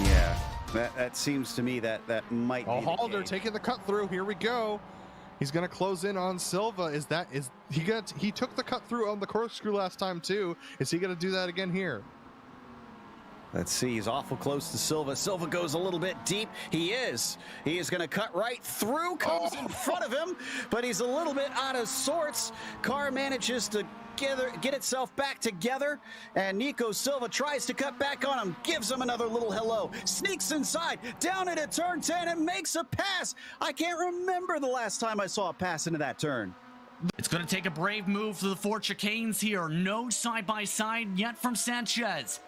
Yeah, that seems to me that might be Halder taking the cut through. Here we go. He's going to close in on Silva. He took the cut through on the corkscrew last time too. Is he going to do that again here? Let's see, he's awful close to Silva. Silva goes a little bit deep. He is going to cut right through, comes in front of him, but he's a little bit out of sorts. Car manages to get itself back together, and Nico Silva tries to cut back on him, gives him another little hello, sneaks inside, down into turn 10, and makes a pass. I can't remember the last time I saw a pass into that turn. It's going to take a brave move for the four chicanes here. No side-by-side yet from Sanchez.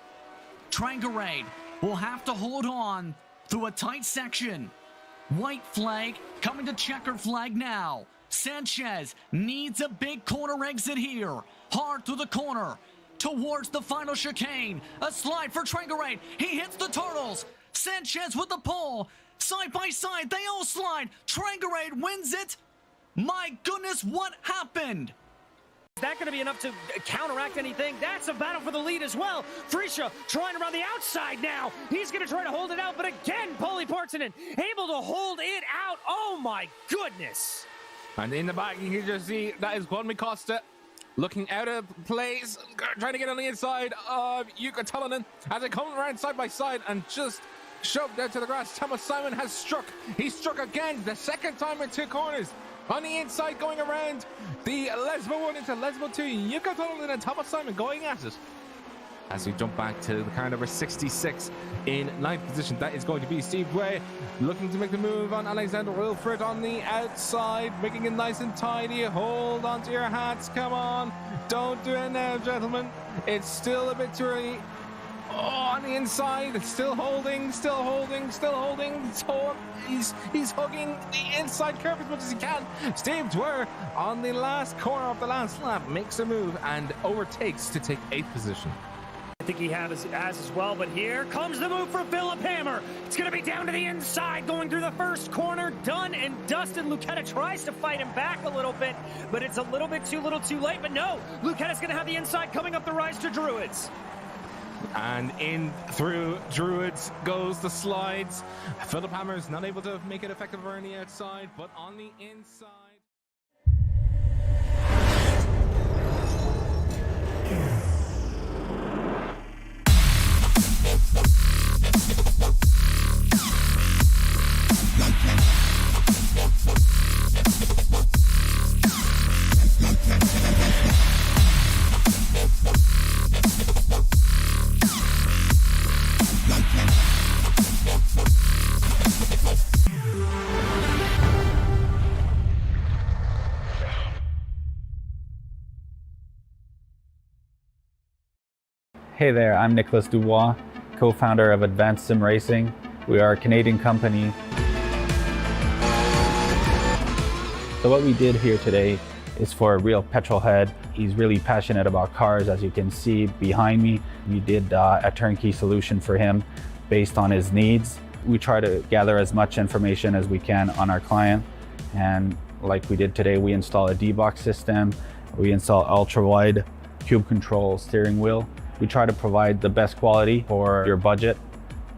Trangarade will have to hold on through a tight section. White flag coming to checkered flag now. Sanchez needs a big corner exit here. Hard through the corner towards the final chicane. A slide for Trangarade. He hits the turtles. Sanchez with the pull. Side by side, they all slide. Trangarade wins it. My goodness, what happened? Is that going to be enough to counteract anything? That's a battle for the lead as well. Frisha trying around the outside now. He's going to try to hold it out, but again, Paulie Partonen able to hold it out. Oh my goodness. And in the back, you can just see that is Juan Costa looking out of place, trying to get on the inside of Jukka Tolonen as they come around side by side and just shoved out to the grass. Thomas Simon has struck. He struck again, the second time in two corners. On the inside, going around the Lesbo 1 into Lesbo 2. Jukka Tolonen and Thomas Simon going at it. As we jump back to the car number 66 in 9th position, that is going to be Steve Gray looking to make the move on Alexander Wilfred on the outside, making it nice and tidy. Hold on to your hats, come on. Don't do it now, gentlemen. It's still a bit too early. Oh, on the inside, it's still holding. So he's hugging the inside curve as much as he can. Steve Dwyer on the last corner of the last lap makes a move and overtakes to take 8th position. I think he has as well, but here comes the move for Philip Hammer. It's going to be down to the inside, going through the first corner, done and dusted. Lucetta tries to fight him back a little bit, but it's a little bit too late. But no, Lucetta's going to have the inside coming up the rise to Druids. And in through Druids goes the slides. Philip Hammer's not able to make it effective on the outside, but on the inside. Hey there, I'm Nicholas Dubois, co-founder of Advanced SimRacing. We are a Canadian company. So what we did here today is for a real petrol head. He's really passionate about cars, as you can see behind me. We did a turnkey solution for him based on his needs. We try to gather as much information as we can on our client. And like we did today, we install a D-Box system. We install ultra-wide cube control steering wheel. We try to provide the best quality for your budget.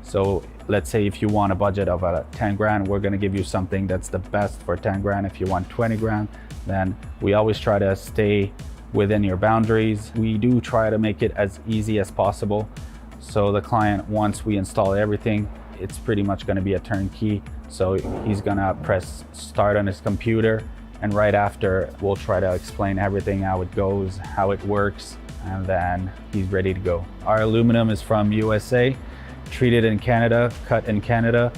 So let's say if you want a budget of 10 grand, we're gonna give you something that's the best for 10 grand. If you want 20 grand, then we always try to stay within your boundaries. We do try to make it as easy as possible. So the client, once we install everything, it's pretty much gonna be a turnkey. So he's gonna press start on his computer, and right after, we'll try to explain everything, how it goes, how it works, and then he's ready to go. Our aluminum is from USA, treated in Canada, cut in Canada.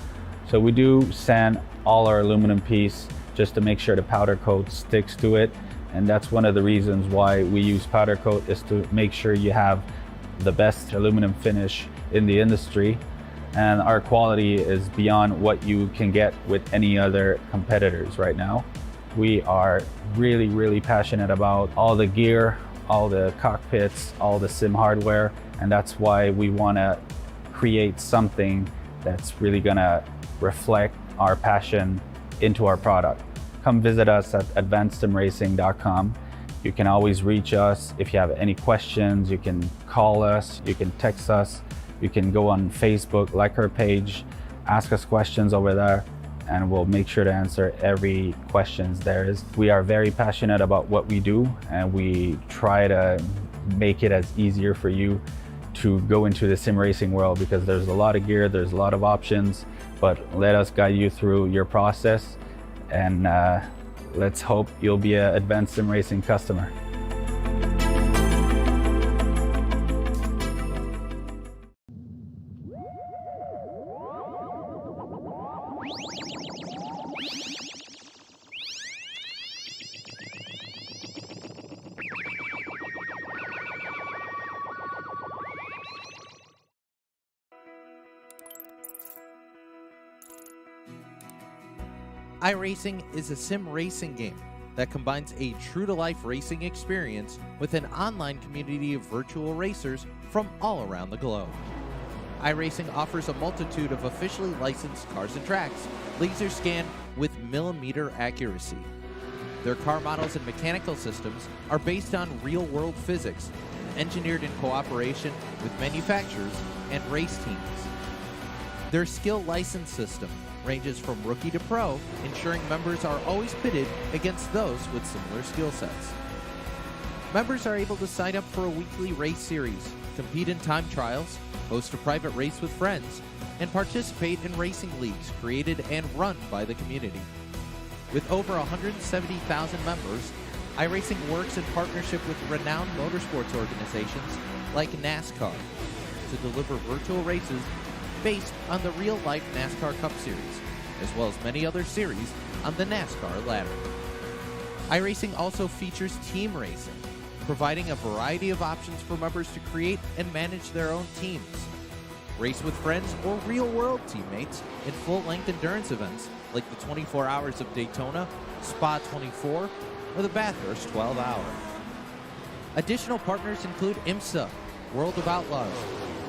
So we do sand all our aluminum piece just to make sure the powder coat sticks to it. And that's one of the reasons why we use powder coat, is to make sure you have the best aluminum finish in the industry. And our quality is beyond what you can get with any other competitors right now. We are really, really passionate about all the gear, all the cockpits, all the sim hardware, and that's why we want to create something that's really going to reflect our passion into our product. Come visit us at advancedsimracing.com. You can always reach us if you have any questions. You can call us, you can text us, You can go on Facebook, like our page, ask us questions over there, and we'll make sure to answer every questions there is. We are very passionate about what we do, and we try to make it as easier for you to go into the sim racing world, because there's a lot of gear, there's a lot of options, but let us guide you through your process, and let's hope you'll be an advanced sim racing customer. iRacing is a sim racing game that combines a true-to-life racing experience with an online community of virtual racers from all around the globe. iRacing offers a multitude of officially licensed cars and tracks, laser scanned with millimeter accuracy. Their car models and mechanical systems are based on real-world physics, engineered in cooperation with manufacturers and race teams. Their skill license system ranges from rookie to pro, ensuring members are always pitted against those with similar skill sets. Members are able to sign up for a weekly race series, compete in time trials, host a private race with friends, and participate in racing leagues created and run by the community. With over 170,000 members, iRacing works in partnership with renowned motorsports organizations like NASCAR to deliver virtual races based on the real-life NASCAR Cup Series, as well as many other series on the NASCAR ladder. iRacing also features team racing, providing a variety of options for members to create and manage their own teams. Race with friends or real-world teammates in full-length endurance events like the 24 Hours of Daytona, Spa 24, or the Bathurst 12 Hour. Additional partners include IMSA, World of Outlaws,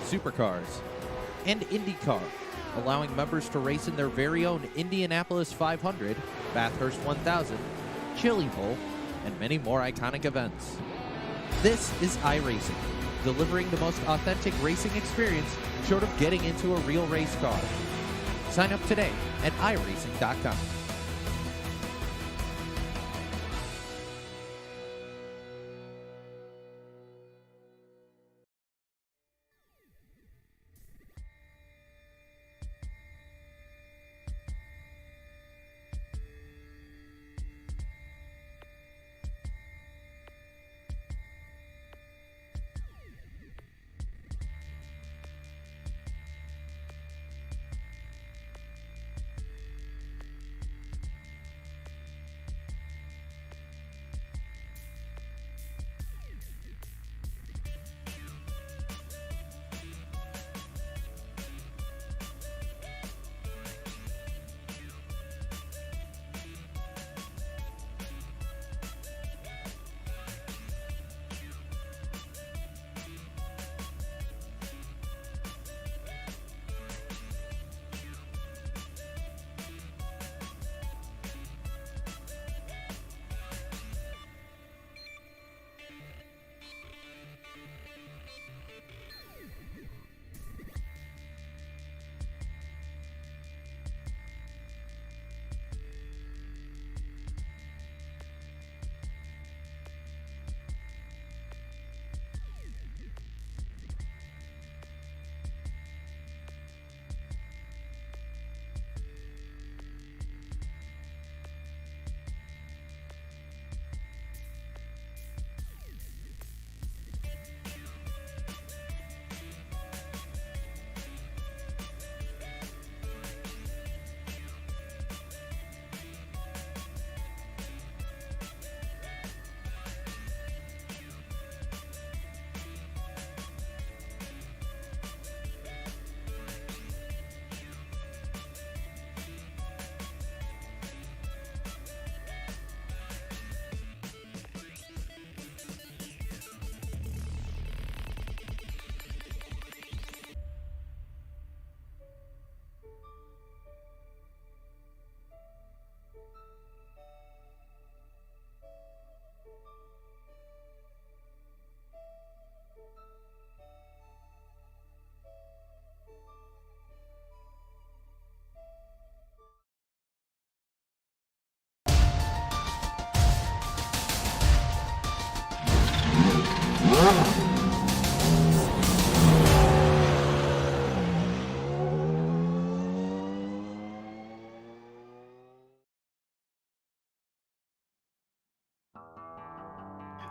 Supercars, and IndyCar, allowing members to race in their very own Indianapolis 500, Bathurst 1000, Chili Bowl, and many more iconic events. This is iRacing, delivering the most authentic racing experience short of getting into a real race car. Sign up today at iRacing.com.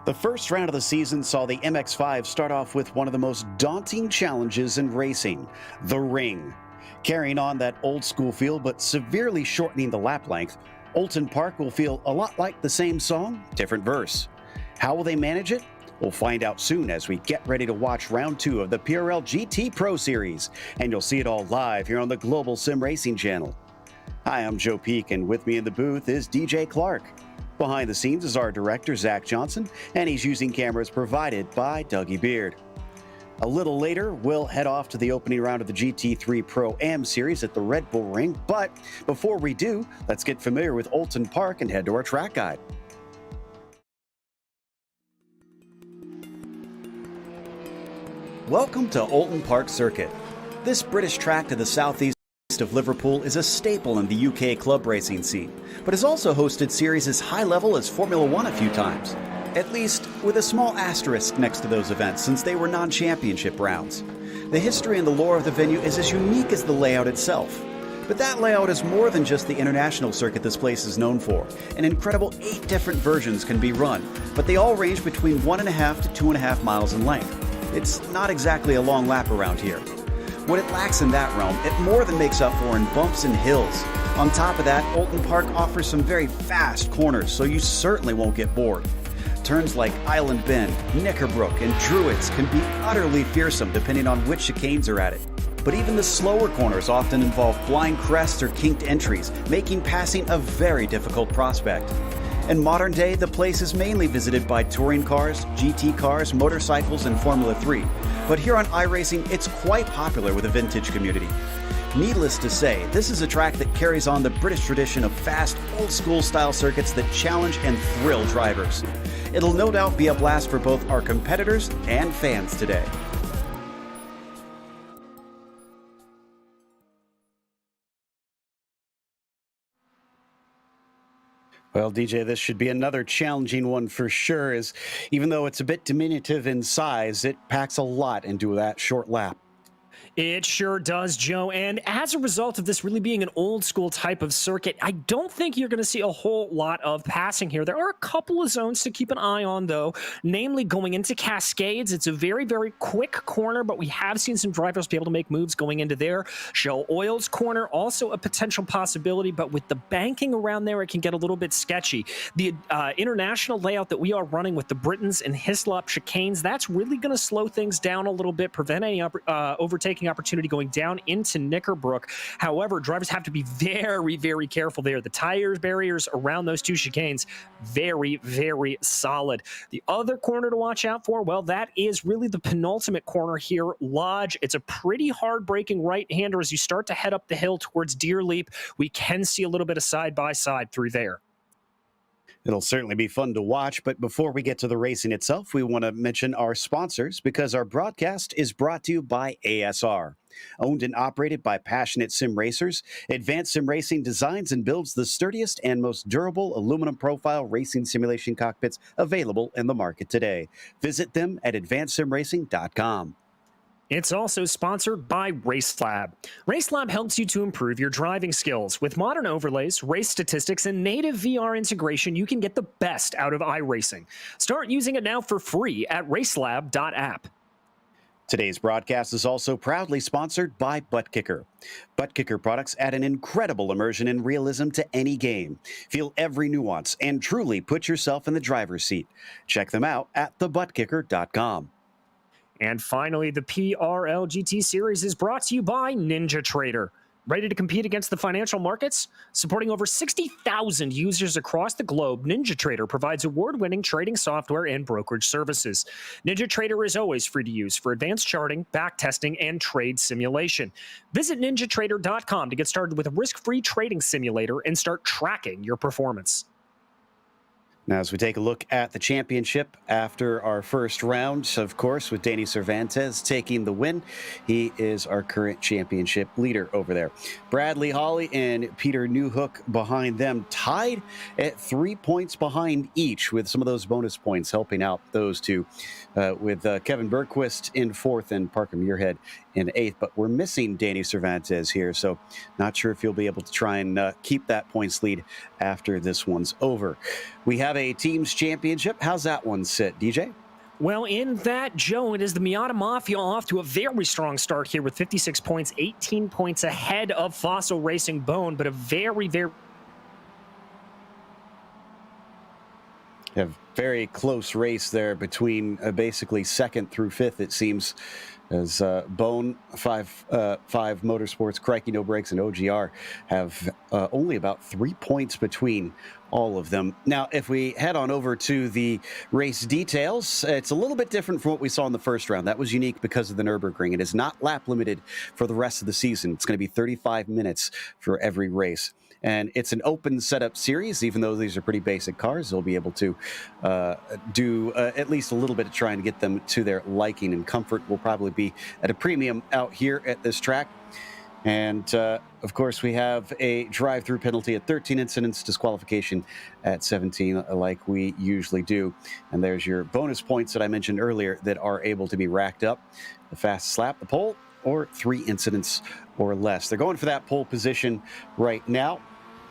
The first round of the season saw the MX-5 start off with one of the most daunting challenges in racing, the ring. Carrying on that old school feel but severely shortening the lap length, Oulton Park will feel a lot like the same song, different verse. How will they manage it? We'll find out soon as we get ready to watch round 2 of the PRL GT Pro Series, and you'll see it all live here on the Global Sim Racing channel. Hi, I'm Joe Peak, and with me in the booth is DJ Clark. Behind the scenes is our director, Zach Johnson, and he's using cameras provided by Dougie Beard. A little later, we'll head off to the opening round of the GT3 Pro-Am series at the Red Bull Ring, but before we do, let's get familiar with Oulton Park and head to our track guide. Welcome to Oulton Park Circuit. This British track to the southeast of Liverpool is a staple in the UK club racing scene, but has also hosted series as high level as Formula One a few times, at least with a small asterisk next to those events since they were non-championship rounds. The history and the lore of the venue is as unique as the layout itself. But that layout is more than just the international circuit this place is known for. An incredible 8 different versions can be run, but they all range between 1.5 to 2.5 miles in length. It's not exactly a long lap around here. What it lacks in that realm, it more than makes up for in bumps and hills. On top of that, Oulton Park offers some very fast corners, so you certainly won't get bored. Turns like Island Bend, Knickerbrook, and Druids can be utterly fearsome depending on which chicanes are at it. But even the slower corners often involve blind crests or kinked entries, making passing a very difficult prospect. In modern day, the place is mainly visited by touring cars, GT cars, motorcycles, and Formula 3. But here on iRacing, it's quite popular with the vintage community. Needless to say, this is a track that carries on the British tradition of fast, old-school style circuits that challenge and thrill drivers. It'll no doubt be a blast for both our competitors and fans today. Well, DJ, this should be another challenging one for sure, as even though it's a bit diminutive in size, it packs a lot into that short lap. It sure does, Joe. And as a result of this really being an old school type of circuit, I don't think you're going to see a whole lot of passing here. There are a couple of zones to keep an eye on, though, namely going into Cascades. It's a very, very quick corner, but we have seen some drivers be able to make moves going into there. Shell Oil's corner, also a potential possibility, but with the banking around there, it can get a little bit sketchy. The international layout that we are running with the Britons and Hislop chicanes, that's really going to slow things down a little bit, prevent any overtaking opportunity going down into Knickerbrook. However, drivers have to be very, very careful there. The tire barriers around those two chicanes, very, very solid. The other corner to watch out for, well, that is really the penultimate corner here, Lodge. It's a pretty hard braking right-hander as you start to head up the hill towards Deer Leap. We can see a little bit of side-by-side through there. It'll certainly be fun to watch, but before we get to the racing itself, we want to mention our sponsors because our broadcast is brought to you by ASR. Owned and operated by passionate sim racers, Advanced Sim Racing designs and builds the sturdiest and most durable aluminum profile racing simulation cockpits available in the market today. Visit them at advancedsimracing.com. It's also sponsored by RaceLab. RaceLab helps you to improve your driving skills. With modern overlays, race statistics, and native VR integration, you can get the best out of iRacing. Start using it now for free at racelab.app. Today's broadcast is also proudly sponsored by ButtKicker. ButtKicker products add an incredible immersion and realism to any game. Feel every nuance and truly put yourself in the driver's seat. Check them out at thebutkicker.com. And finally, the PRL GT Series is brought to you by NinjaTrader. Ready to compete against the financial markets? Supporting over 60,000 users across the globe, NinjaTrader provides award-winning trading software and brokerage services. NinjaTrader is always free to use for advanced charting, backtesting, and trade simulation. Visit NinjaTrader.com to get started with a risk-free trading simulator and start tracking your performance. Now, as we take a look at the championship after our first round, of course, with Danny Cervantes taking the win. He is our current championship leader over there. Bradley Hawley and Peter Newhook behind them, tied at 3 points behind each, with some of those bonus points helping out those two, with Kevin Bergquist in 4th and Parker Muirhead in 8th. But we're missing Danny Cervantes here, so not sure if he'll be able to try and keep that points lead after this one's over. We have have a team's championship. How's that one sit, DJ? Well, in that, Joe, it is the Miata Mafia off to a very strong start here with 56 points, 18 points ahead of Fossil Racing Bone, but a very, very... A very close race there between basically second through fifth, it seems, as Bone, Five Motorsports, Crikey No Brakes, and OGR have only about 3 points between all of them. Now, if we head on over to the race details, it's a little bit different from what we saw in the first round. That was unique because of the Nürburgring. It is not lap limited for the rest of the season. It's going to be 35 minutes for every race. And it's an open setup series. Even though these are pretty basic cars, they'll be able to do at least a little bit of trying to get them to their liking, and comfort will probably be at a premium out here at this track. And of course, we have a drive-through penalty at 13 incidents, disqualification at 17, like we usually do. And there's your bonus points that I mentioned earlier that are able to be racked up. The fastest lap, the pole, or 3 incidents or less. They're going for that pole position right now.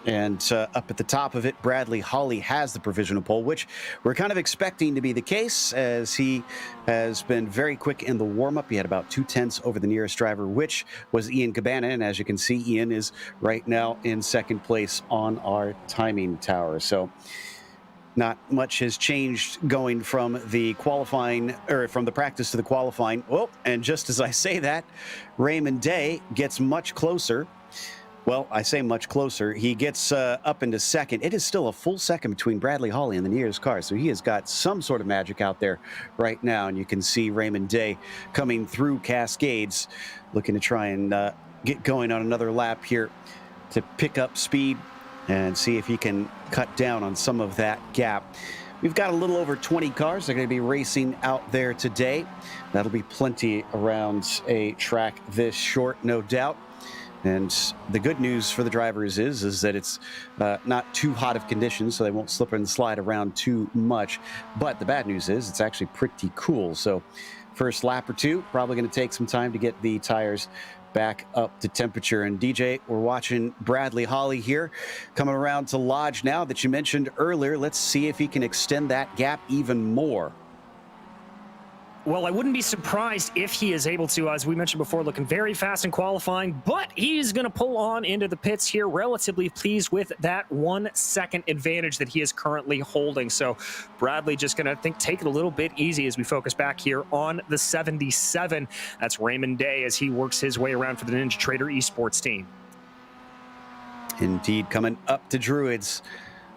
And up at the top of it, Bradley Holly has the provisional pole, which we're kind of expecting to be the case, as he has been very quick in the warm-up. He had about 2/10 over the nearest driver, which was Ian Cabana. And as you can see, Ian is right now in second place on our timing tower. So not much has changed going from the qualifying, or from the practice to the qualifying. Oh, and just as I say that, Raymond Day gets much closer. Well, I say much closer. He gets up into second. It is still a full second between Bradley Holly and the nearest car. So he has got some sort of magic out there right now. And you can see Raymond Day coming through Cascades, looking to try and get going on another lap here to pick up speed and see if he can cut down on some of that gap. We've got a little over 20 cars that are going to be racing out there today. That'll be plenty around a track this short, no doubt. And the good news for the drivers is that it's not too hot of conditions, so they won't slip and slide around too much. But the bad news is it's actually pretty cool. So first lap or two, probably going to take some time to get the tires back up to temperature. And DJ, we're watching Bradley Holly here coming around to Lodge now that you mentioned earlier. Let's see if he can extend that gap even more. Well, I wouldn't be surprised if he is able to, as we mentioned before, looking very fast in qualifying, but he's going to pull on into the pits here, relatively pleased with that 1 second advantage that he is currently holding. So Bradley just going to take it a little bit easy as we focus back here on the 77. That's Raymond Day as he works his way around for the NinjaTrader esports team. Indeed, coming up to Druids.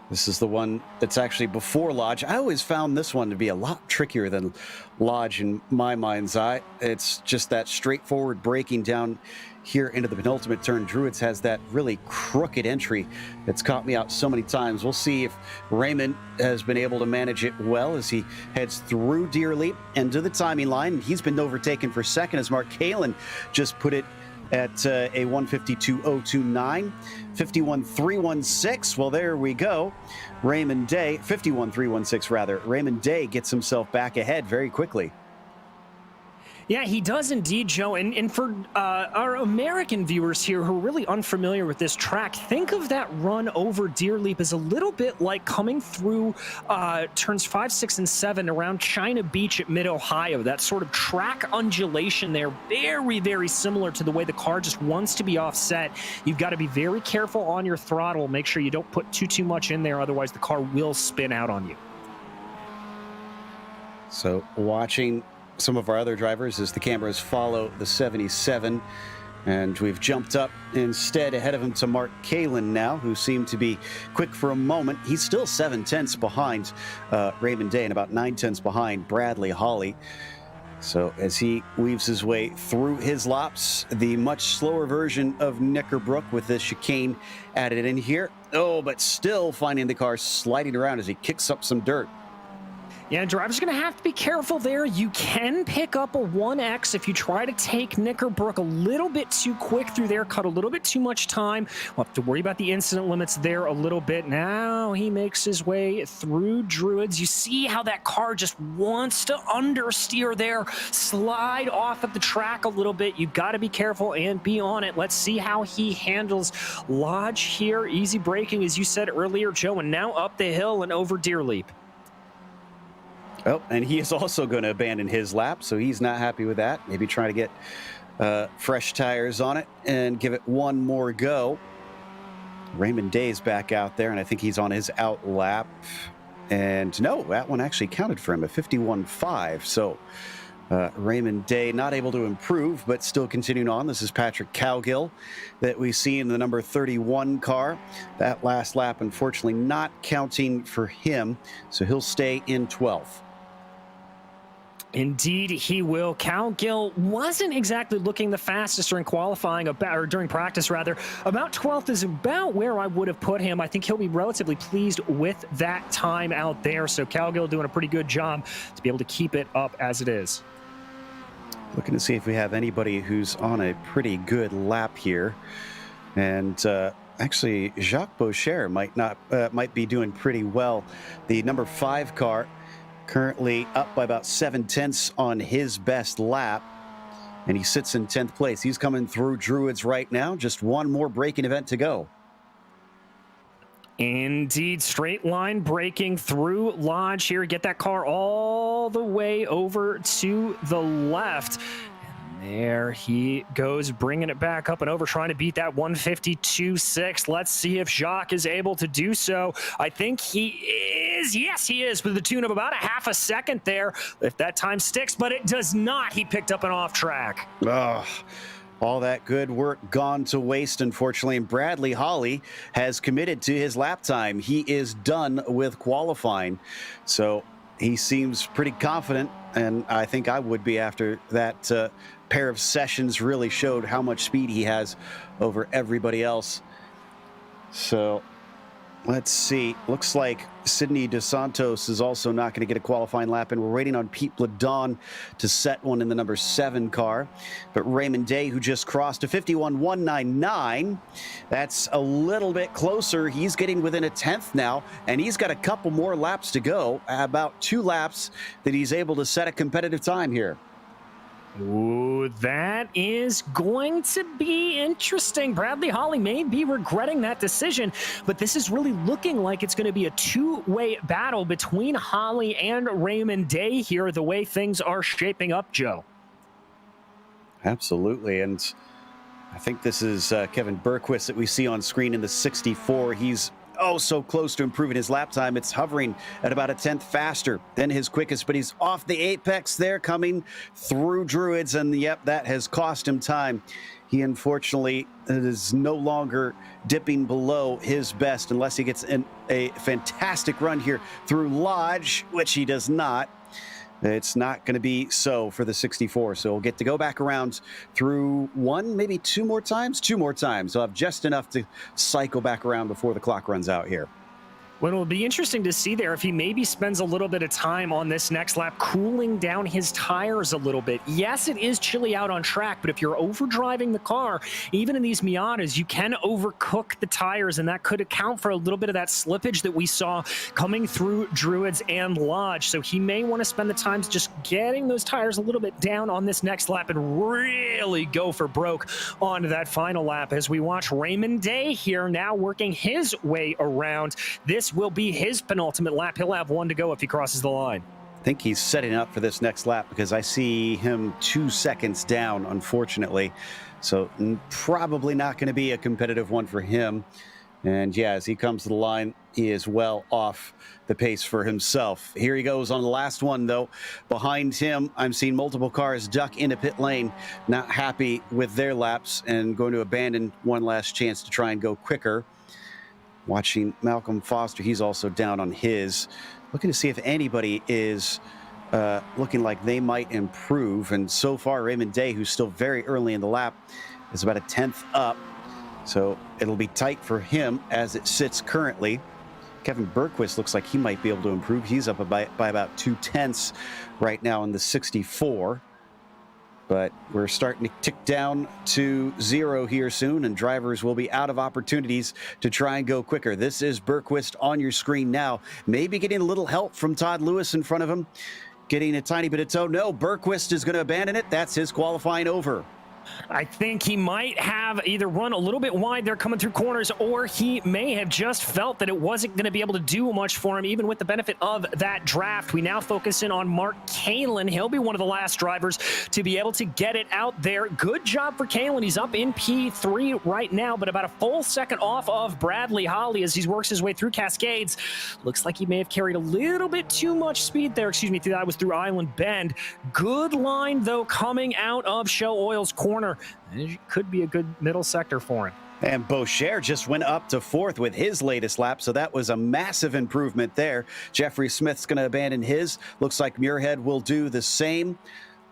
This is the one that's actually before Lodge. I always found this one to be a lot trickier than Lodge in my mind's eye. It's just that straightforward braking down here into the penultimate turn. Druids has that really crooked entry that's caught me out so many times. We'll see if Raymond has been able to manage it well as he heads through Deerleap into the timing line. He's been overtaken for second as Mark Kalin just put it at a 152.029, 51.316. Well, there we go. Raymond Day, 51.316 rather. Raymond Day gets himself back ahead very quickly. Yeah, he does indeed, Joe. And for our American viewers here who are really unfamiliar with this track, think of that run over Deerleap as a little bit like coming through turns 5, 6, and 7 around China Beach at Mid-Ohio. That sort of track undulation there, very, very similar to the way the car just wants to be offset. You've got to be very careful on your throttle. Make sure you don't put too much in there, otherwise the car will spin out on you. So watching some of our other drivers as the cameras follow the 77, and we've jumped up instead ahead of him to Mark Kalin now, who seemed to be quick for a moment. He's still 7/10 behind Raymond Day and about 9/10 behind Bradley Holly. So as he weaves his way through his laps, the much slower version of Knickerbrook with the chicane added in here. Oh, but still finding the car sliding around as he kicks up some dirt. Yeah, drivers are going to have to be careful there. You can pick up a 1X if you try to take Knickerbrook a little bit too quick through there, cut a little bit too much time. We'll have to worry about the incident limits there a little bit. Now he makes his way through Druids. You see how that car just wants to understeer there, slide off of the track a little bit. You've got to be careful and be on it. Let's see how he handles Lodge here. Easy braking, as you said earlier, Joe, and now up the hill and over Deer Leap. Oh, and he is also going to abandon his lap, so he's not happy with that. Maybe try to get fresh tires on it and give it one more go. Raymond Day's back out there, and I think he's on his out lap. And no, that one actually counted for him, a 51.5. So Raymond Day not able to improve, but still continuing on. This is Patrick Cowgill that we see in the number 31 car. That last lap, unfortunately, not counting for him, so he'll stay in 12th. Indeed, he will. Cowgill wasn't exactly looking the fastest during qualifying, or during practice, rather. About 12th is about where I would have put him. I think he'll be relatively pleased with that time out there. So Cowgill doing a pretty good job to be able to keep it up as it is. Looking to see if we have anybody who's on a pretty good lap here. And actually, Jacques Boucher might be doing pretty well. The number 5 car currently up by about 7/10 on his best lap, and he sits in 10th place. He's coming through Druids right now. Just one more braking event to go. Indeed, straight line braking through Lodge here. Get that car all the way over to the left. And there he goes, bringing it back up and over, trying to beat that 152.6. Let's see if Jacques is able to do so. I think he is. Yes, he is, with the tune of about a half a second there, if that time sticks, but it does not. He picked up an off track. Oh. All that good work gone to waste, unfortunately, and Bradley Holly has committed to his lap time. He is done with qualifying, so he seems pretty confident, and I think I would be after that pair of sessions really showed how much speed he has over everybody else. So let's see. Looks like Sidney DeSantos is also not going to get a qualifying lap, and we're waiting on Pete Bladon to set one in the number 7 car. But Raymond Day, who just crossed a 51.199, that's a little bit closer. He's getting within a 10th now, and he's got a couple more laps to go, about 2 laps that he's able to set a competitive time here. Ooh, that is going to be interesting. Bradley Holly may be regretting that decision, but this is really looking like it's going to be a two-way battle between Holly and Raymond Day here, the way things are shaping up, Joe. Absolutely, and I think this is Kevin Berquist that we see on screen in the 64. He's so close to improving his lap time. It's hovering at about a 10th faster than his quickest, but he's off the apex there coming through Druids, and yep, that has cost him time. He unfortunately is no longer dipping below his best unless he gets a fantastic run here through Lodge, which he does not. It's not going to be so for the 64, so we'll get to go back around through maybe two more times. He'll have just enough to cycle back around before the clock runs out here. Well, it'll be interesting to see there if he maybe spends a little bit of time on this next lap cooling down his tires a little bit. Yes, it is chilly out on track, but if you're overdriving the car, even in these Miatas, you can overcook the tires, and that could account for a little bit of that slippage that we saw coming through Druids and Lodge. So he may want to spend the time just getting those tires a little bit down on this next lap and really go for broke on that final lap as we watch Raymond Day here now working his way around. This will be his penultimate lap. He'll have one to go if he crosses the line. I think he's setting up for this next lap because I see him 2 seconds down, unfortunately. So probably not going to be a competitive one for him. And yeah, as he comes to the line, he is well off the pace for himself. Here he goes on the last one, though. Behind him, I'm seeing multiple cars duck into pit lane, not happy with their laps and going to abandon one last chance to try and go quicker. Watching Malcolm Foster, he's also down on his. Looking to see if anybody is looking like they might improve. And so far, Raymond Day, who's still very early in the lap, is about a 10th up. So it'll be tight for him as it sits currently. Kevin Bergquist looks like he might be able to improve. He's up by about 2/10 right now in the 64. But we're starting to tick down to 0 here soon, and drivers will be out of opportunities to try and go quicker. This is Bergquist on your screen now. Maybe getting a little help from Todd Lewis in front of him. Getting a tiny bit of toe. No, Bergquist is going to abandon it. That's his qualifying over. I think he might have either run a little bit wide there coming through corners, or he may have just felt that it wasn't going to be able to do much for him, even with the benefit of that draft. We now focus in on Mark Kalin. He'll be one of the last drivers to be able to get it out there. Good job for Kalin. He's up in P3 right now, but about a full second off of Bradley Holly as he works his way through Cascades. Looks like he may have carried a little bit too much speed there. Excuse me, that was through Island Bend. Good line, though, coming out of Shell Oil's corner. It could be a good middle sector for him. And Boucher just went up to 4th with his latest lap, so that was a massive improvement there. Jeffrey Smith's going to abandon his. Looks like Muirhead will do the same.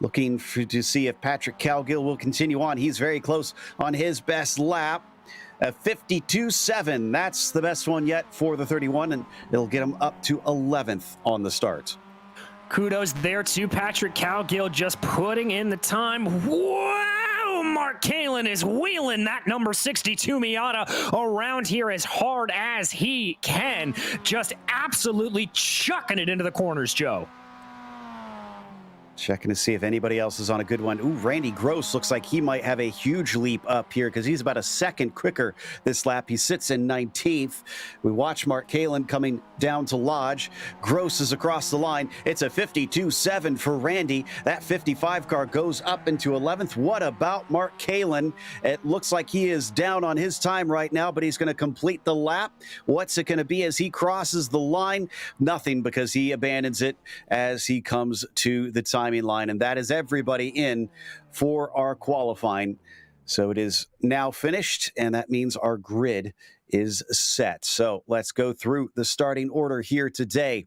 Looking to see if Patrick Cowgill will continue on. He's very close on his best lap. A 52.7. That's the best one yet for the 31, and it'll get him up to 11th on the start. Kudos there to Patrick Cowgill, just putting in the time. Wow! Mark Kalin is wheeling that number 62 Miata around here as hard as he can. Just absolutely chucking it into the corners, Joe. Checking to see if anybody else is on a good one. Ooh, Randy Gross looks like he might have a huge leap up here because he's about a second quicker this lap. He sits in 19th. We watch Mark Kalin coming down to Lodge. Gross is across the line. It's a 52.7 for Randy. That 55 car goes up into 11th. What about Mark Kalin? It looks like he is down on his time right now, but he's going to complete the lap. What's it going to be as he crosses the line? Nothing, because he abandons it as he comes to the timing line, and that is everybody in for our qualifying. So it is now finished, and that means our grid is set. So let's go through the starting order here today.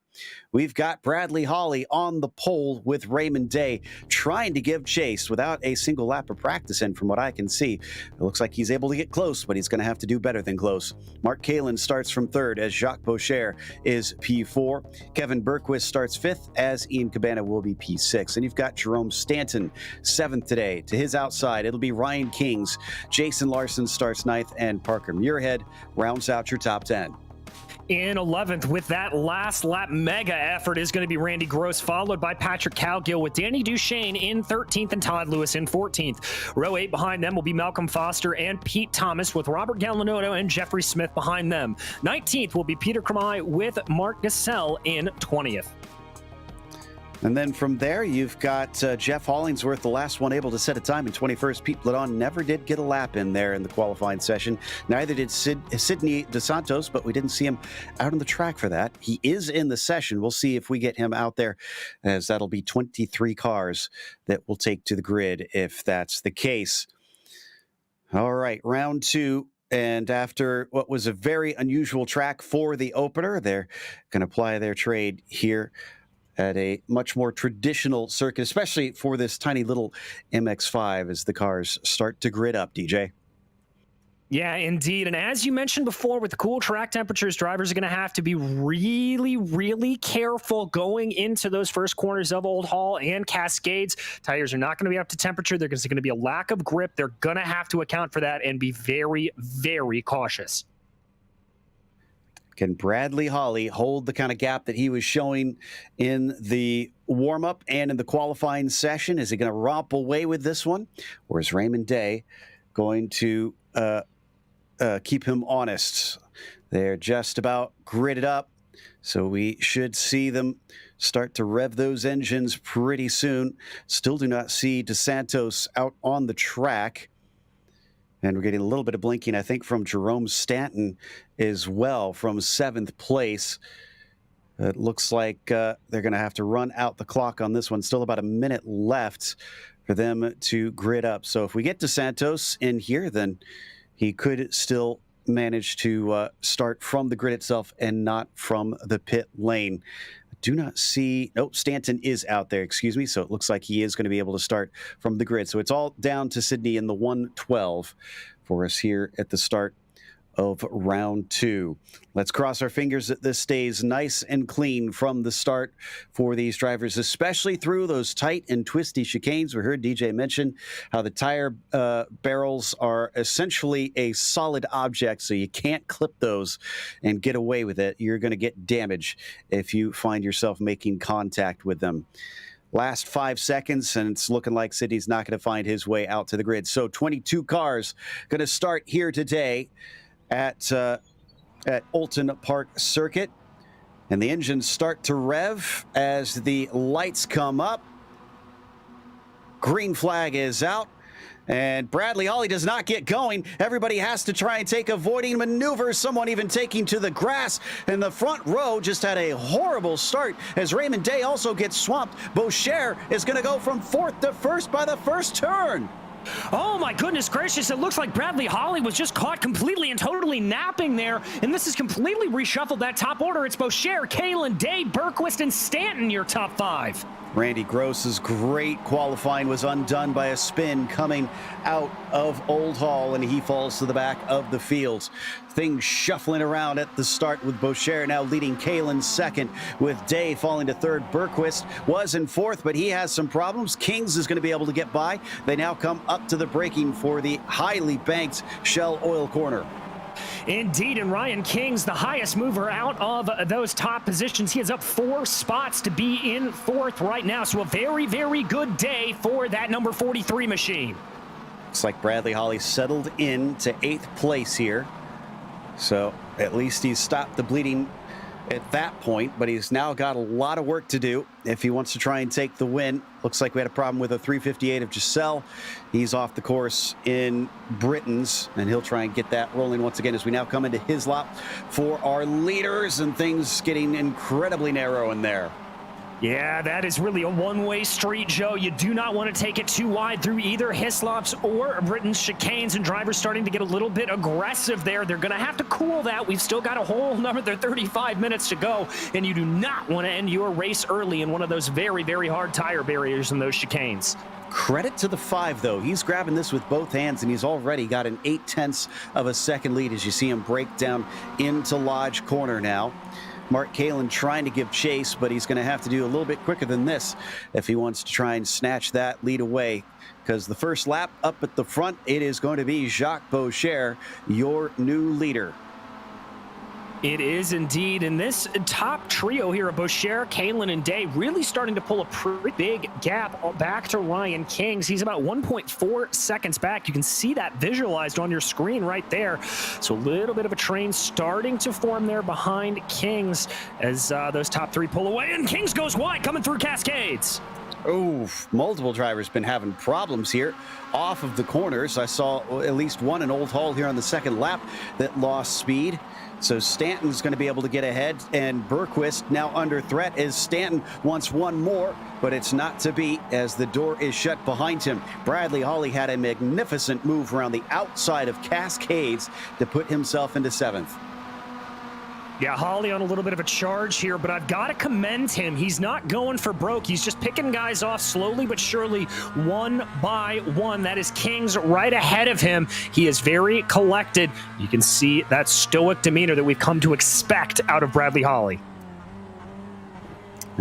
We've got Bradley Holly on the pole with Raymond Day trying to give chase without a single lap of practice in, from what I can see. It looks like he's able to get close, but he's going to have to do better than close. Mark Kalin starts from 3rd as Jacques Boucher is P4. Kevin Bergquist starts 5th as Ian Cabana will be P6. And you've got Jerome Stanton 7th today. To his outside, it'll be Ryan Kings. Jason Larson starts 9th, and Parker Muirhead rounds out your top 10. In 11th, with that last lap mega effort, is going to be Randy Gross, followed by Patrick Cowgill, with Danny Duchesne in 13th and Todd Lewis in 14th. Row 8 behind them will be Malcolm Foster and Pete Thomas, with Robert Gallinotto and Jeffrey Smith behind them. 19th will be Peter Krumai with Mark Gassell in 20th. And then from there, you've got Jeff Hollingsworth, the last one able to set a time in 21st. Pete Bledon never did get a lap in there in the qualifying session. Neither did Sidney DeSantos, but we didn't see him out on the track for that. He is in the session. We'll see if we get him out there, as that'll be 23 cars that we'll take to the grid if that's the case. All right, round 2. And after what was a very unusual track for the opener, they're going to apply their trade here at a much more traditional circuit, especially for this tiny little MX-5 as the cars start to grid up, DJ. Yeah, indeed. And as you mentioned before, with the cool track temperatures, drivers are going to have to be really, really careful going into those first corners of Old Hall and Cascades. Tires are not going to be up to temperature. There's going to be a lack of grip. They're going to have to account for that and be very, very cautious. Can Bradley Holly hold the kind of gap that he was showing in the warm-up and in the qualifying session? Is he going to romp away with this one? Or is Raymond Day going to keep him honest? They're just about gridded up, so we should see them start to rev those engines pretty soon. Still do not see DeSantos out on the track. And we're getting a little bit of blinking, I think, from Jerome Stanton as well from 7th place. It looks like they're going to have to run out the clock on this one. Still about a minute left for them to grid up. So if we get DeSantos in here, then he could still manage to start from the grid itself and not from the pit lane. Do not see, nope, Stanton is out there, excuse me. So it looks like he is going to be able to start from the grid. So it's all down to Sydney in the 112 for us here at the start of round 2. Let's cross our fingers that this stays nice and clean from the start for these drivers, especially through those tight and twisty chicanes. We heard DJ mention how the tire barrels are essentially a solid object, so you can't clip those and get away with it. You're going to get damage if you find yourself making contact with them. Last 5 seconds, and it's looking like Sydney's not going to find his way out to the grid. So 22 cars going to start here today at Oulton Park Circuit. And the engines start to rev as the lights come up. Green flag is out. And Bradley Holly does not get going. Everybody has to try and take avoiding maneuvers. Someone even taking to the grass. And the front row just had a horrible start as Raymond Day also gets swamped. Boucher is going to go from 4th to 1st by the first turn. Oh my goodness gracious, it looks like Bradley Holly was just caught completely and totally napping there, and this has completely reshuffled that top order. It's Boucher, Kalen, Day, Bergquist, and Stanton, your top 5. Randy Gross's great qualifying was undone by a spin coming out of Old Hall, and he falls to the back of the field. Things shuffling around at the start with Boucher now leading Kalen 2nd, with Day falling to 3rd. Bergquist was in 4th, but he has some problems. Kings is going to be able to get by. They now come up to the braking for the highly banked Shell Oil Corner. Indeed, and Ryan Kings, the highest mover out of those top positions. He is up 4 spots to be in 4th right now. So a very, very good day for that number 43 machine. Looks like Bradley Holly settled in to 8th place here. So at least he's stopped the bleeding at that point, but he's now got a lot of work to do if he wants to try and take the win. Looks like we had a problem with a 358 of Giselle. He's off the course in Britain's, and he'll try and get that rolling once again as we now come into his lap for our leaders, and things getting incredibly narrow in there. Yeah, that is really a one-way street, Joe. You do not want to take it too wide through either Hislop's or Britain's chicanes, and drivers starting to get a little bit aggressive there. They're going to have to cool that. We've still got a whole another 35 minutes to go, and you do not want to end your race early in one of those very, very hard tire barriers in those chicanes. Credit to the 5, though. He's grabbing this with both hands, and he's already got an 0.8 of a second lead as you see him break down into Lodge Corner now. Mark Kalen trying to give chase, but he's going to have to do a little bit quicker than this if he wants to try and snatch that lead away, because the first lap up at the front, it is going to be Jacques Boucher, your new leader. It is indeed, and this top trio here of Boucher, Kalen, and Day really starting to pull a pretty big gap back to Ryan Kings. He's about 1.4 seconds back. You can see that visualized on your screen right there. So a little bit of a train starting to form there behind Kings as those top 3 pull away, and Kings goes wide coming through Cascades. Oh, multiple drivers been having problems here off of the corners. I saw at least one in Old Hall here on the second lap that lost speed. So Stanton's going to be able to get ahead, and Bergquist now under threat as Stanton wants one more, but it's not to be as the door is shut behind him. Bradley Holly had a magnificent move around the outside of Cascades to put himself into 7th. Yeah, Holly on a little bit of a charge here, but I've got to commend him. He's not going for broke. He's just picking guys off slowly but surely, one by one. That is Kings right ahead of him. He is very collected. You can see that stoic demeanor that we've come to expect out of Bradley Holly.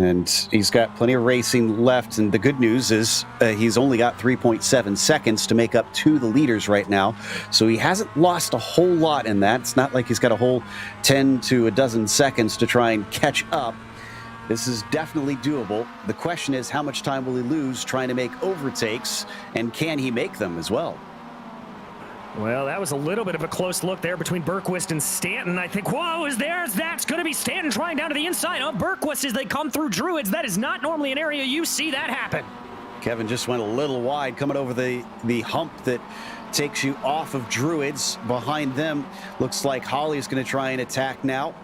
And he's got plenty of racing left, and the good news is he's only got 3.7 seconds to make up to the leaders right now, so he hasn't lost a whole lot in that. It's not like he's got a whole 10 to a dozen seconds to try and catch up. This is definitely doable. The question is, how much time will he lose trying to make overtakes, and can he make them as well? Well, that was a little bit of a close look there between Bergquist and Stanton. I think, whoa, that's going to be Stanton trying down to the inside of Bergquist as they come through Druids. That is not normally an area you see that happen. Kevin just went a little wide coming over the hump that takes you off of Druids. Behind them, looks like Holly's going to try and attack now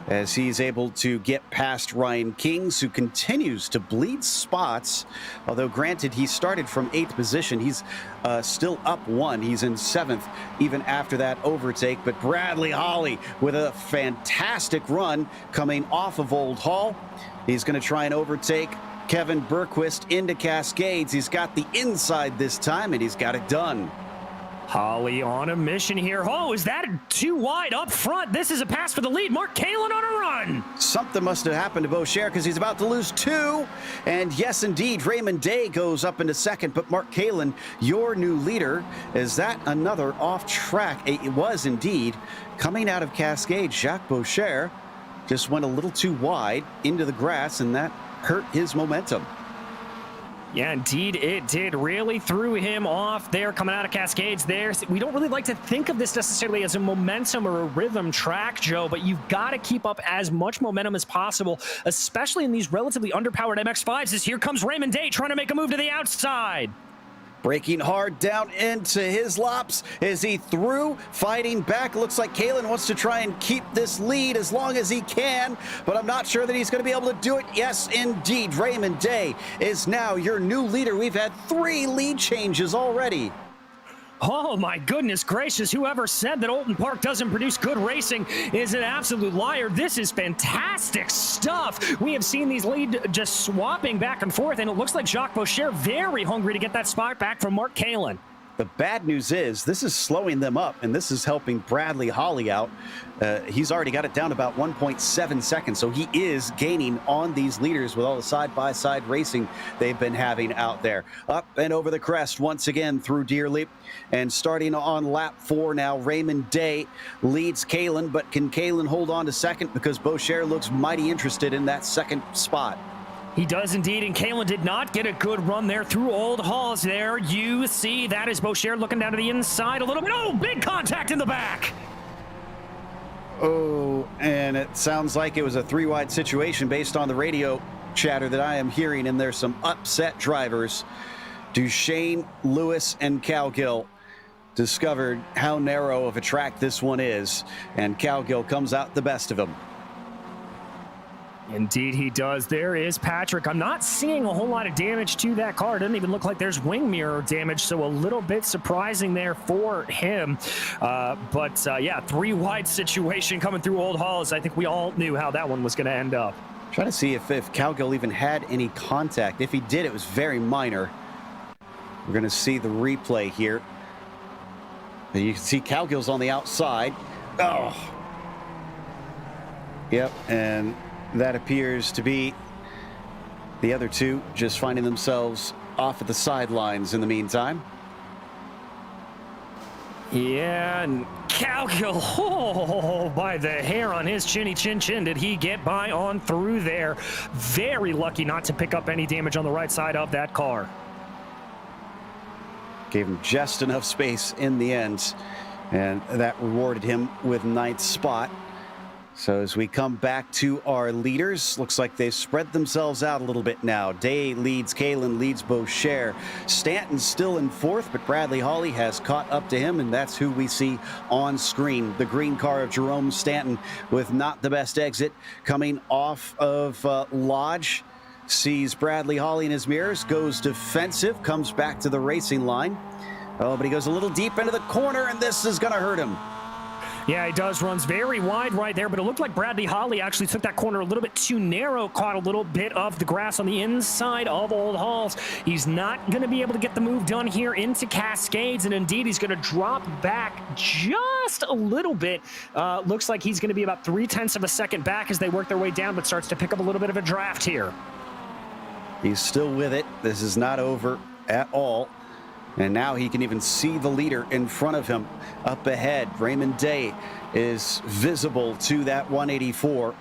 as he's able to get past Ryan Kings, who continues to bleed spots. Although granted, he started from 8th position. He's still up 1. He's in 7th even after that overtake. But Bradley Holly with a fantastic run coming off of Old Hall. He's going to try and overtake Kevin Bergquist into Cascades. He's got the inside this time, and he's got it done. Holly on a mission here. Oh, is that too wide up front? This is a pass for the lead. Mark Kalin on a run. Something must have happened to Boucher because he's about to lose 2. And yes, indeed, Raymond Day goes up into second. But Mark Kalin, your new leader, is that another off track? It was indeed. Coming out of Cascade, Jacques Boucher just went a little too wide into the grass, and that hurt his momentum. Yeah, indeed it did. Really threw him off there coming out of Cascades there. We don't really like to think of this necessarily as a momentum or a rhythm track, Joe, but you've got to keep up as much momentum as possible, especially in these relatively underpowered MX-5s, as here comes Raymond Day trying to make a move to the outside. Breaking hard down into his lops. Is he through? Fighting back. Looks like Kalin wants to try and keep this lead as long as he can, but I'm not sure that he's going to be able to do it. Yes, indeed. Raymond Day is now your new leader. We've had 3 lead changes already. Oh my goodness gracious, whoever said that Oulton Park doesn't produce good racing is an absolute liar. This is fantastic stuff. We have seen these lead just swapping back and forth, and it looks like Jacques Boucher very hungry to get that spot back from Mark Kalin. The bad news is this is slowing them up, and this is helping Bradley Holly out. He's already got it down about 1.7 seconds, so he is gaining on these leaders with all the side-by-side racing they've been having out there. Up and over the crest once again through Deer Leap, and starting on lap 4 now, Raymond Day leads Kalin, but can Kalin hold on to second because Boucher looks mighty interested in that second spot? He does indeed, and Kalin did not get a good run there through Old Halls there. You see that is Boucher looking down to the inside a little bit. Oh, big contact in the back. Oh, and it sounds like it was a 3-wide situation based on the radio chatter that I am hearing, and there's some upset drivers. Duchesne, Lewis, and Cowgill discovered how narrow of a track this one is, and Cowgill comes out the best of them. Indeed he does. There is Patrick. I'm not seeing a whole lot of damage to that car. It doesn't even look like there's wing mirror damage, so a little bit surprising there for him. Yeah, 3-wide situation coming through Old Halls. I think we all knew how that one was going to end up. Trying to see if Cowgill even had any contact. If he did, it was very minor. We're going to see the replay here. And you can see Cowgill's on the outside. Oh. Yep, and that appears to be the other two just finding themselves off at the sidelines in the meantime. Yeah, and Cowgill, oh, by the hair on his chinny chin did he get by on through there. Very lucky not to pick up any damage on the right side of that car. Gave him just enough space in the end, and that rewarded him with 9th spot. So as we come back to our leaders, looks like they've spread themselves out a little bit now. Day leads Kalin, leads Boucher. Stanton's still in 4th, but Bradley Holly has caught up to him, and that's who we see on screen. The green car of Jerome Stanton with not the best exit coming off of Lodge. Sees Bradley Holly in his mirrors, goes defensive, comes back to the racing line. Oh, but he goes a little deep into the corner, and this is going to hurt him. Yeah, he does. Runs very wide right there, but it looked like Bradley Holly actually took that corner a little bit too narrow, caught a little bit of the grass on the inside of Old Halls. He's not going to be able to get the move done here into Cascades, and indeed he's going to drop back just a little bit. Looks like he's going to be about 0.3 of a second back as they work their way down, but starts to pick up a little bit of a draft here. He's still with it. This is not over at all. And now he can even see the leader in front of him up ahead. Raymond Day is visible to that 184.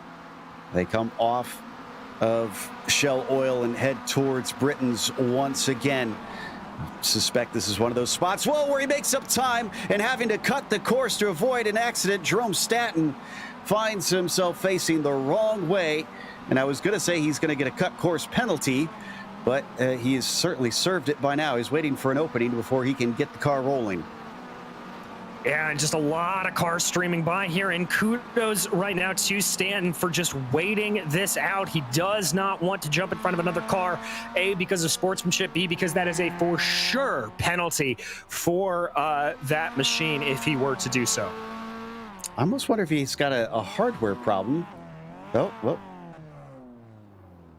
They come off of Shell Oil and head towards Britain's once again. Suspect this is one of those spots, whoa, where he makes up time and having to cut the course to avoid an accident. Jerome Stanton finds himself facing the wrong way. And I was going to say he's going to get a cut course penalty, but he has certainly served it by now. He's waiting for an opening before he can get the car rolling. Yeah, and just a lot of cars streaming by here, and kudos right now to Stanton for just waiting this out. He does not want to jump in front of another car, A, because of sportsmanship, B, because that is a for sure penalty for that machine if he were to do so. I almost wonder if he's got a hardware problem. Oh, well.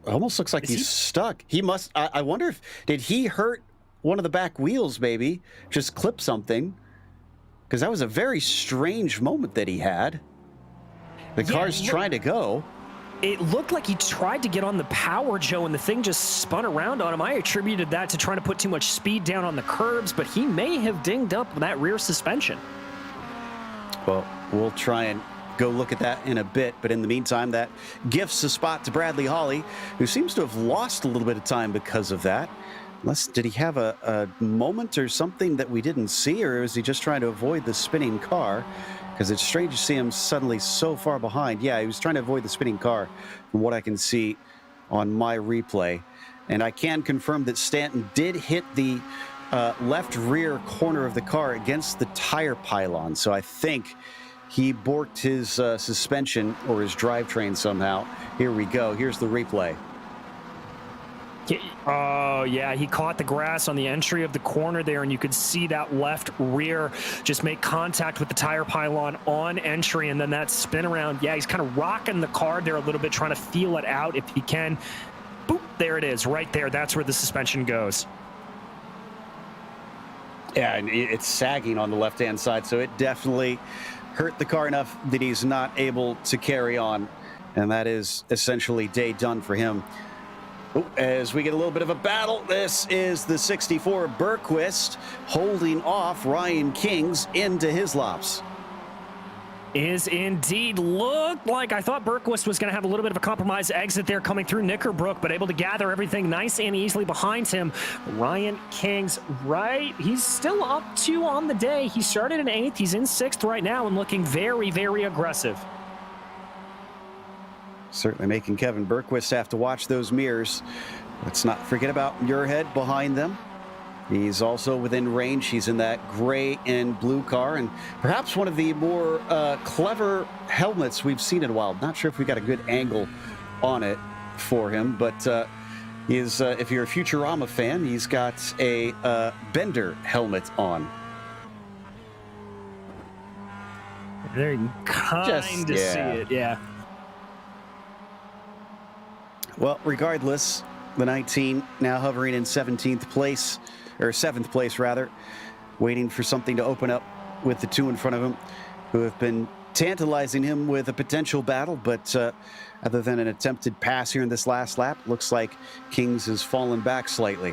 Almost looks like he's stuck. He must, I wonder if, did he hurt one of the back wheels maybe? Just clip something. Because that was a very strange moment that he had. The car's trying to go. It looked like he tried to get on the power, Joe, and the thing just spun around on him. I attributed that to trying to put too much speed down on the curbs, but he may have dinged up that rear suspension. Well, we'll try and go look at that in a bit, but in the meantime, that gifts a spot to Bradley Holly, who seems to have lost a little bit of time because of that. Did he have a moment or something that we didn't see, or is he just trying to avoid the spinning car? Because it's strange to see him suddenly so far behind. Yeah, he was trying to avoid the spinning car, from what I can see on my replay. And I can confirm that Stanton did hit the left rear corner of the car against the tire pylon. So I think he borked his suspension or his drivetrain somehow. Here we go. Here's the replay. Oh, yeah, he caught the grass on the entry of the corner there, and you could see that left rear just make contact with the tire pylon on entry, and then that spin around. Yeah, he's kind of rocking the car there a little bit, trying to feel it out if he can. Boop, there it is, right there. That's where the suspension goes. Yeah, and it's sagging on the left-hand side, so it definitely hurt the car enough that he's not able to carry on, and that is essentially day done for him. As we get a little bit of a battle, this is the 64 Bergquist holding off Ryan Kings into his laps. Is indeed. Looked like I thought Bergquist was going to have a little bit of a compromised exit there coming through Knickerbrook, but able to gather everything nice and easily behind him. Ryan Kings, right? He's still up 2 on the day. He started in 8th. He's in 6th right now and looking very, very aggressive. Certainly making Kevin Bergquist have to watch those mirrors. Let's not forget about Muirhead behind them. He's also within range. He's in that gray and blue car, and perhaps one of the more clever helmets we've seen in a while. Not sure if we got a good angle on it for him, but if you're a Futurama fan, he's got a Bender helmet on. There you kind of see it, yeah. Well, regardless, the 19 now hovering in 17th place, or 7th place rather, waiting for something to open up with the 2 in front of him, who have been tantalizing him with a potential battle, but other than an attempted pass here in this last lap, looks like Kings has fallen back slightly.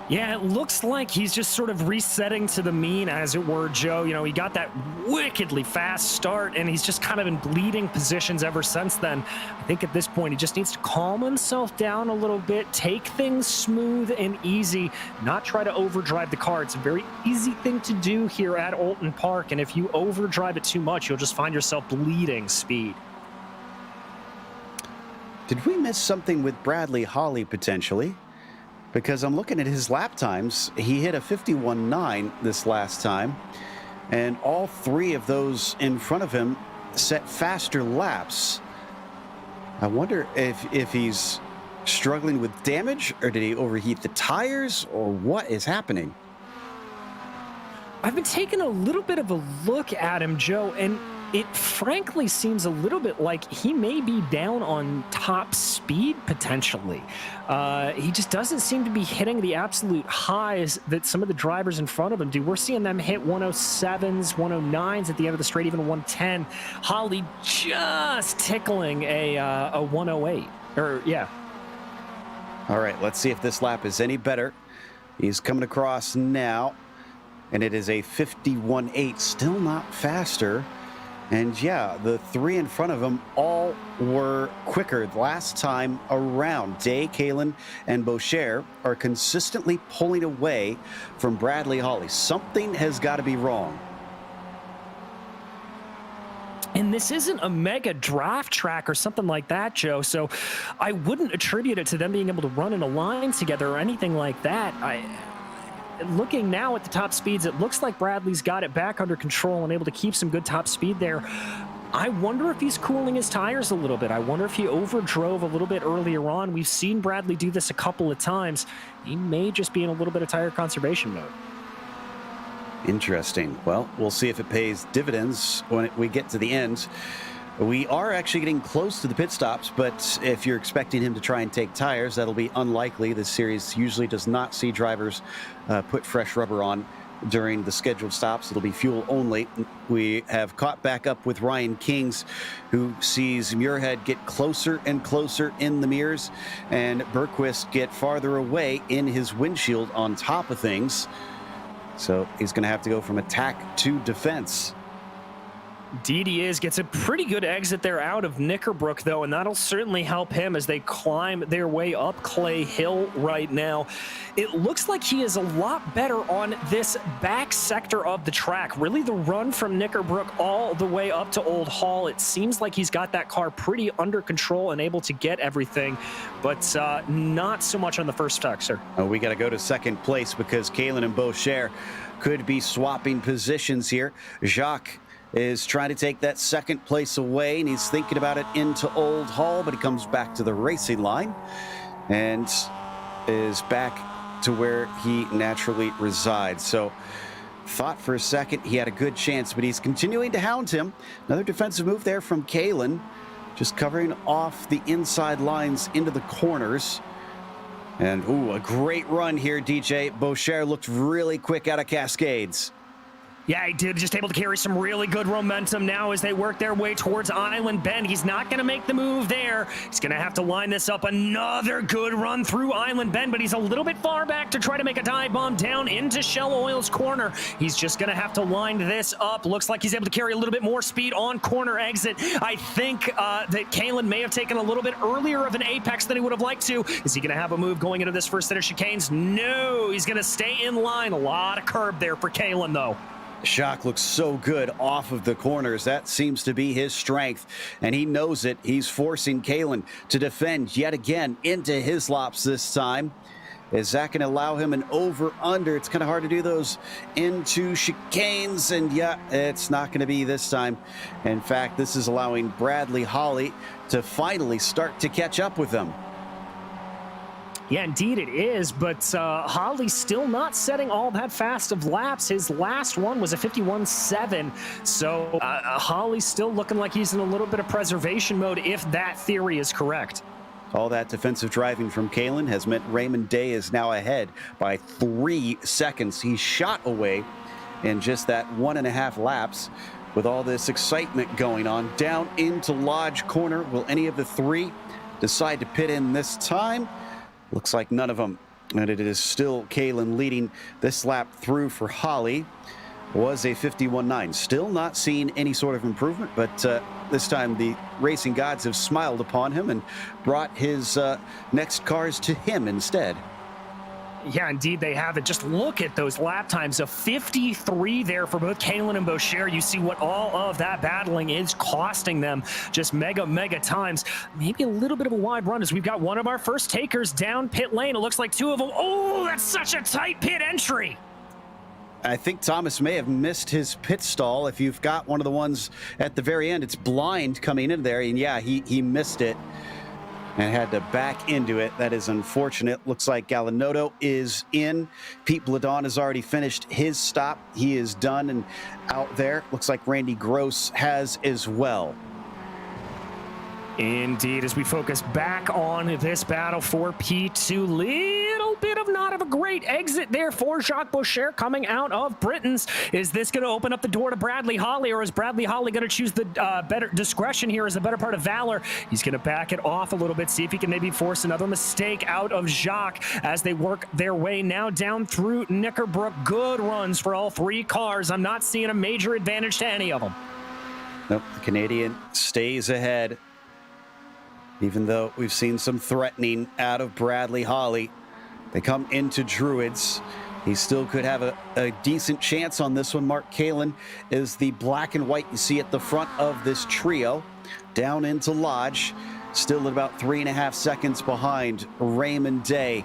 Yeah, it looks like he's just sort of resetting to the mean, as it were, Joe. You know, he got that wickedly fast start, and he's just kind of in bleeding positions ever since then. I think at this point, he just needs to calm himself down a little bit, take things smooth and easy, not try to overdrive the car. It's a very easy thing to do here at Oulton Park, and if you overdrive it too much, you'll just find yourself bleeding speed. Did we miss something with Bradley Holly, potentially? Because I'm looking at his lap times. He hit a 51.9 this last time, and all 3 of those in front of him set faster laps. I wonder if he's struggling with damage, or did he overheat the tires, or what is happening? I've been taking a little bit of a look at him, Joe, and it frankly seems a little bit like he may be down on top speed potentially. He just doesn't seem to be hitting the absolute highs that some of the drivers in front of him do. We're seeing them hit 107s, 109s at the end of the straight, even 110. Holly just tickling a 108. All right, let's see if this lap is any better. He's coming across now, and it is a 51.8, still not faster. And yeah, the 3 in front of him all were quicker last time around. Day, Kalen, and Boucher are consistently pulling away from Bradley Holly. Something has got to be wrong. And this isn't a mega draft track or something like that, Joe, so I wouldn't attribute it to them being able to run in a line together or anything like that. Looking now at the top speeds, it looks like Bradley's got it back under control and able to keep some good top speed there. I wonder if he's cooling his tires a little bit. I wonder if he overdrove a little bit earlier on. We've seen Bradley do this a couple of times. He may just be in a little bit of tire conservation mode. Interesting. Well, we'll see if it pays dividends when we get to the end. We are actually getting close to the pit stops, but if you're expecting him to try and take tires, that'll be unlikely. This series usually does not see drivers put fresh rubber on during the scheduled stops. It'll be fuel only. We have caught back up with Ryan Kings, who sees Muirhead get closer and closer in the mirrors, and Bergquist get farther away in his windshield on top of things. So he's going to have to go from attack to defense. Indeed he is. Gets a pretty good exit there out of Knickerbrook, though, and that'll certainly help him as they climb their way up Clay Hill right now. It looks like he is a lot better on this back sector of the track. Really the run from Knickerbrook all the way up to Old Hall. It seems like he's got that car pretty under control and able to get everything, but not so much on the first sector. We got to go to second place because Kalen and Boucher could be swapping positions here. Jacques is trying to take that second place away, and he's thinking about it into Old Hall, but he comes back to the racing line and is back to where he naturally resides. So thought for a second he had a good chance, but he's continuing to hound him. Another defensive move there from Kalen, just covering off the inside lines into the corners. And ooh, a great run here, DJ. Boucher looked really quick out of Cascades. Yeah, he did. Just able to carry some really good momentum now as they work their way towards Island Bend. He's not going to make the move there. He's going to have to line this up. Another good run through Island Bend, but he's a little bit far back to try to make a dive bomb down into Shell Oil's corner. He's just going to have to line this up. Looks like he's able to carry a little bit more speed on corner exit. I think that Kalen may have taken a little bit earlier of an apex than he would have liked to. Is he going to have a move going into this first set of chicanes? No, he's going to stay in line. A lot of curb there for Kalen, though. Jacques looks so good off of the corners. That seems to be his strength, and he knows it. He's forcing Kalen to defend yet again into his lops this time. Is that going to allow him an over-under? It's kind of hard to do those into chicanes, and yeah, it's not going to be this time. In fact, this is allowing Bradley Holly to finally start to catch up with them. Yeah, indeed it is, but Holly's still not setting all that fast of laps. His last one was a 51.7, so Holly's still looking like he's in a little bit of preservation mode if that theory is correct. All that defensive driving from Kalen has meant Raymond Day is now ahead by 3 seconds. He's shot away in just that 1.5 laps. With all this excitement going on, down into Lodge Corner, will any of the three decide to pit in this time? Looks like none of them, and it is still Kalen leading this lap through for Holly. Was a 51.9. Still not seeing any sort of improvement, but this time the racing gods have smiled upon him and brought his next cars to him instead. Yeah, indeed they have it. Just look at those lap times of 53 there for both Kalen and Boucher. You see what all of that battling is costing them. Just mega times. Maybe a little bit of a wide run as we've got one of our first takers down pit lane. It looks like two of them. Oh, that's such a tight pit entry. I think Thomas may have missed his pit stall. If you've got one of the ones at the very end, it's blind coming in there. And yeah, he missed it and had to back into it. That is unfortunate. Looks like Galanotto is in. Pete Bladon has already finished his stop. He is done and out there. Looks like Randy Gross has as well. Indeed, as we focus back on this battle for P2, little bit of not of a great exit there for Jacques Boucher coming out of Britain's. Is this going to open up the door to Bradley Holly, or is Bradley Holly going to choose the better discretion here as the better part of valor? He's going to back it off a little bit, see if he can maybe force another mistake out of Jacques as they work their way now down through Knickerbrook. Good runs for all three cars. I'm not seeing a major advantage to any of them. Nope, the Canadian stays ahead. Even though we've seen some threatening out of Bradley Holly. They come into Druids. He still could have a decent chance on this one. Mark Kalen is the black and white you see at the front of this trio. Down into Lodge, still at about 3.5 seconds behind Raymond Day.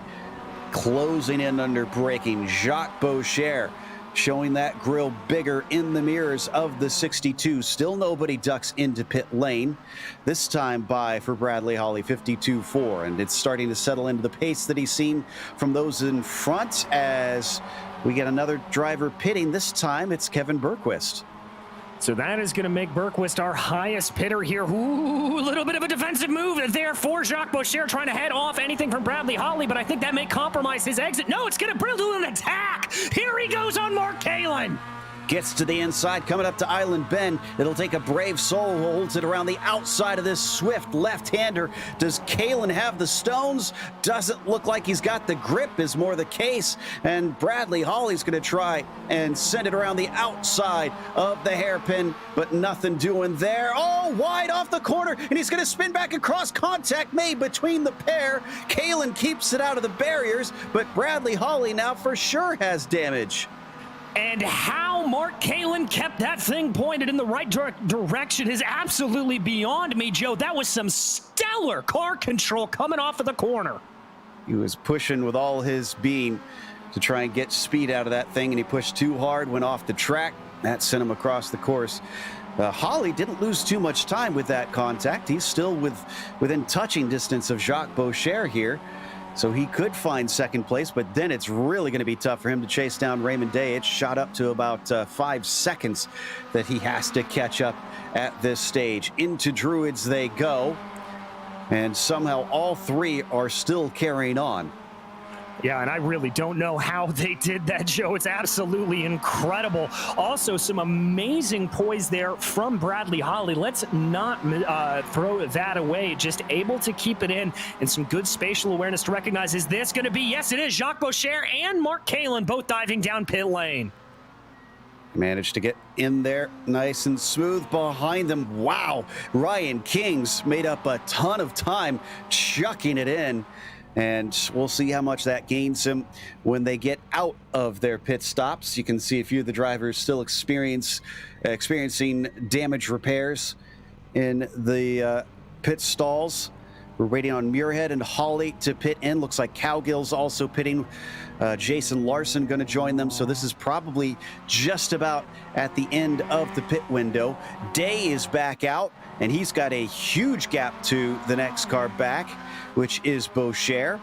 Closing in under braking, Jacques Boucher showing that grill bigger in the mirrors of the 62. Still nobody ducks into pit lane. This time by for Bradley Holly, 52.4, and it's starting to settle into the pace that he's seen from those in front as we get another driver pitting. This time it's Kevin Bergquist. So that is going to make Bergquist our highest pitter here. Ooh, a little bit of a defensive move there for Jacques Boucher, trying to head off anything from Bradley Holly, but I think that may compromise his exit. No, it's going to bring an attack. Here he goes on Mark Kalin. Gets to the inside, coming up to Island Bend. It'll take a brave soul who holds it around the outside of this swift left-hander. Does Kalin have the stones? Doesn't look like he's got the grip, is more the case. And Bradley Holly's going to try and send it around the outside of the hairpin, but nothing doing there. Oh, wide off the corner, and he's going to spin back across. Contact made between the pair. Kalin keeps it out of the barriers, but Bradley Holly now for sure has damage. And how Mark Kalin kept that thing pointed in the right direction is absolutely beyond me, Joe. That was some stellar car control coming off of the corner. He was pushing with all his being to try and get speed out of that thing, and he pushed too hard, went off the track. That sent him across the course. Holly didn't lose too much time with that contact. He's still within touching distance of Jacques Boucher here. So he could find second place, but then it's really going to be tough for him to chase down Raymond Day. It's shot up to about 5 seconds that he has to catch up at this stage. Into Druids they go, and somehow all three are still carrying on. Yeah, and I really don't know how they did that, Joe. It's absolutely incredible. Also, some amazing poise there from Bradley Holly. Let's not throw that away. Just able to keep it in and some good spatial awareness to recognize, is this going to be? Yes, it is. Jacques Boucher and Mark Kalin both diving down pit lane. Managed to get in there nice and smooth behind them. Wow, Ryan Kings made up a ton of time chucking it in. And we'll see how much that gains him when they get out of their pit stops. You can see a few of the drivers still experiencing damage repairs in the pit stalls. We're waiting on Muirhead and Holly to pit in. Looks like Cowgill's also pitting. Jason Larson going to join them. So this is probably just about at the end of the pit window. Day is back out, and he's got a huge gap to the next car back, which is Boucher.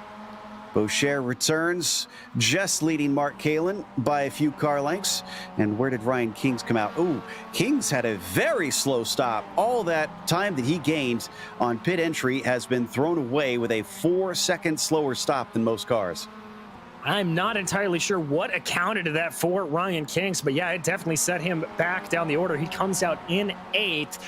Boucher returns, just leading Mark Kalin by a few car lengths. And where did Ryan Kings come out? Oh, Kings had a very slow stop. All that time that he gained on pit entry has been thrown away with a 4-second slower stop than most cars. I'm not entirely sure what accounted to that for Ryan Kings, but yeah, it definitely set him back down the order. He comes out in 8th.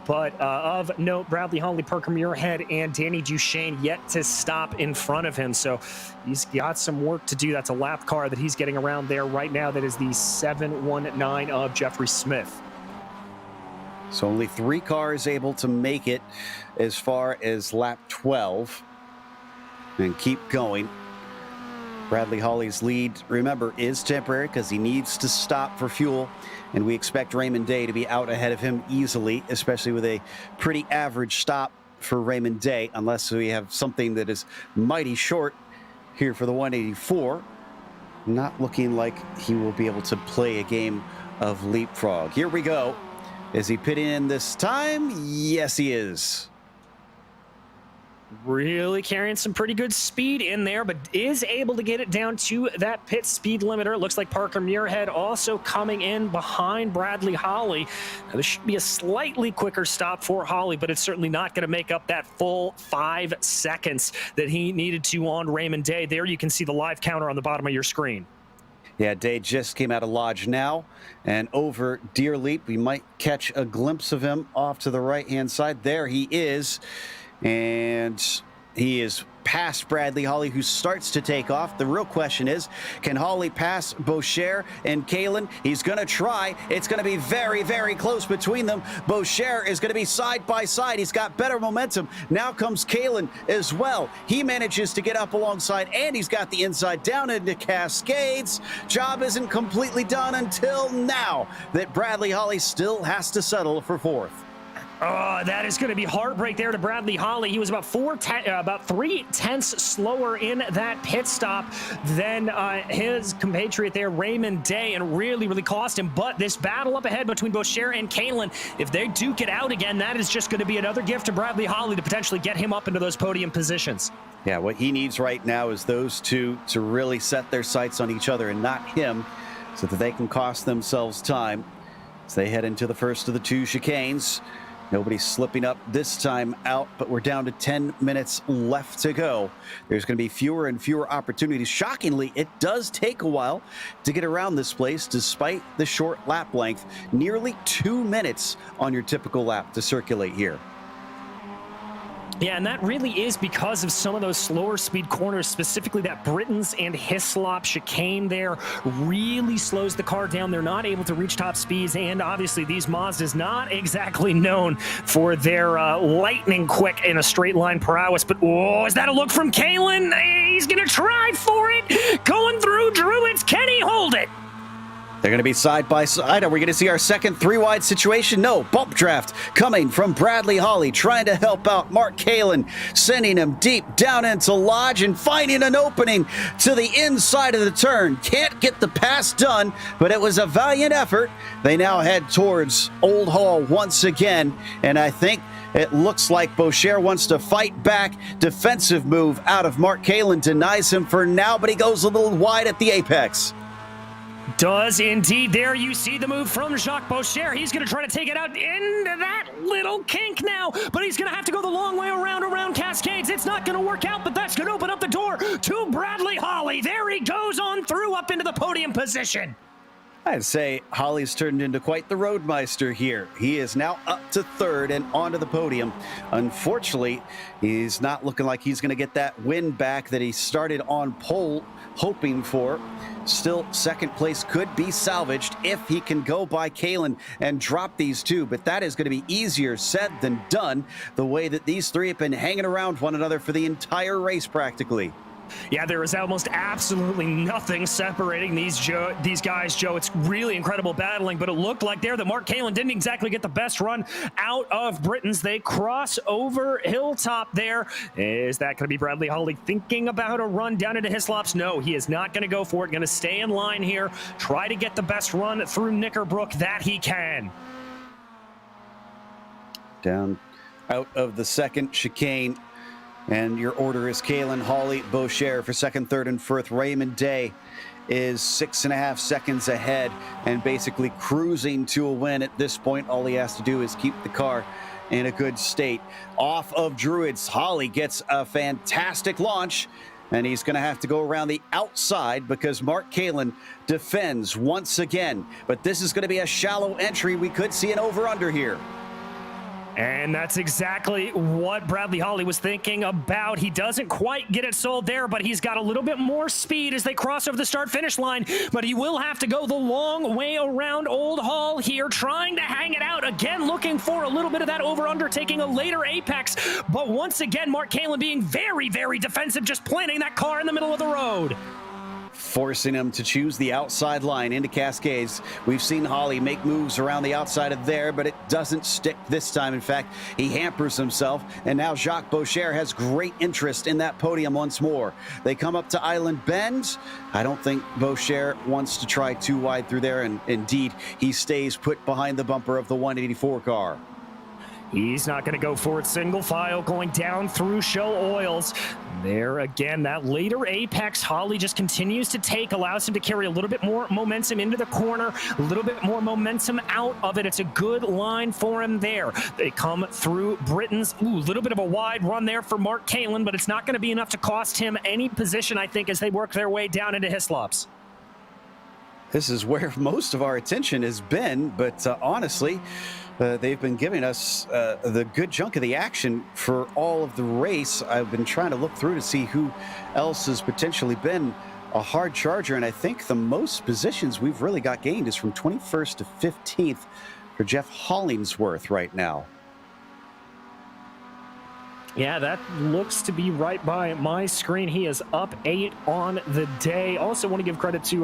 But of note, Bradley Holly, Parker Muirhead, and Danny Duchesne yet to stop in front of him. So he's got some work to do. That's a lap car that he's getting around there right now. That is the 719 of Jeffrey Smith. So only 3 cars able to make it as far as lap 12 and keep going. Bradley Holly's lead, remember, is temporary because he needs to stop for fuel, and we expect Raymond Day to be out ahead of him easily, especially with a pretty average stop for Raymond Day, unless we have something that is mighty short here for the 184. Not looking like he will be able to play a game of leapfrog. Here we go. Is he pitting in this time? Yes, he is. Really carrying some pretty good speed in there, but is able to get it down to that pit speed limiter. It looks like Parker Muirhead also coming in behind Bradley Holly. Now, this should be a slightly quicker stop for Holly, but it's certainly not going to make up that full 5 seconds that he needed to on Raymond Day. There you can see the live counter on the bottom of your screen. Yeah, Day just came out of Lodge now and over Deer Leap. We might catch a glimpse of him off to the right-hand side. There he is. And he is past Bradley Holly, who starts to take off. The real question is, can Holly pass Boucher and Kalin? He's going to try. It's going to be very, very close between them. Boucher is going to be side by side. He's got better momentum. Now comes Kalin as well. He manages to get up alongside, and he's got the inside down into Cascades. Job isn't completely done until now that Bradley Holly still has to settle for 4th. Oh, that is going to be heartbreak there to Bradley Holly. He was about 3/10 slower in that pit stop than his compatriot there, Raymond Day, and really cost him. But this battle up ahead between Boucher and Kalin, if they duke it out again, that is just going to be another gift to Bradley Holly to potentially get him up into those podium positions. Yeah, what he needs right now is those two to really set their sights on each other and not him, so that they can cost themselves time. as they head into the first of the 2 chicanes. Nobody's slipping up this time out, but we're down to 10 minutes left to go. There's going to be fewer and fewer opportunities. Shockingly, it does take a while to get around this place despite the short lap length. Nearly 2 minutes on your typical lap to circulate here. Yeah, and that really is because of some of those slower speed corners, specifically that Britain's and Hislop chicane there really slows the car down. They're not able to reach top speeds, and obviously these Mazdas not exactly known for their lightning quick in a straight line prowess. But oh, is that a look from Kalen? He's gonna try for it, going through Druids. Can he hold it? They're going to be side by side. Are we going to see our second 3-wide situation? No. Bump draft coming from Bradley Holly, trying to help out Mark Kalen, sending him deep down into Lodge and finding an opening to the inside of the turn. Can't get the pass done, but it was a valiant effort. They now head towards Old Hall once again, and I think it looks like Boucher wants to fight back. Defensive move out of Mark Kalen denies him for now, but he goes a little wide at the apex. Does indeed. There you see the move from Jacques Boucher. He's going to try to take it out into that little kink now, but he's going to have to go the long way around Cascades. It's not going to work out, but that's going to open up the door to Bradley Holly. There he goes on through up into the podium position. I'd say Holly's turned into quite the roadmeister here. He is now up to 3rd and onto the podium. Unfortunately, he's not looking like he's going to get that win back that he started on pole hoping for. Still, 2nd place could be salvaged if he can go by Kalen and drop these 2, but that is going to be easier said than done, the way that these 3 have been hanging around one another for the entire race practically. Yeah, there is almost absolutely nothing separating these guys, Joe. It's really incredible battling, but it looked like there that Mark Kalen didn't exactly get the best run out of Britain's. They cross over Hilltop there. Is that going to be Bradley Holly thinking about a run down into Hislop's? No, he is not going to go for it. Going to stay in line here, try to get the best run through Knickerbrook that he can. Down out of the 2nd chicane. And your order is Kalen, Holly, Boucher for 2nd, 3rd, and 4th. Raymond Day is 6.5 seconds ahead and basically cruising to a win at this point. All he has to do is keep the car in a good state. Off of Druids, Holly gets a fantastic launch, and he's going to have to go around the outside because Mark Kalen defends once again. But this is going to be a shallow entry. We could see an over-under here. And that's exactly what Bradley Holly was thinking about. He doesn't quite get it sold there, but he's got a little bit more speed as they cross over the start-finish line. But he will have to go the long way around Old Hall here, trying to hang it out. Again, looking for a little bit of that over-under, taking a later apex. But once again, Mark Kalen being very, very defensive, just planting that car in the middle of the road. Forcing him to choose the outside line into Cascades. We've seen Holly make moves around the outside of there, but it doesn't stick this time. In fact, he hampers himself, and now Jacques Boucher has great interest in that podium once more. They come up to Island Bend. I don't think Boucher wants to try too wide through there, and indeed, he stays put behind the bumper of the 184 car. He's not going to go for it. Single file going down through Shell Oils. There again, that later apex, Holly just continues to take, allows him to carry a little bit more momentum into the corner, a little bit more momentum out of it. It's a good line for him there. They come through Britain's. Ooh, a little bit of a wide run there for Mark Kalen, but it's not going to be enough to cost him any position, I think, as they work their way down into Hislop's. This is where most of our attention has been, but honestly, they've been giving us the good chunk of the action for all of the race. I've been trying to look through to see who else has potentially been a hard charger, and I think the most positions we've really got gained is from 21st to 15th for Jeff Hollingsworth right now. Yeah, that looks to be right by my screen. He is up 8 on the day. Also want to give credit to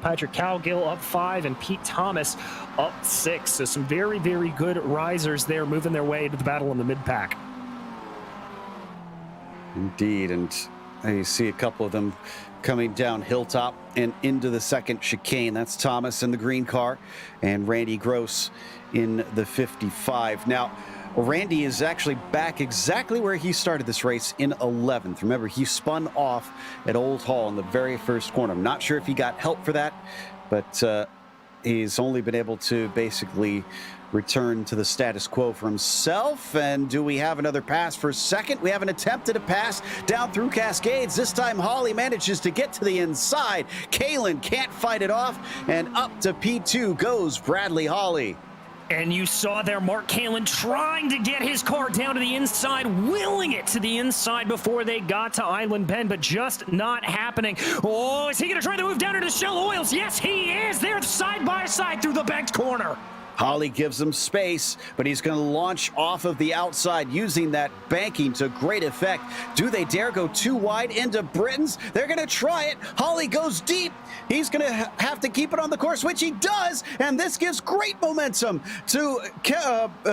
Patrick Cowgill up 5 and Pete Thomas up 6. So some very, very good risers there moving their way to the battle in the mid-pack. Indeed, and I see a couple of them coming down Hilltop and into the 2nd chicane. That's Thomas in the green car and Randy Gross in the 55. Now, Randy is actually back exactly where he started this race in 11th. Remember, he spun off at Old Hall in the very first corner. I'm not sure if he got help for that, but he's only been able to basically return to the status quo for himself. And do we have another pass for second? We have an attempted a pass down through Cascades. This time Hawley manages to get to the inside. Kalen can't fight it off, and up to P2 goes Bradley Hawley. And you saw there Mark Kalen trying to get his car down to the inside, willing it to the inside before they got to Island Bend, but just not happening. Oh, is he going to try to move down into Shell Oils? Yes, he is. They're side by side through the banked corner. Hawley gives him space, but he's going to launch off of the outside using that banking to great effect. Do they dare go too wide into Britons? They're going to try it. Hawley goes deep. He's going to have to keep it on the course, which he does, and this gives great momentum to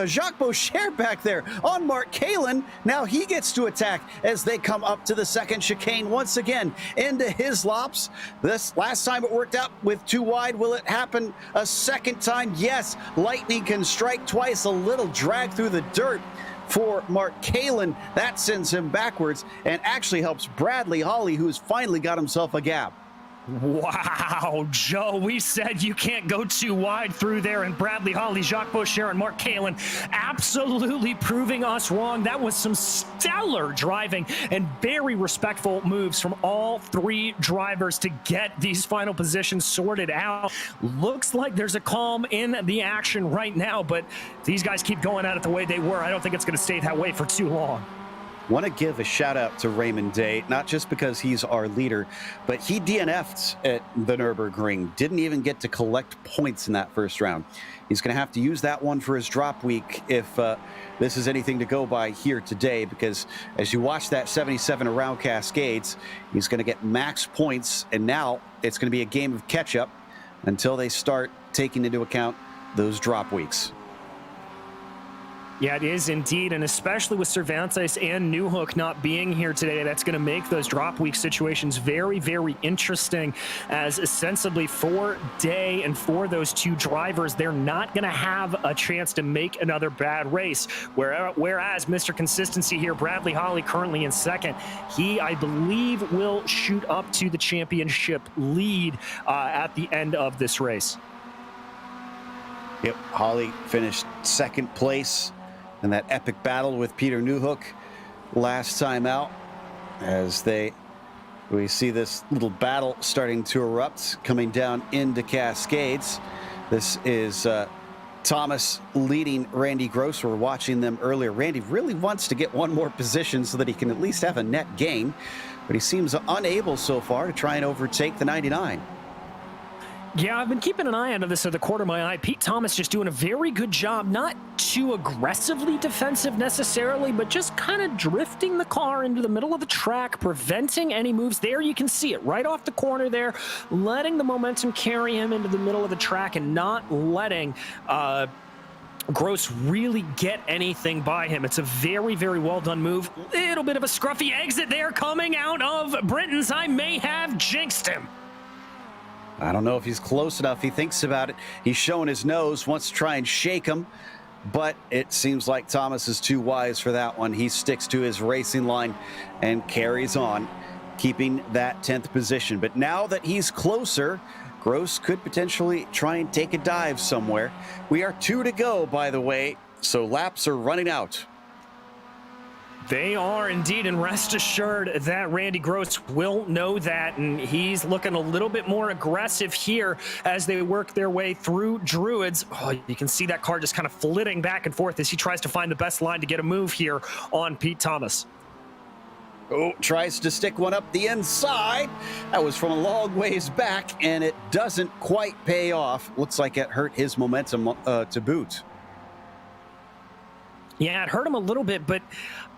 Jacques Boucher back there on Mark Kalen. Now he gets to attack as they come up to the second chicane once again into his lops. This last time it worked out with too wide. Will it happen a second time? Yes. Lightning can strike twice. A little drag through the dirt for Mark Kalen. That sends him backwards and actually helps Bradley Hawley, who's finally got himself a gap. Wow, Joe, we said you can't go too wide through there, and Bradley Hawley, Jacques Boucher, and Mark Kalen absolutely proving us wrong. That was some stellar driving and very respectful moves from all three drivers to get these final positions sorted out. Looks like there's a calm in the action right now, but these guys keep going at it the way they were. I don't think it's going to stay that way for too long. Want to give a shout out to Raymond Day, not just because he's our leader, but he DNF'd at the Nürburgring, didn't even get to collect points in that first round. He's going to have to use that one for his drop week if this is anything to go by here today, because as you watch that 77 around Cascades, he's going to get max points, and now it's going to be a game of catch up until they start taking into account those drop weeks. Yeah, it is indeed, and especially with Cervantes and Newhook not being here today, that's going to make those drop week situations very, very interesting, as ostensibly for Day and for those two drivers, they're not going to have a chance to make another bad race, whereas Mr. Consistency here, Bradley Hawley, currently in second, he, I believe, will shoot up to the championship lead at the end of this race. Yep, Hawley finished second place in that epic battle with Peter Newhook last time out, as we see this little battle starting to erupt coming down into Cascades. This is Thomas leading Randy Gross. We were watching them earlier. Randy really wants to get one more position so that he can at least have a net gain, but he seems unable so far to try and overtake the 99. Yeah, I've been keeping an eye out of this at the corner of my eye. Pete Thomas just doing a very good job, not too aggressively defensive necessarily, but just kind of drifting the car into the middle of the track, preventing any moves. There you can see it right off the corner there, letting the momentum carry him into the middle of the track and not letting Gross really get anything by him. It's a very, very well done move. Little bit of a scruffy exit there coming out of Britons. I may have jinxed him. I don't know if he's close enough. He thinks about it. He's showing his nose, wants to try and shake him, but it seems like Thomas is too wise for that one. He sticks to his racing line and carries on, keeping that 10th position. But now that he's closer, Gross could potentially try and take a dive somewhere. We are 2 to go, by the way, so laps are running out. They are indeed, and rest assured that Randy Gross will know that, and he's looking a little bit more aggressive here as they work their way through Druids. Oh, you can see that car just kind of flitting back and forth as he tries to find the best line to get a move here on Pete Thomas. Oh, tries to stick one up the inside. That was from a long ways back, and it doesn't quite pay off. Looks like it hurt his momentum to boot. Yeah, it hurt him a little bit, but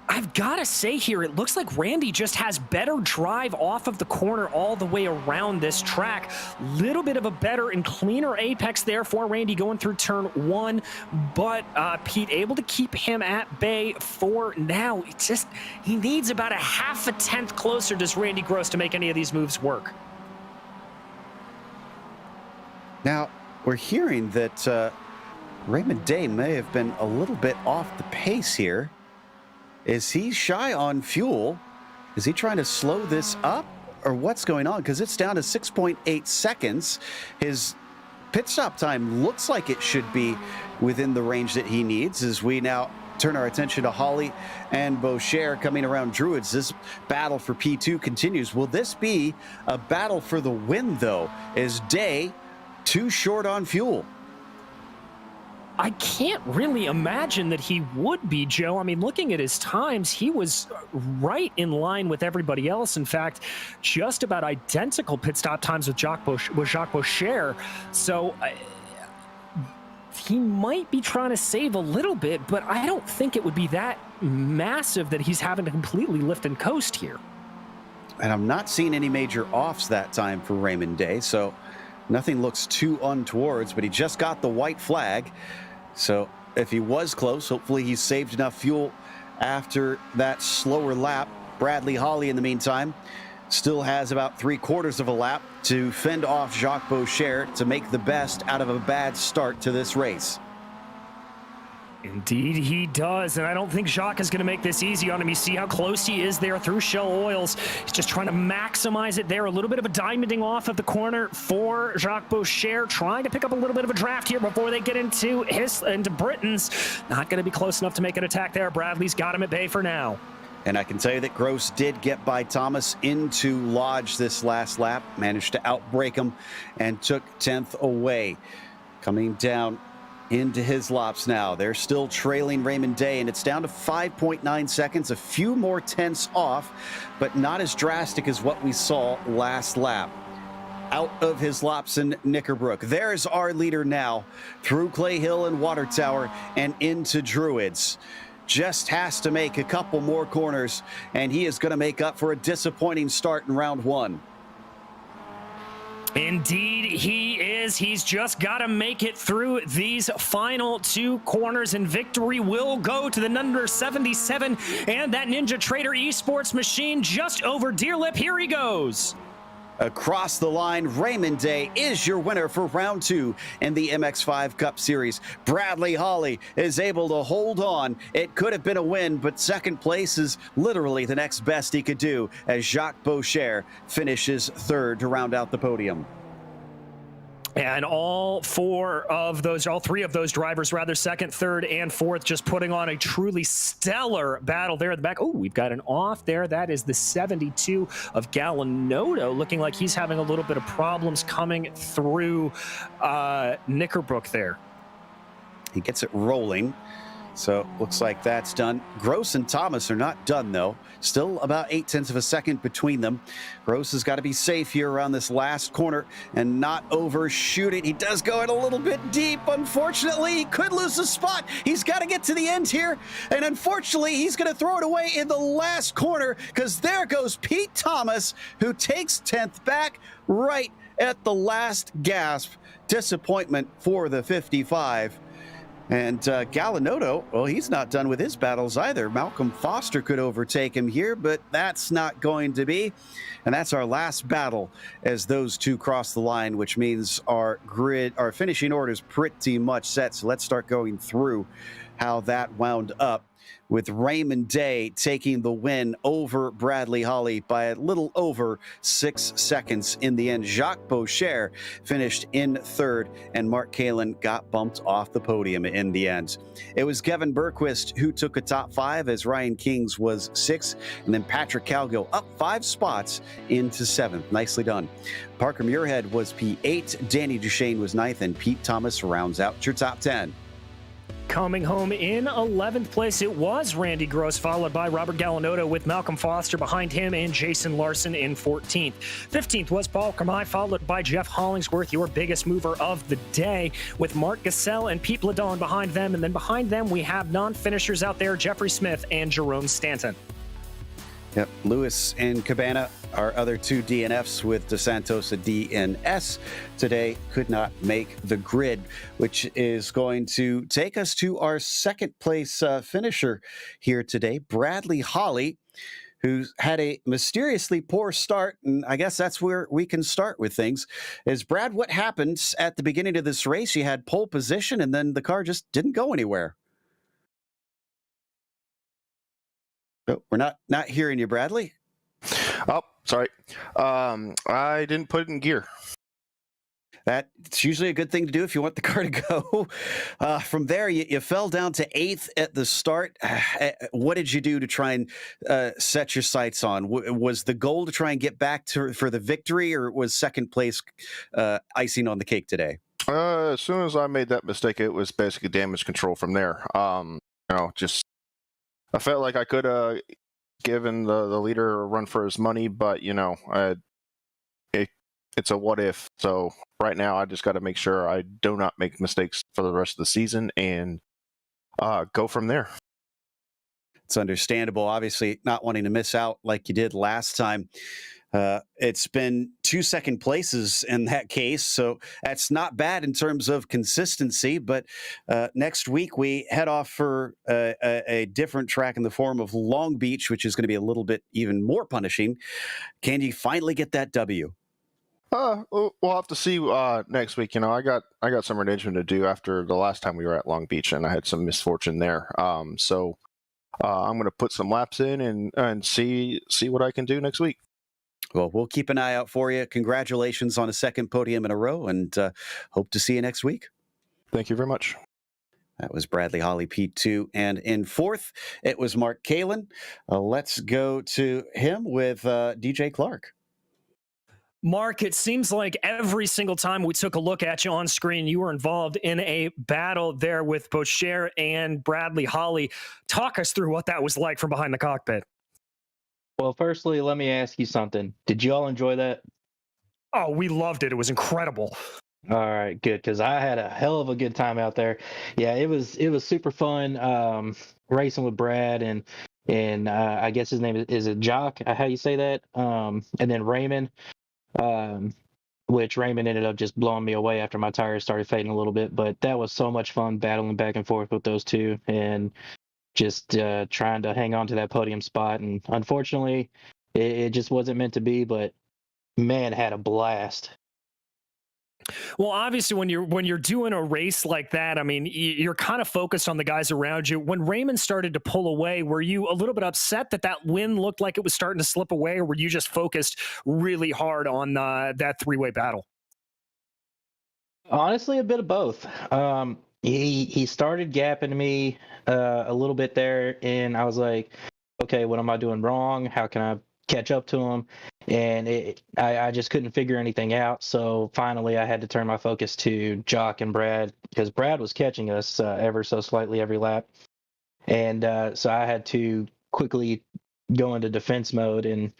I've got to say here, it looks like Randy just has better drive off of the corner all the way around this track. Little bit of a better and cleaner apex there for Randy going through turn 1, but Pete able to keep him at bay for now. He needs about a half a tenth closer, does Randy Gross, to make any of these moves work. Now, we're hearing that Raymond Day may have been a little bit off the pace here. Is he shy on fuel? Is he trying to slow this up? Or what's going on? Because it's down to 6.8 seconds. His pit stop time looks like it should be within the range that he needs as we now turn our attention to Holly and Boucher coming around Druids. This battle for P2 continues. Will this be a battle for the win, though? Is Day too short on fuel? I can't really imagine that he would be, Joe. I mean, looking at his times, he was right in line with everybody else. In fact, just about identical pit stop times with Jacques Boucher. So he might be trying to save a little bit, but I don't think it would be that massive that he's having to completely lift and coast here. And I'm not seeing any major offs that time for Raymond Day, so nothing looks too untowards, but he just got the white flag. So if he was close, hopefully he saved enough fuel after that slower lap. Bradley Holly, in the meantime, still has about 3/4 of a lap to fend off Jacques Boucher to make the best out of a bad start to this race. Indeed he does, and I don't think Jacques is going to make this easy on him. You see how close he is there through Shell Oils. He's just trying to maximize it there. A little bit of a diamonding off of the corner for Jacques Boucher, trying to pick up a little bit of a draft here before they get into Britain's. Not going to be close enough to make an attack there. Bradley's got him at bay for now. And I can tell you that Gross did get by Thomas into Lodge this last lap, managed to outbrake him and took 10th away. Coming down into his laps now. They're still trailing Raymond Day, and it's down to 5.9 seconds, a few more tenths off, but not as drastic as what we saw last lap. Out of his laps in Knickerbrook. There's our leader now through Clay Hill and Water Tower and into Druids. Just has to make a couple more corners, and he is going to make up for a disappointing start in round one. Indeed he is. He's just got to make it through these final 2 corners, and victory will go to the number 77 and that NinjaTrader esports machine just over Deer Lip. Here he goes. Across the line, Raymond Day is your winner for round 2 in the MX5 Cup Series. Bradley Holly is able to hold on. It could have been a win, but second place is literally the next best he could do as Jacques Boucher finishes 3rd to round out the podium. And all 3 of those drivers, rather, 2nd, 3rd, and 4th, just putting on a truly stellar battle there at the back. Oh, we've got an off there. That is the 72 of Gallinotto, looking like he's having a little bit of problems coming through Knickerbrook there. He gets it rolling. So looks like that's done. Gross and Thomas are not done, though. Still about 0.8 of a second between them. Gross has got to be safe here around this last corner and not overshoot it. He does go in a little bit deep. Unfortunately, he could lose the spot. He's got to get to the end here. And unfortunately, he's going to throw it away in the last corner because there goes Pete Thomas, who takes 10th back right at the last gasp. Disappointment for the 55. And Gallinotto, well, he's not done with his battles either. Malcolm Foster could overtake him here, but that's not going to be. And that's our last battle as those two cross the line, which means our finishing order is pretty much set. So let's start going through how that wound up, with Raymond Day taking the win over Bradley Holly by a little over 6 seconds in the end. Jacques Boucher finished in 3rd, and Mark Kalin got bumped off the podium in the end. It was Kevin Berquist who took a top 5 as Ryan Kings was 6th, and then Patrick Calgill up 5 spots into 7th. Nicely done. Parker Muirhead was P8, Danny Duchesne was 9th, and Pete Thomas rounds out your top 10. Coming home in 11th place, it was Randy Gross, followed by Robert Gallinotto with Malcolm Foster behind him and Jason Larson in 14th. 15th was Paul Kermai, followed by Jeff Hollingsworth, your biggest mover of the day, with Mark Gassell and Pete Bladon behind them. And then behind them, we have non-finishers out there, Jeffrey Smith and Jerome Stanton. Yep, Lewis and Cabana, our other 2 DNFs with DeSantos a DNS today, could not make the grid, which is going to take us to our 2nd place finisher here today, Bradley Holly, who had a mysteriously poor start, and I guess that's where we can start with things. Is Brad, what happened at the beginning of this race? You had pole position, and then the car just didn't go anywhere. Oh, we're not hearing you, Bradley. Oh, sorry. I didn't put it in gear. That's usually a good thing to do if you want the car to go. From there, you fell down to 8th at the start. What did you do to try and set your sights on? Was the goal to try and get back for the victory, or was second place icing on the cake today? As soon as I made that mistake, it was basically damage control from there. Just I felt like I could have given the leader a run for his money, but it's a what if. So right now, I just got to make sure I do not make mistakes for the rest of the season and go from there. It's understandable, obviously, not wanting to miss out like you did last time. It's been 2 second places in that case, so that's not bad in terms of consistency. But next week we head off for a different track in the form of Long Beach, which is going to be a little bit even more punishing. Can you finally get that W? We'll have to see next week. I got some redemption to do after the last time we were at Long Beach, and I had some misfortune there. So I'm going to put some laps in and see what I can do next week. Well, we'll keep an eye out for you. Congratulations on a second podium in a row, and hope to see you next week. Thank you very much. That was Bradley Holly, P2. And in 4th, it was Mark Kalin. Let's go to him with DJ Clark. Mark, it seems like every single time we took a look at you on screen, you were involved in a battle there with both Cher and Bradley Holly. Talk us through what that was like from behind the cockpit. Well, firstly, let me ask you something. Did you all enjoy that? Oh, we loved it. It was incredible. All right, good, because I had a hell of a good time out there. Yeah, it was super fun racing with Brad and I guess his name is it Jock? How you say that? And then Raymond. Which Raymond ended up just blowing me away after my tires started fading a little bit. But that was so much fun battling back and forth with those two and just trying to hang on to that podium spot. And unfortunately, it just wasn't meant to be. But man, had a blast. Well, obviously, when you're doing a race like that, I mean, you're kind of focused on the guys around you. When Raymond started to pull away, were you a little bit upset that win looked like it was starting to slip away, or were you just focused really hard on that three-way battle? Honestly, a bit of both. He started gapping me a little bit there, and I was like, okay, what am I doing wrong? How can I catch up to him? And I just couldn't figure anything out. So finally I had to turn my focus to Jock and Brad, because Brad was catching us ever so slightly every lap. And so I had to quickly go into defense mode and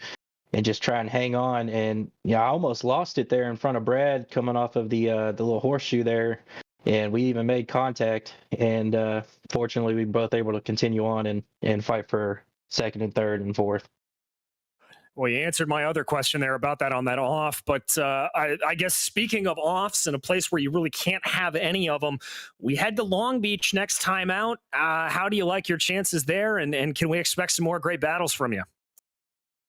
just try and hang on. And I almost lost it there in front of Brad coming off of the little horseshoe there. And we even made contact. And fortunately, we were both able to continue on and fight for second and third and fourth. Well, you answered my other question there about that on that off, but I guess speaking of offs and a place where you really can't have any of them, we head to Long Beach next time out. How do you like your chances there, and can we expect some more great battles from you?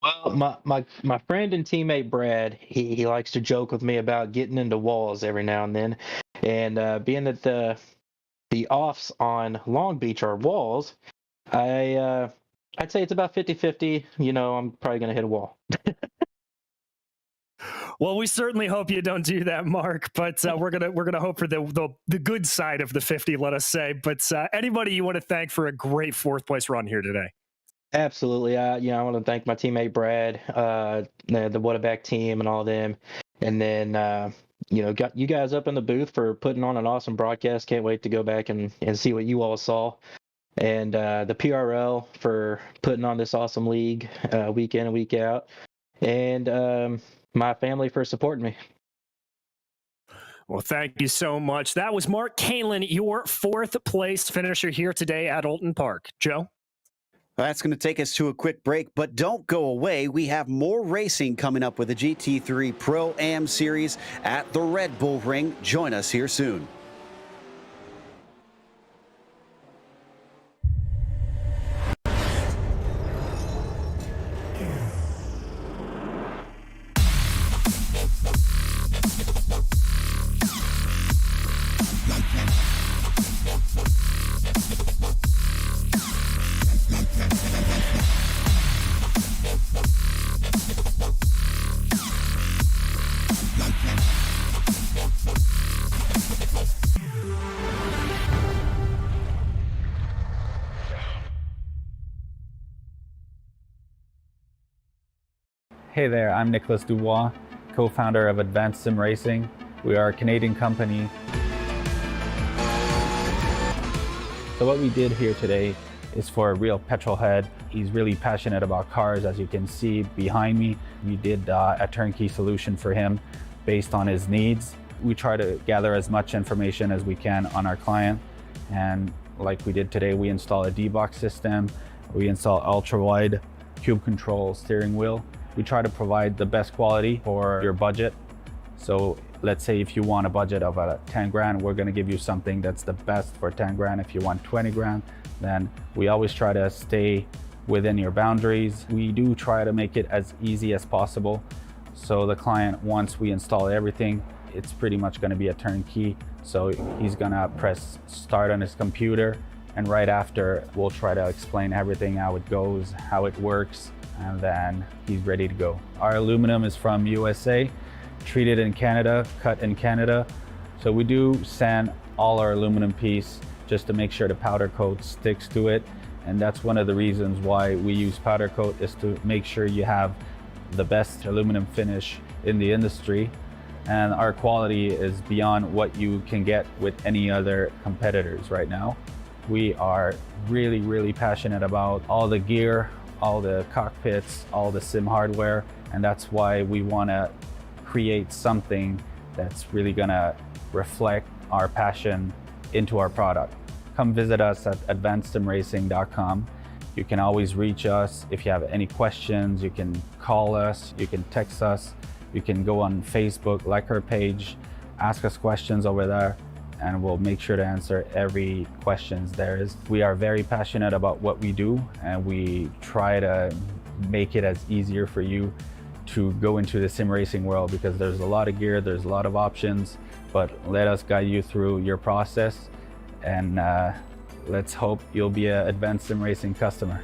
Well, my friend and teammate Brad, he likes to joke with me about getting into walls every now and then, and being that the offs on Long Beach are walls, I'd say it's about 50-50. I'm probably going to hit a wall. Well, we certainly hope you don't do that, Mark, but we're gonna hope for the good side of the 50, let us say. But anybody you want to thank for a great 4th place run here today? Absolutely. I want to thank my teammate Brad, the Whataback team and all of them. And then, got you guys up in the booth for putting on an awesome broadcast. Can't wait to go back and see what you all saw. And the PRL for putting on this awesome league week in and week out. And my family for supporting me. Well, thank you so much. That was Mark Kalin, your 4th place finisher here today at Oulton Park. Joe? That's going to take us to a quick break, but don't go away. We have more racing coming up with the GT3 Pro-Am series at the Red Bull Ring. Join us here soon. Hey there, I'm Nicholas Dubois, co-founder of Advanced SimRacing. We are a Canadian company. So what we did here today is for a real petrol head. He's really passionate about cars, as you can see behind me. We did a turnkey solution for him based on his needs. We try to gather as much information as we can on our client. And like we did today, we install a D-box system. We install ultra-wide cube control steering wheel. We try to provide the best quality for your budget. So let's say if you want a budget of 10 grand, we're gonna give you something that's the best for 10 grand. If you want 20 grand, then we always try to stay within your boundaries. We do try to make it as easy as possible. So the client, once we install everything, it's pretty much gonna be a turnkey. So he's gonna press start on his computer, and right after, we'll try to explain everything, how it goes, how it works, and then he's ready to go. Our aluminum is from USA, treated in Canada, cut in Canada. So we do sand all our aluminum piece just to make sure the powder coat sticks to it. And that's one of the reasons why we use powder coat, is to make sure you have the best aluminum finish in the industry. And our quality is beyond what you can get with any other competitors right now. We are really, really passionate about all the gear, all the cockpits, all the sim hardware, and that's why we want to create something that's really going to reflect our passion into our product. Come visit us at advancedsimracing.com. You can always reach us if you have any questions. You can call us, you can text us, you can go on Facebook, like our page, ask us questions over there, and we'll make sure to answer every questions there is. We are very passionate about what we do, and we try to make it as easier for you to go into the sim racing world, because there's a lot of gear, there's a lot of options, but let us guide you through your process, and let's hope you'll be an Advanced Sim Racing customer.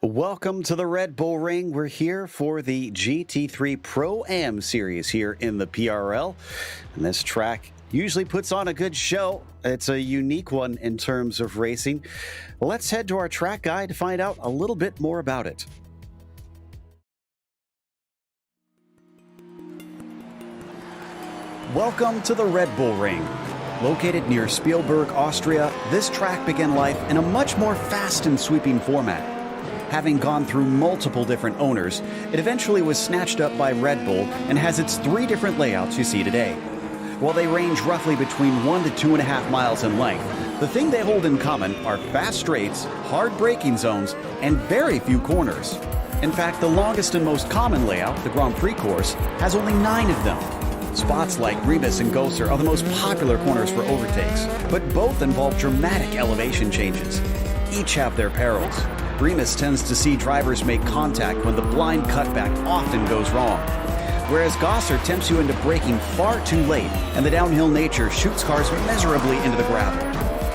Welcome to the Red Bull Ring. We're here for the GT3 Pro-Am series here in the PRL. And this track usually puts on a good show. It's a unique one in terms of racing. Let's head to our track guide to find out a little bit more about it. Welcome to the Red Bull Ring. Located near Spielberg, Austria, this track began life in a much more fast and sweeping format. Having gone through multiple different owners, it eventually was snatched up by Red Bull and has its 3 different layouts you see today. While they range roughly between 1 to 2.5 miles in length, the thing they hold in common are fast straights, hard braking zones, and very few corners. In fact, the longest and most common layout, the Grand Prix course, has only 9 of them. Spots like Rebus and Gosser are the most popular corners for overtakes, but both involve dramatic elevation changes. Each have their perils. Remus tends to see drivers make contact when the blind cutback often goes wrong, whereas Gosser tempts you into braking far too late, and the downhill nature shoots cars miserably into the gravel.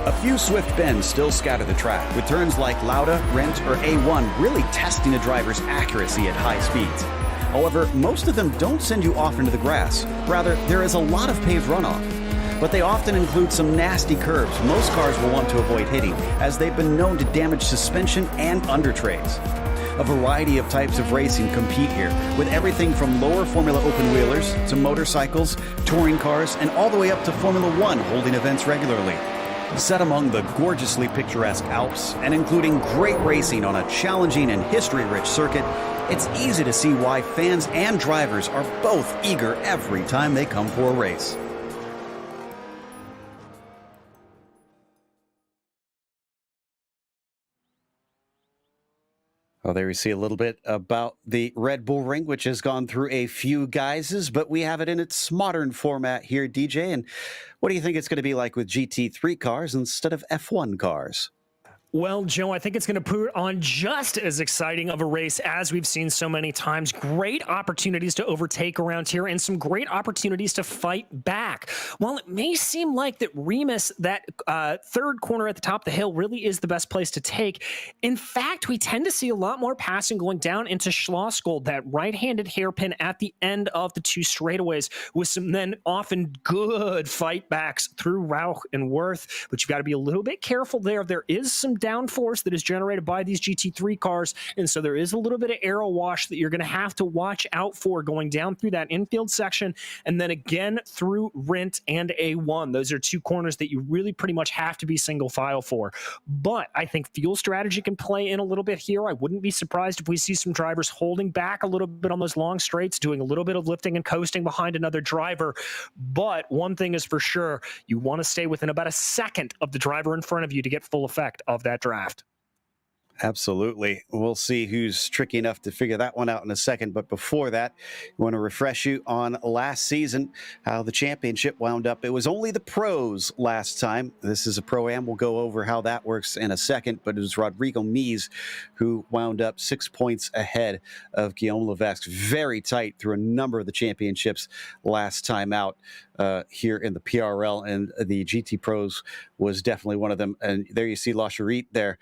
A few swift bends still scatter the track, with turns like Lauda, Rent, or A1 really testing a driver's accuracy at high speeds. However, most of them don't send you off into the grass. Rather, there is a lot of paved runoff. But they often include some nasty curves most cars will want to avoid hitting, as they've been known to damage suspension and undertrays. A variety of types of racing compete here, with everything from lower Formula open-wheelers to motorcycles, touring cars, and all the way up to Formula One holding events regularly. Set among the gorgeously picturesque Alps, and including great racing on a challenging and history-rich circuit, it's easy to see why fans and drivers are both eager every time they come for a race. Well, there you see a little bit about the Red Bull Ring, which has gone through a few guises, but we have it in its modern format here, DJ. And what do you think it's going to be like with GT3 cars instead of F1 cars? Well, Joe, I think it's going to put on just as exciting of a race as we've seen so many times. Great opportunities to overtake around here and some great opportunities to fight back. While it may seem like that Remus, that third corner at the top of the hill, really is the best place to take, in fact, we tend to see a lot more passing going down into Schlossgold, that right-handed hairpin at the end of the two straightaways, with some then often good fight backs through Rauch and Worth. But you've got to be a little bit careful there. There is some downforce that is generated by these GT3 cars, and so there is a little bit of aero wash that you're going to have to watch out for going down through that infield section, and then again through Rint and A1. Those are two corners that you really pretty much have to be single file for. But I think fuel strategy can play in a little bit here. I wouldn't be surprised if we see some drivers holding back a little bit on those long straights, doing a little bit of lifting and coasting behind another driver. But one thing is for sure, you want to stay within about a second of the driver in front of you to get full effect of that draft. Absolutely. We'll see who's tricky enough to figure that one out in a second. But before that, I want to refresh you on last season, how the championship wound up. It was only the pros last time. This is a Pro-Am. We'll go over how that works in a second. But it was Rodrigo Mies who wound up 6 points ahead of Guillaume Levesque. Very tight through a number of the championships last time out here in the PRL. And the GT Pros was definitely one of them. And there you see La Charite there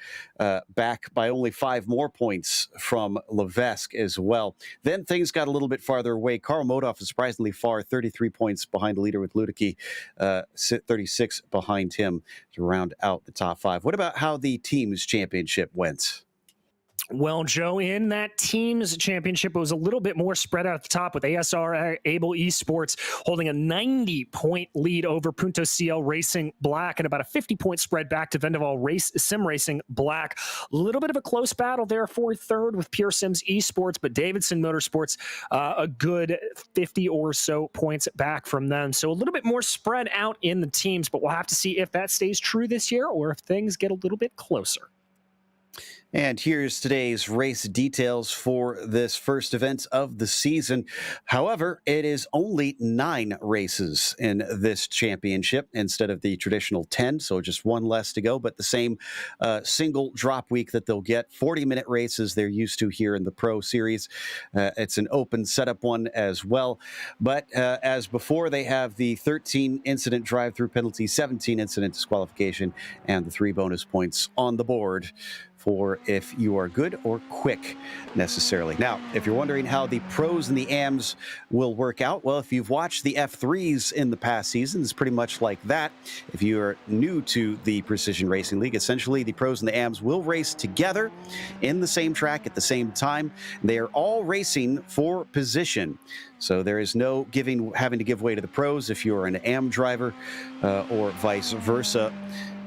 back by only 5 more points from Levesque as well. Then things got a little bit farther away. Karl Modhoff is surprisingly far, 33 points behind the leader with Ludicky, 36 behind him to round out the top 5. What about how the team's championship went? Well, Joe, in that team's championship, it was a little bit more spread out at the top, with ASR Able Esports holding a 90-point lead over Punto CL Racing Black, and about a 50-point spread back to Vendaval SimRacing Black. A little bit of a close battle there for third with Pure Sims Esports, but Davidson Motorsports a good 50 or so points back from them. So a little bit more spread out in the teams, but we'll have to see if that stays true this year or if things get a little bit closer. And here's today's race details for this first event of the season. However, it is only 9 races in this championship instead of the traditional 10, so just 1 less to go, but the same single drop week that they'll get. 40-minute races they're used to here in the Pro Series. It's an open setup one as well. But as before, they have the 13 incident drive-through penalty, 17 incident disqualification, and the 3 bonus points on the board for if you are good or quick necessarily. Now, if you're wondering how the pros and the AMs will work out, well, if you've watched the F3s in the past season, it's pretty much like that. If you are new to the Precision Racing League, essentially the pros and the AMs will race together in the same track at the same time. They are all racing for position. So there is no having to give way to the pros if you're an AM driver or vice versa.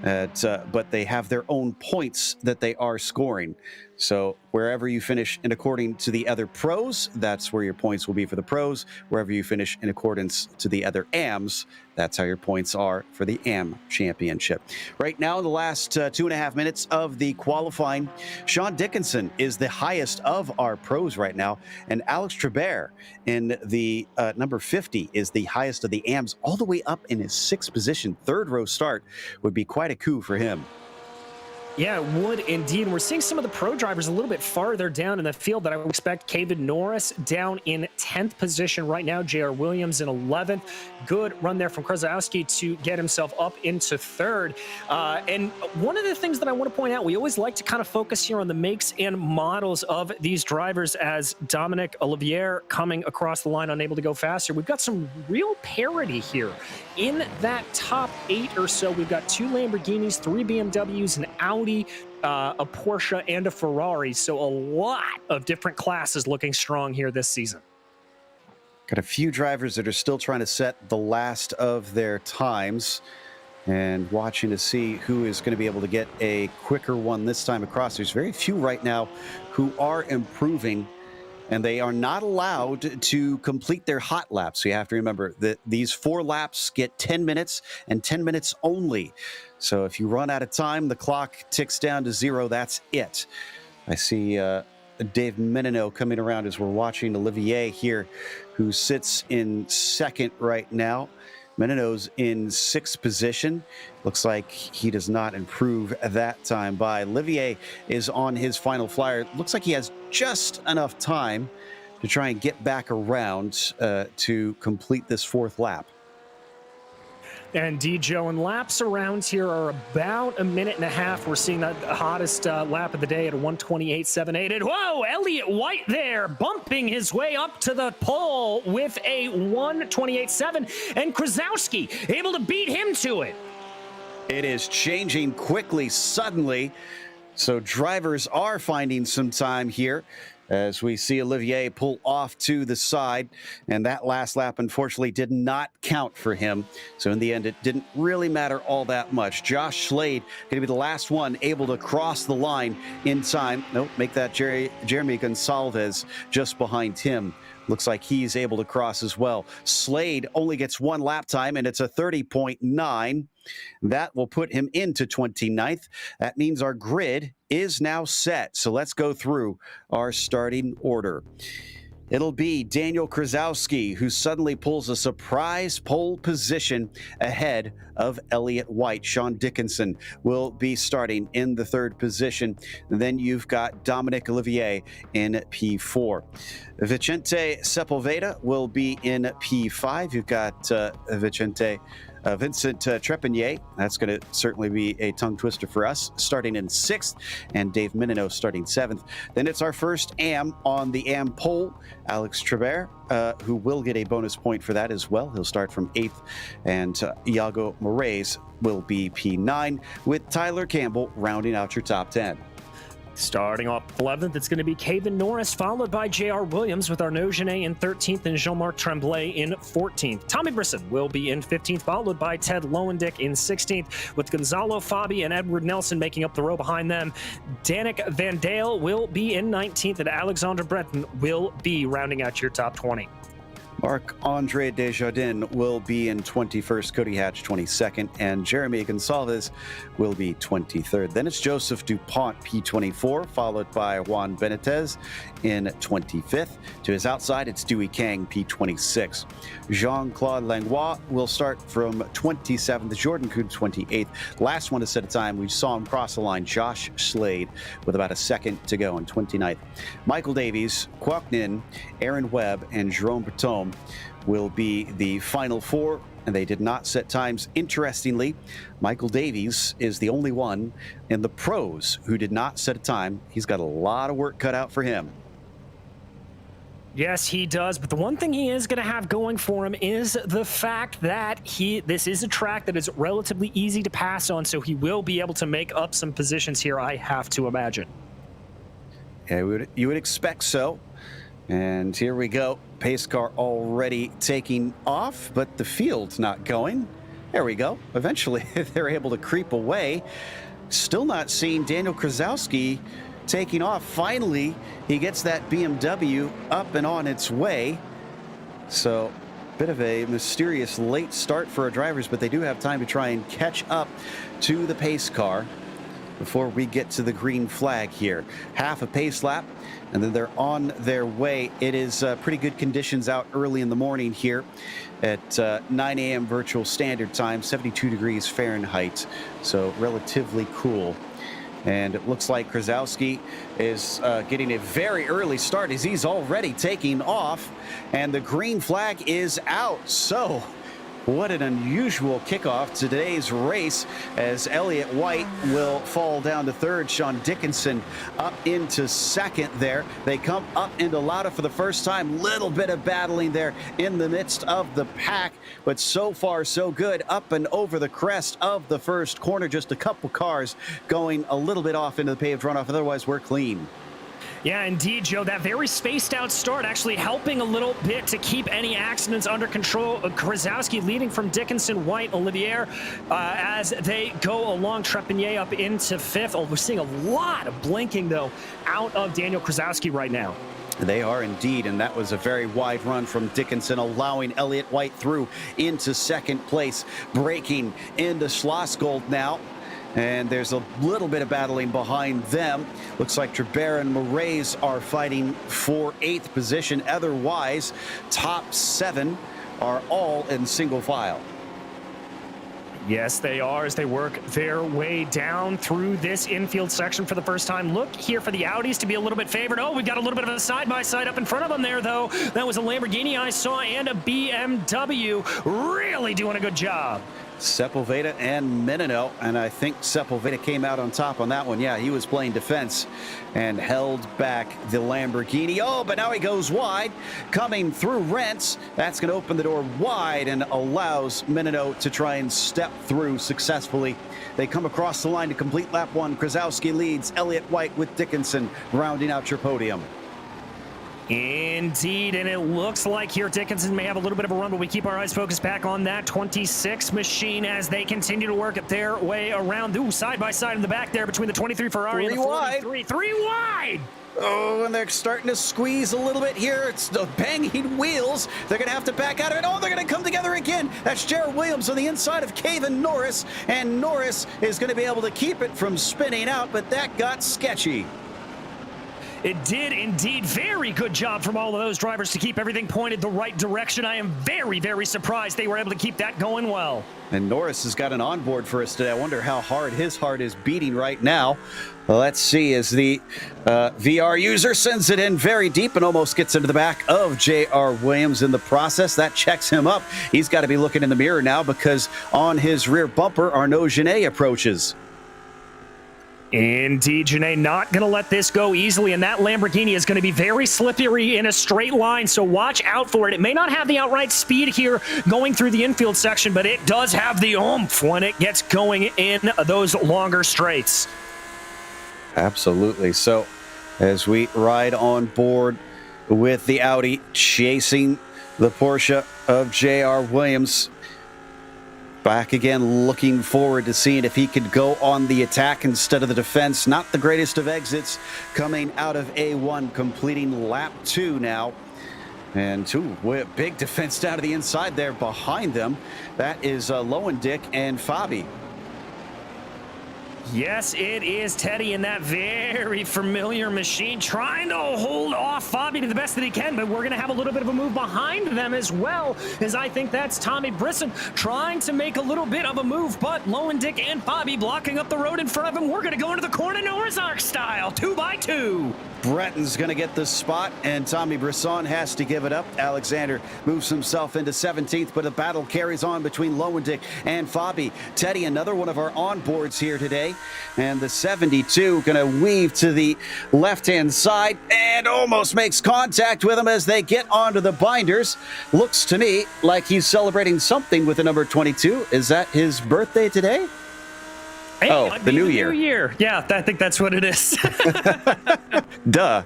But they have their own points that they are scoring. So wherever you finish in accordance to the other pros, that's where your points will be for the pros. Wherever you finish in accordance to the other AMs, that's how your points are for the AM championship. Right now, in the last 2.5 minutes of the qualifying, Sean Dickinson is the highest of our pros right now, and Alex Trebert in the number 50 is the highest of the AMs, all the way up in his 6th position. 3rd row start would be quite a coup for him. Yeah, it would indeed. We're seeing some of the pro drivers a little bit farther down in the field that I would expect. Caven Norris down in 10th position right now. J.R. Williams in 11th. Good run there from Krasowski to get himself up into 3rd. And one of the things that I want to point out, we always like to kind of focus here on the makes and models of these drivers, as Dominic Olivier coming across the line, unable to go faster. We've got some real parity here. In that top 8 or so, we've got 2 Lamborghinis, 3 BMWs, an Audi, a Porsche, and a Ferrari. So a lot of different classes looking strong here this season. Got a few drivers that are still trying to set the last of their times and watching to see who is going to be able to get a quicker one this time across. There's very few right now who are improving, and they are not allowed to complete their hot laps. So you have to remember that these 4 laps get 10 minutes and 10 minutes only. So if you run out of time, the clock ticks down to 0. That's it. I see Dave Menino coming around as we're watching Olivier here, who sits in 2nd right now. Menino's in 6th position. Looks like he does not improve that time by. Olivier is on his final flyer. Looks like he has just enough time to try and get back around to complete this 4th lap. And Joe, and laps around here are about a minute and a half. We're seeing that hottest lap of the day at a 1:28.78. And whoa, Elliott White there bumping his way up to the pole with a 1:28.7, and Krasowski able to beat him to it. It is changing quickly, suddenly. So drivers are finding some time here as we see Olivier pull off to the side. And that last lap, unfortunately, did not count for him. So in the end, it didn't really matter all that much. Josh Slade going to be the last one able to cross the line in time. Nope, make that Jeremy Gonsalves just behind him. Looks like he's able to cross as well. Slade only gets 1 lap time, and it's a 30.9. That will put him into 29th. That means our grid is now set. So let's go through our starting order. It'll be Daniel Krasowski, who suddenly pulls a surprise pole position ahead of Elliott White. Sean Dickinson will be starting in the 3rd position. And then you've got Dominic Olivier in P4. Vicente Sepulveda will be in P5. You've got Vincent Trepanier, that's going to certainly be a tongue twister for us, starting in 6th, and Dave Menino starting 7th. Then it's our first AM on the AM pole, Alex Trebert, who will get a bonus point for that as well. He'll start from 8th, and Iago Moraes will be P9, with Tyler Campbell rounding out your top 10. Starting off 11th, it's going to be Caven Norris, followed by J.R. Williams with Arnaud Genet in 13th and Jean-Marc Tremblay in 14th. Tommy Brisson will be in 15th, followed by Ted Lowendick in 16th, with Gonzalo Fabi and Edward Nelson making up the row behind them. Danik Van Dale will be in 19th, and Alexander Breton will be rounding out your top 20. Marc-Andre Desjardins will be in 21st, Cody Hatch 22nd, and Jeremy Gonsalves will be 23rd. Then it's Joseph DuPont, P24, followed by Juan Benitez in 25th. To his outside, it's Dewey Kang, P26. Jean-Claude Langlois will start from 27th, Jordan Kuhn 28th. Last one to set a time, we saw him cross the line, Josh Slade, with about a second to go in 29th. Michael Davies, Kwok Nin, Aaron Webb, and Jerome Bertome will be the final 4, and they did not set times. Interestingly, Michael Davies is the only one in the pros who did not set a time. He's got a lot of work cut out for him. Yes, he does, but the one thing he is going to have going for him is the fact that this is a track that is relatively easy to pass on, so he will be able to make up some positions here, I have to imagine. Yeah, you would expect so. And here we go. Pace car already taking off, but the field's not going. There we go. Eventually, they're able to creep away. Still not seeing Daniel Krasowski taking off. Finally, he gets that BMW up and on its way. So, bit of a mysterious late start for our drivers, but they do have time to try and catch up to the pace car before we get to the green flag here. Half a pace lap, and then they're on their way. It is pretty good conditions out early in the morning here at 9 a.m. virtual standard time, 72 degrees Fahrenheit, so relatively cool. And it looks like Krasowski is getting a very early start as he's already taking off, and the green flag is out. So what an unusual kickoff to today's race, as Elliott White will fall down to 3rd. Sean Dickinson up into 2nd there. They come up into Lauda for the first time. Little bit of battling there in the midst of the pack, but so far so good. Up and over the crest of the first corner. Just a couple cars going a little bit off into the paved runoff. Otherwise, we're clean. Yeah, indeed, Joe. That very spaced out start actually helping a little bit to keep any accidents under control. Krasowski leading from Dickinson, White, Olivier as they go along. Trepanier up into 5th. Oh, we're seeing a lot of blinking, though, out of Daniel Krasowski right now. They are indeed, and that was a very wide run from Dickinson, allowing Elliott White through into 2nd place, breaking into Schlossgold now. And there's a little bit of battling behind them. Looks like Trebert and Moraes are fighting for 8th position. Otherwise, top 7 are all in single file. Yes, they are, as they work their way down through this infield section for the first time. Look here for the Audis to be a little bit favored. Oh, we've got a little bit of a side-by-side up in front of them there, though. That was a Lamborghini I saw and a BMW. Really doing a good job. Sepulveda and Menino, and I think Sepulveda came out on top on that one. Yeah, he was playing defense and held back the Lamborghini. Oh, but now he goes wide, coming through Rents. That's going to open the door wide and allows Menino to try and step through successfully. They come across the line to complete lap one. Krasowski leads, Elliott White with Dickinson rounding out your podium. Indeed, and it looks like here Dickinson may have a little bit of a run, but we keep our eyes focused back on that 26 machine as they continue to work their way around. Ooh, side by side in the back there between the 23 Ferrari and the 43. Three wide! Oh, and they're starting to squeeze a little bit here. It's the banging wheels. They're going to have to back out of it. Oh, they're going to come together again. That's Jared Williams on the inside of Caven Norris, and Norris is going to be able to keep it from spinning out, but that got sketchy. It did indeed. Very good job from all of those drivers to keep everything pointed the right direction. I am very, very surprised they were able to keep that going well. And Norris has got an onboard for us today. I wonder how hard his heart is beating right now. Well, let's see as the VR user sends it in very deep and almost gets into the back of J.R. Williams in the process. That checks him up. He's got to be looking in the mirror now because on his rear bumper, Arnaud Genet approaches. Indeed, Genet not going to let this go easily, and that Lamborghini is going to be very slippery in a straight line, so watch out for it. It may not have the outright speed here going through the infield section, but it does have the oomph when it gets going in those longer straights. Absolutely. So as we ride on board with the Audi chasing the Porsche of J.R. Williams, back again, looking forward to seeing if he could go on the attack instead of the defense. Not the greatest of exits coming out of A1, completing lap 2 now. And big defense down to the inside there behind them. That is Lowendick and Fabi. Yes, it is Teddy in that very familiar machine trying to hold off Fabi to the best that he can, but we're going to have a little bit of a move behind them as well, as I think that's Tommy Brisson trying to make a little bit of a move, but Lowendick and Fabi blocking up the road in front of him. We're going to go into the corner Noah's Ark style, 2x2. Breton's going to get the spot, and Tommy Brisson has to give it up. Alexander moves himself into 17th, but the battle carries on between Lowendick and Fabi. Teddy, another one of our onboards here today, and the 72 going to weave to the left-hand side and almost makes contact with him as they get onto the binders. Looks to me like he's celebrating something with the number 22. Is that his birthday today? Hey, oh, the new year. New year. Yeah, I think that's what it is. Duh.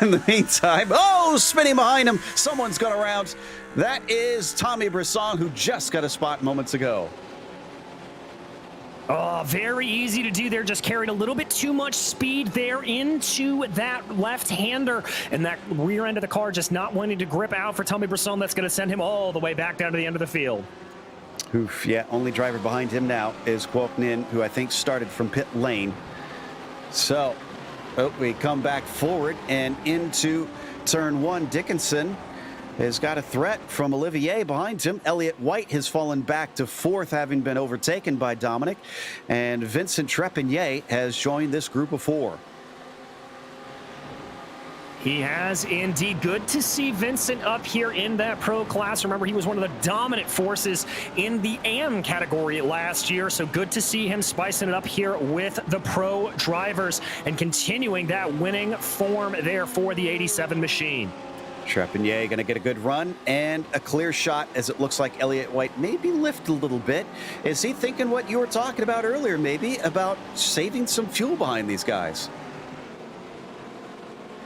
In the meantime, spinning behind him. Someone's gone around. That is Tommy Brisson, who just got a spot moments ago. Oh, very easy to do there. Just carried a little bit too much speed there into that left-hander, and that rear end of the car just not wanting to grip out for Tommy Brisson. That's going to send him all the way back down to the end of the field. Oof, yeah, only driver behind him now is Kwok Nin, who I think started from pit lane. So, we come back forward and into turn one. Dickinson has got a threat from Olivier behind him. Elliott White has fallen back to fourth, having been overtaken by Dominic. And Vincent Trepanier has joined this group of four. He has indeed. Good to see Vincent up here in that pro class. Remember, he was one of the dominant forces in the AM category last year, so good to see him spicing it up here with the pro drivers and continuing that winning form there for the 87 machine. Trepanier going to get a good run and a clear shot as it looks like Elliott White maybe lift a little bit. Is he thinking what you were talking about earlier, maybe about saving some fuel behind these guys?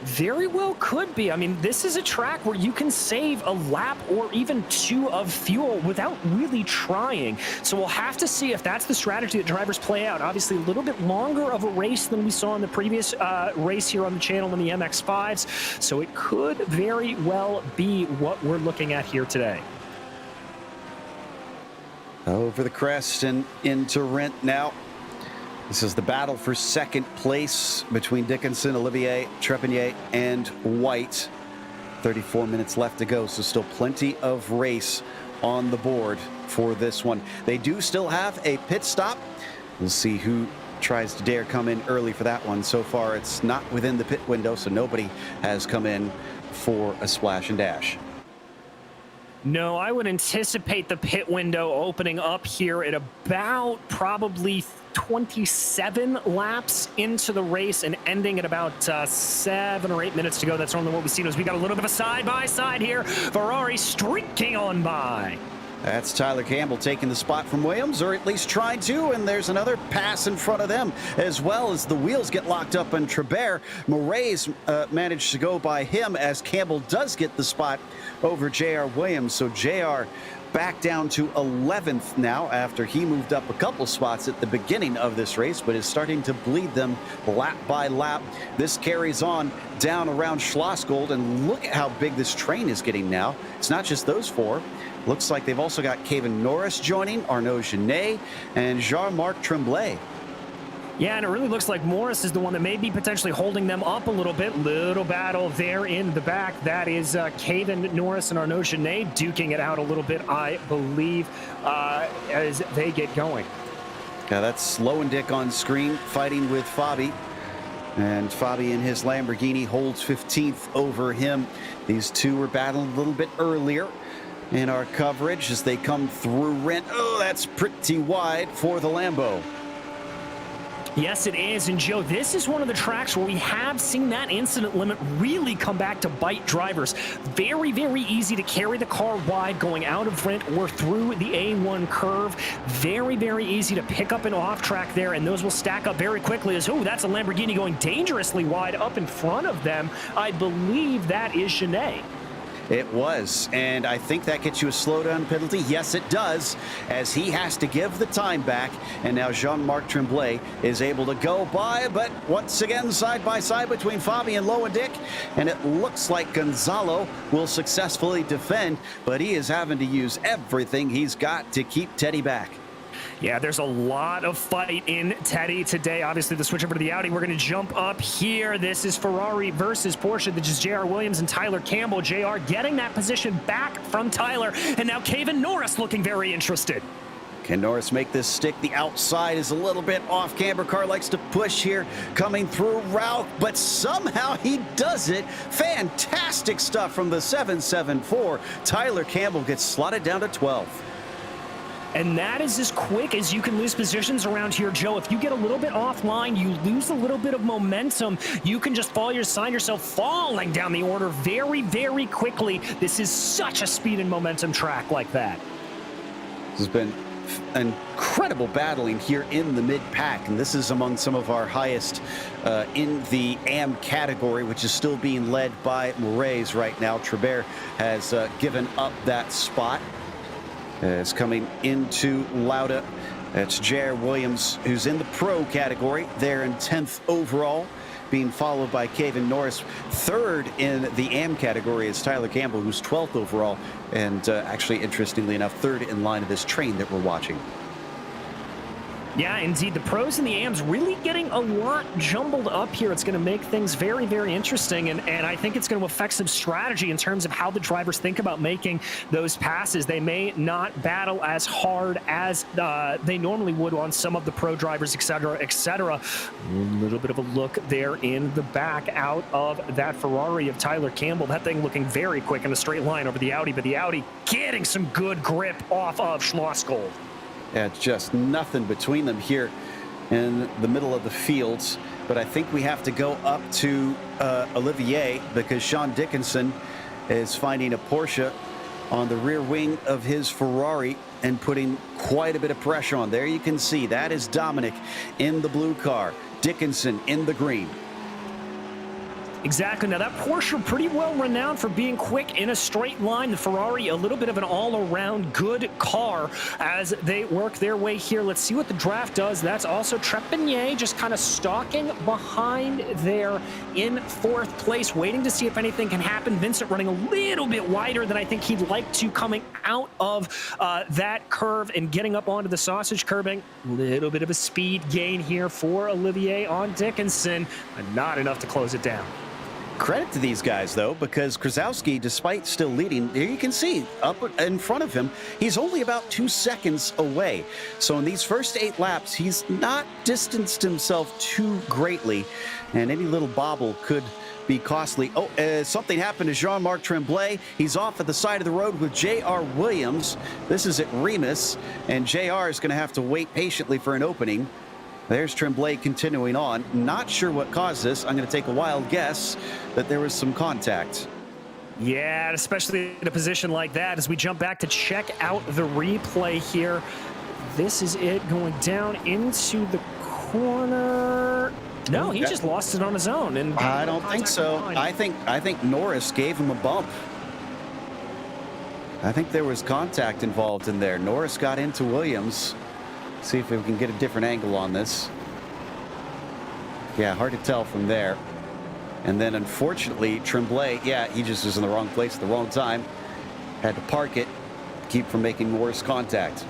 Very well could be. I mean, this is a track where you can save a lap or even two of fuel without really trying. So we'll have to see if that's the strategy that drivers play out. Obviously, a little bit longer of a race than we saw in the previous race here on the channel in the MX-5s. So it could very well be what we're looking at here today. Over the crest and into Rent now. This is the battle for second place between Dickinson, Olivier, Trepanier, and White. 34 minutes left to go, so still plenty of race on the board for this one. They do still have a pit stop. We'll see who tries to dare come in early for that one. So far, it's not within the pit window, so nobody has come in for a splash and dash. No, I would anticipate the pit window opening up here at about probably 27 laps into the race and ending at about 7 or 8 minutes to go. That's normally what we've seen. As we got a little bit of a side-by-side here. Ferrari streaking on by. That's Tyler Campbell taking the spot from Williams, or at least trying to, and there's another pass in front of them, as well as the wheels get locked up on Trabert. Moraes managed to go by him as Campbell does get the spot over J.R. Williams. So J.R. back down to 11th now after he moved up a couple spots at the beginning of this race, but is starting to bleed them lap by lap. This carries on down around Schlossgold, and look at how big this train is getting now. It's not just those four. Looks like they've also got Kevin Norris joining, Arnaud Genet, and Jean-Marc Tremblay. Yeah, and it really looks like Morris is the one that may be potentially holding them up a little bit. Little battle there in the back. That is Kevin Norris and Arnaud Genet duking it out a little bit, I believe, as they get going. Yeah, that's Lowendick on screen fighting with Fabi. And Fabi in his Lamborghini holds 15th over him. These two were battling a little bit earlier in our coverage as they come through Rent. Oh, that's pretty wide for the Lambo. Yes, it is. And Joe, this is one of the tracks where we have seen that incident limit really come back to bite drivers. Very, very easy to carry the car wide going out of Rent or through the A1 curve. Very, very easy to pick up an off track there, and those will stack up very quickly as, oh, that's a Lamborghini going dangerously wide up in front of them. I believe that is Genet. It was, and I think that gets you a slowdown penalty. Yes, it does, as he has to give the time back, and now Jean-Marc Tremblay is able to go by, but once again, side by side between Fabi and Lowendick, and it looks like Gonzalo will successfully defend, but he is having to use everything he's got to keep Teddy back. Yeah, there's a lot of fight in Teddy today. Obviously, the switch over to the Audi. We're going to jump up here. This is Ferrari versus Porsche. This is J.R. Williams and Tyler Campbell. J.R. getting that position back from Tyler. And now Kevin Norris looking very interested. Can Norris make this stick? The outside is a little bit off. Camber car likes to push here, coming through Rauch, but somehow he does it. Fantastic stuff from the 774. Tyler Campbell gets slotted down to 12th. And that is as quick as you can lose positions around here, Joe. If you get a little bit offline, you lose a little bit of momentum, you can just find yourself falling down the order very, very quickly. This is such a speed and momentum track like that. This has been incredible battling here in the mid-pack, and this is among some of our highest in the AM category, which is still being led by Moraes right now. Trabert has given up that spot. It's coming into Lauda. That's J.R. Williams, who's in the pro category. They're in 10th overall, being followed by Kevin Norris. Third in the AM category is Tyler Campbell, who's 12th overall. And actually, interestingly enough, third in line of this train that we're watching. Yeah, indeed. The pros and the AMs really getting a lot jumbled up here. It's going to make things very, very interesting. And I think it's going to affect some strategy in terms of how the drivers think about making those passes. They may not battle as hard as they normally would on some of the pro drivers, et cetera, et cetera. A little bit of a look there in the back out of that Ferrari of Tyler Campbell. That thing looking very quick in a straight line over the Audi, but the Audi getting some good grip off of Schlossgold. Yeah, it's just nothing between them here in the middle of the fields. But I think we have to go up to Olivier, because Sean Dickinson is finding a Porsche on the rear wing of his Ferrari and putting quite a bit of pressure on. There you can see that is Dominic in the blue car, Dickinson in the green. Exactly. Now, that Porsche pretty well renowned for being quick in a straight line. The Ferrari, a little bit of an all-around good car as they work their way here. Let's see what the draft does. That's also Trepanier just kind of stalking behind there in fourth place, waiting to see if anything can happen. Vincent running a little bit wider than I think he'd like to, coming out of that curve and getting up onto the sausage curbing. A little bit of a speed gain here for Olivier on Dickinson, but not enough to close it down. Credit to these guys, though, because Krasowski, despite still leading, there you can see up in front of him, he's only about 2 seconds away. So in these first 8 laps, he's not distanced himself too greatly, and any little bobble could be costly. Oh, something happened to Jean-Marc Tremblay. He's off at the side of the road with J.R. Williams. This is at Remus, and J.R. is going to have to wait patiently for an opening. There's Tremblay continuing on. Not sure what caused this. I'm going to take a wild guess that there was some contact. Yeah, especially in a position like that. As we jump back to check out the replay here, this is it going down into the corner. No, he just lost it on his own. And I don't think so. I think Norris gave him a bump. I think there was contact involved in there. Norris got into Williams. See if we can get a different angle on this. Yeah, hard to tell from there. And then unfortunately, Tremblay, yeah, he just was in the wrong place at the wrong time. Had to park it, keep from making worse contact.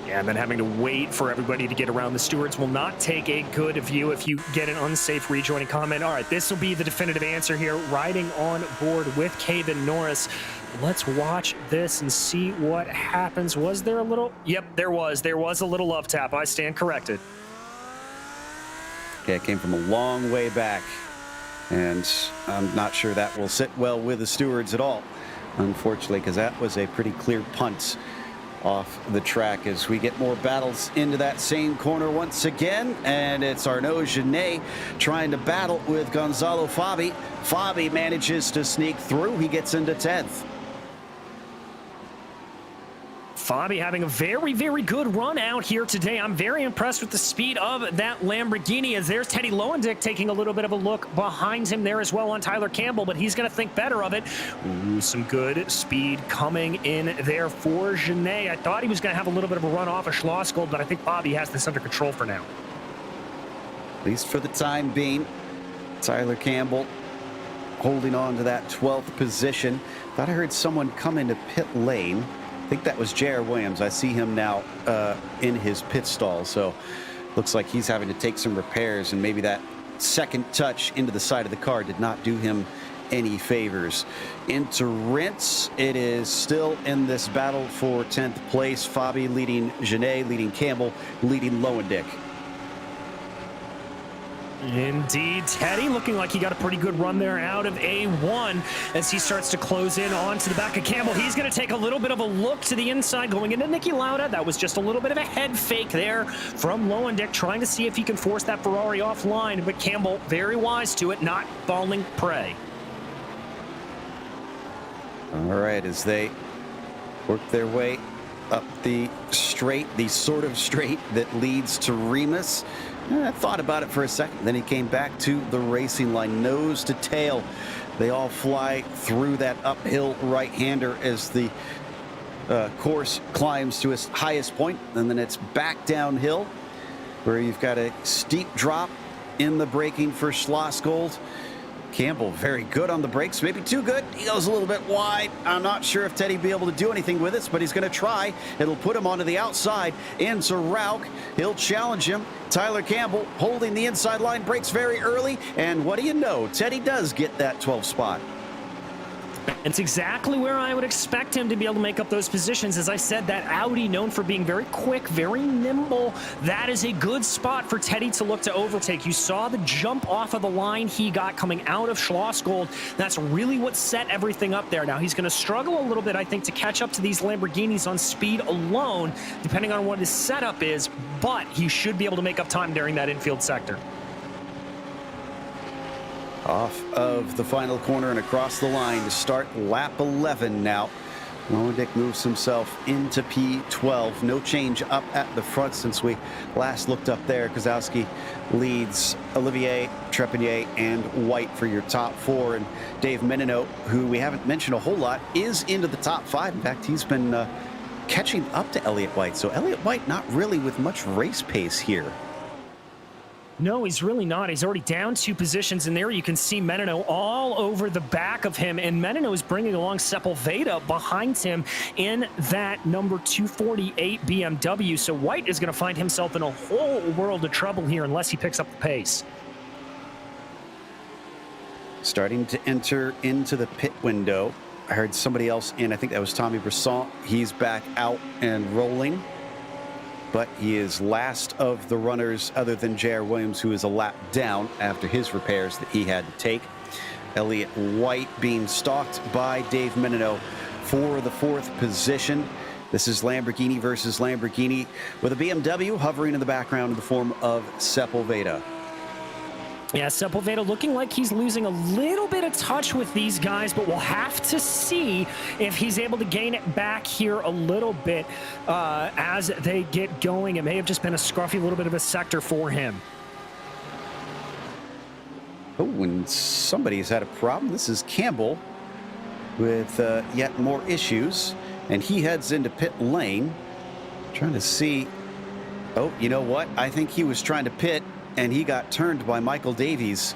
Yeah, and then having to wait for everybody to get around. The stewards will not take a good view if you get an unsafe rejoining comment. All right, this will be the definitive answer here. Riding on board with Kevin Norris. Let's watch this and see what happens. Was there a little? Yep, there was. There was a little love tap. I stand corrected. Yeah, it came from a long way back. And I'm not sure that will sit well with the stewards at all, unfortunately, because that was a pretty clear punt off the track. As we get more battles into that same corner once again, and it's Arnaud Genet trying to battle with Gonzalo Fabi. Fabi manages to sneak through. He gets into 10th. Fabi having a very, very good run out here today. I'm very impressed with the speed of that Lamborghini, as there's Teddy Lowendick taking a little bit of a look behind him there as well on Tyler Campbell, but he's going to think better of it. Ooh, some good speed coming in there for Genet. I thought he was going to have a little bit of a run off of Schlossgold, but I think Fabi has this under control for now. At least for the time being. Tyler Campbell holding on to that 12th position. Thought I heard someone come into pit lane. I think that was J.R. Williams. I see him now in his pit stall, so looks like he's having to take some repairs, and maybe that second touch into the side of the car did not do him any favors. Into Rentz, it is still in this battle for 10th place. Fabi leading Genet, leading Campbell, leading Lowendick. Indeed, Teddy looking like he got a pretty good run there out of A1 as he starts to close in onto the back of Campbell. He's going to take a little bit of a look to the inside going into Niki Lauda. That was just a little bit of a head fake there from Lowendick, trying to see if he can force that Ferrari offline, but Campbell very wise to it, not falling prey. All right, as they work their way up the straight, the sort of straight that leads to Remus. I thought about it for a second, then he came back to the racing line, nose to tail. They all fly through that uphill right-hander as the course climbs to its highest point, and then it's back downhill where you've got a steep drop in the braking for Schlossgold. Campbell very good on the brakes, maybe too good. He goes a little bit wide. I'm not sure if Teddy will be able to do anything with this, but he's going to try. It'll put him onto the outside into Rauch. He'll challenge him. Tyler Campbell holding the inside line, brakes very early, and what do you know? Teddy does get that 12th spot. It's exactly where I would expect him to be able to make up those positions. As I said, that Audi, known for being very quick, very nimble, that is a good spot for Teddy to look to overtake. You saw the jump off of the line he got coming out of Schlossgold. That's really what set everything up there. Now, he's going to struggle a little bit, I think, to catch up to these Lamborghinis on speed alone, depending on what his setup is, but he should be able to make up time during that infield sector. Off of the final corner and across the line to start lap 11 now. Lowendick moves himself into P12. No change up at the front since we last looked up there. Kozowski leads Olivier, Trepanier, and White for your top four. And Dave Menino, who we haven't mentioned a whole lot, is into the top five. In fact, he's been catching up to Elliott White. So Elliott White not really with much race pace here. No, he's really not. He's already down 2 positions, and there you can see Menino all over the back of him, and Menino is bringing along Sepulveda behind him in that number 248 BMW. So White is going to find himself in a whole world of trouble here unless he picks up the pace. starting to enter into the pit window. I heard somebody else in. I think that was Tommy Brisson. He's back out and rolling. But he is last of the runners other than J.R. Williams, who is a lap down after his repairs that he had to take. Elliott White being stalked by Dave Menino for the 4th position. This is Lamborghini versus Lamborghini with a BMW hovering in the background in the form of Sepulveda. Yeah, Sepulveda looking like he's losing a little bit of touch with these guys, but we'll have to see if he's able to gain it back here a little bit as they get going. It may have just been a scruffy little bit of a sector for him. Oh, and somebody's had a problem. This is Campbell with yet more issues, and he heads into pit lane, trying to see. Oh, you know what? I think he was trying to pit, and he got turned by Michael Davies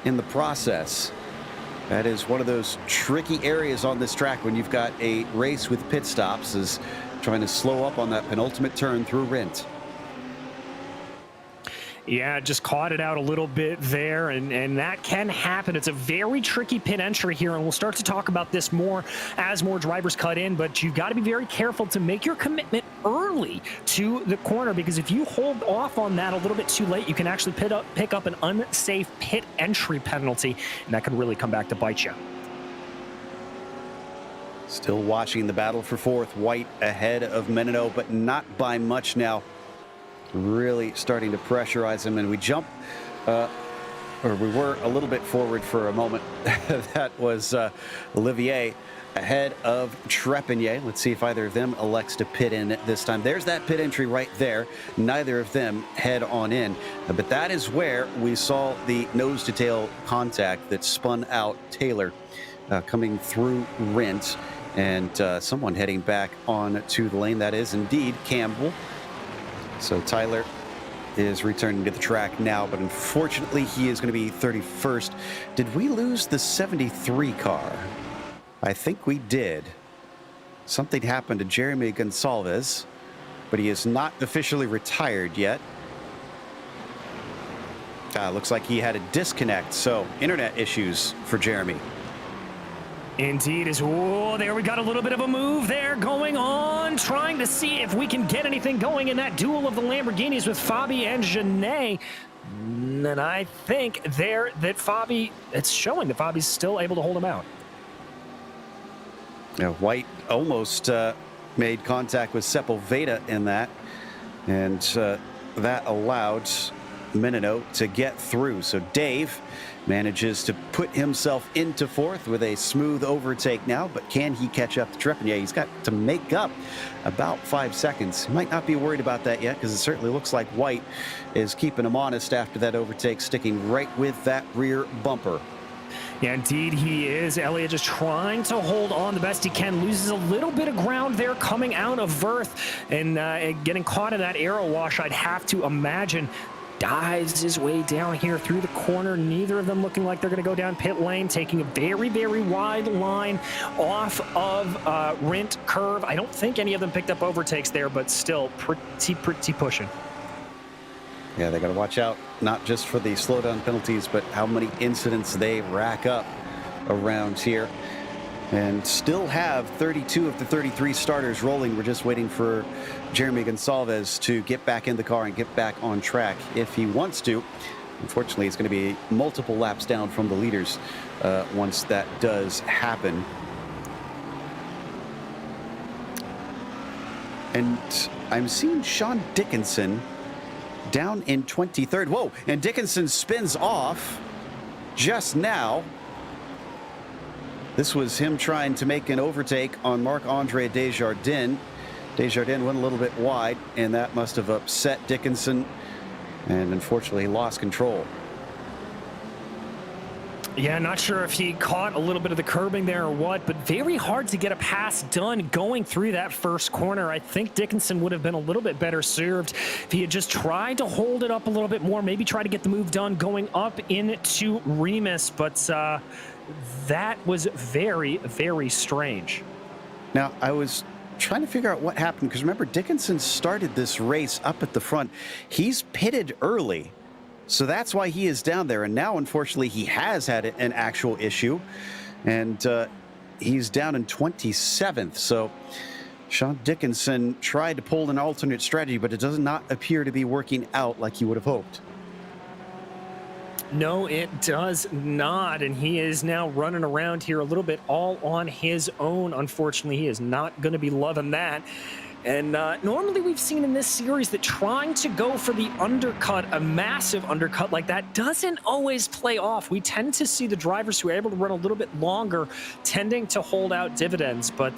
in the process. That is one of those tricky areas on this track when you've got a race with pit stops, is trying to slow up on that penultimate turn through Rindt. Yeah, just caught it out a little bit there, and that can happen. It's a very tricky pit entry here, and we'll start to talk about this more as more drivers cut in, but you've got to be very careful to make your commitment early to the corner, because if you hold off on that a little bit too late, you can actually pick up an unsafe pit entry penalty, and that could really come back to bite you. Still watching the battle for 4th. White ahead of Menino, but not by much now. Really starting to pressurize him, and we jump, or we were a little bit forward for a moment. That was Olivier ahead of Trepanier. Let's see if either of them elects to pit in this time. There's that pit entry right there. Neither of them head on in, but that is where we saw the nose-to-tail contact that spun out Taylor coming through Rindt, and someone heading back on to the lane. That is indeed Campbell. So Tyler is returning to the track now, but unfortunately he is going to be 31st. Did we lose the 73 car? I think we did. Something happened to Jeremy Gonsalves, but he is not officially retired yet. Looks like he had a disconnect, so internet issues for Jeremy. Indeed, there we got a little bit of a move there going on, trying to see if we can get anything going in that duel of the Lamborghinis with Fabi and Genet. And I think there that Fabi, it's showing that Fabi's still able to hold him out. Yeah, White almost made contact with Sepulveda in that, and that allowed Menino to get through. So Dave manages to put himself into 4th with a smooth overtake now, but can he catch up to Trepanier? He's got to make up about 5 seconds. He might not be worried about that yet, because it certainly looks like White is keeping him honest after that overtake, sticking right with that rear bumper. Yeah, indeed he is. Elliott just trying to hold on the best he can. Loses a little bit of ground there coming out of Verth, and getting caught in that arrow wash, I'd have to imagine. Dives his way down here through the corner. Neither of them looking like they're going to go down pit lane, taking a very, very wide line off of Rindt curve. I don't think any of them picked up overtakes there, but still pretty pushing. Yeah, they got to watch out, not just for the slowdown penalties, but how many incidents they rack up around here. And still have 32 of the 33 starters rolling. We're just waiting for Jeremy Gonsalves to get back in the car and get back on track if he wants to. Unfortunately, it's going to be multiple laps down from the leaders once that does happen. And I'm seeing Sean Dickinson down in 23rd. Whoa, and Dickinson spins off just now. This was him trying to make an overtake on Marc-Andre Desjardins. Desjardins went a little bit wide, and that must have upset Dickinson, and unfortunately lost control. Yeah, not sure if he caught a little bit of the curbing there or what, but very hard to get a pass done going through that first corner. I think Dickinson would have been a little bit better served if he had just tried to hold it up a little bit more, maybe try to get the move done going up into Remus, but that was very, very strange. Now, I was trying to figure out what happened, because remember, Dickinson started this race up at the front. He's pitted early, So that's why he is down there. And now, unfortunately, he has had an actual issue. And he's down in 27th. So Sean Dickinson tried to pull an alternate strategy, but it does not appear to be working out like he would have hoped. No, it does not. And he is now running around here a little bit all on his own. Unfortunately, he is not going to be loving that. And normally we've seen in this series that trying to go for the undercut, a massive undercut like that, doesn't always play off. We tend to see the drivers who are able to run a little bit longer tending to hold out dividends. But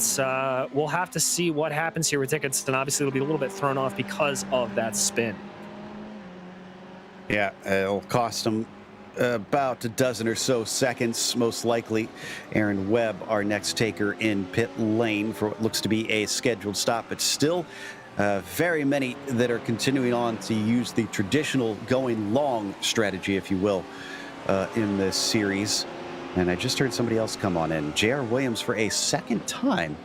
we'll have to see what happens here with Dickinson. Obviously, it'll be a little bit thrown off because of that spin. Yeah, it'll cost him about a dozen or so seconds, most likely. Aaron Webb, our next taker in pit lane for what looks to be a scheduled stop, but still very many that are continuing on to use the traditional going long strategy, if you will, in this series. And I just heard somebody else come on in. J.R. Williams for a second time.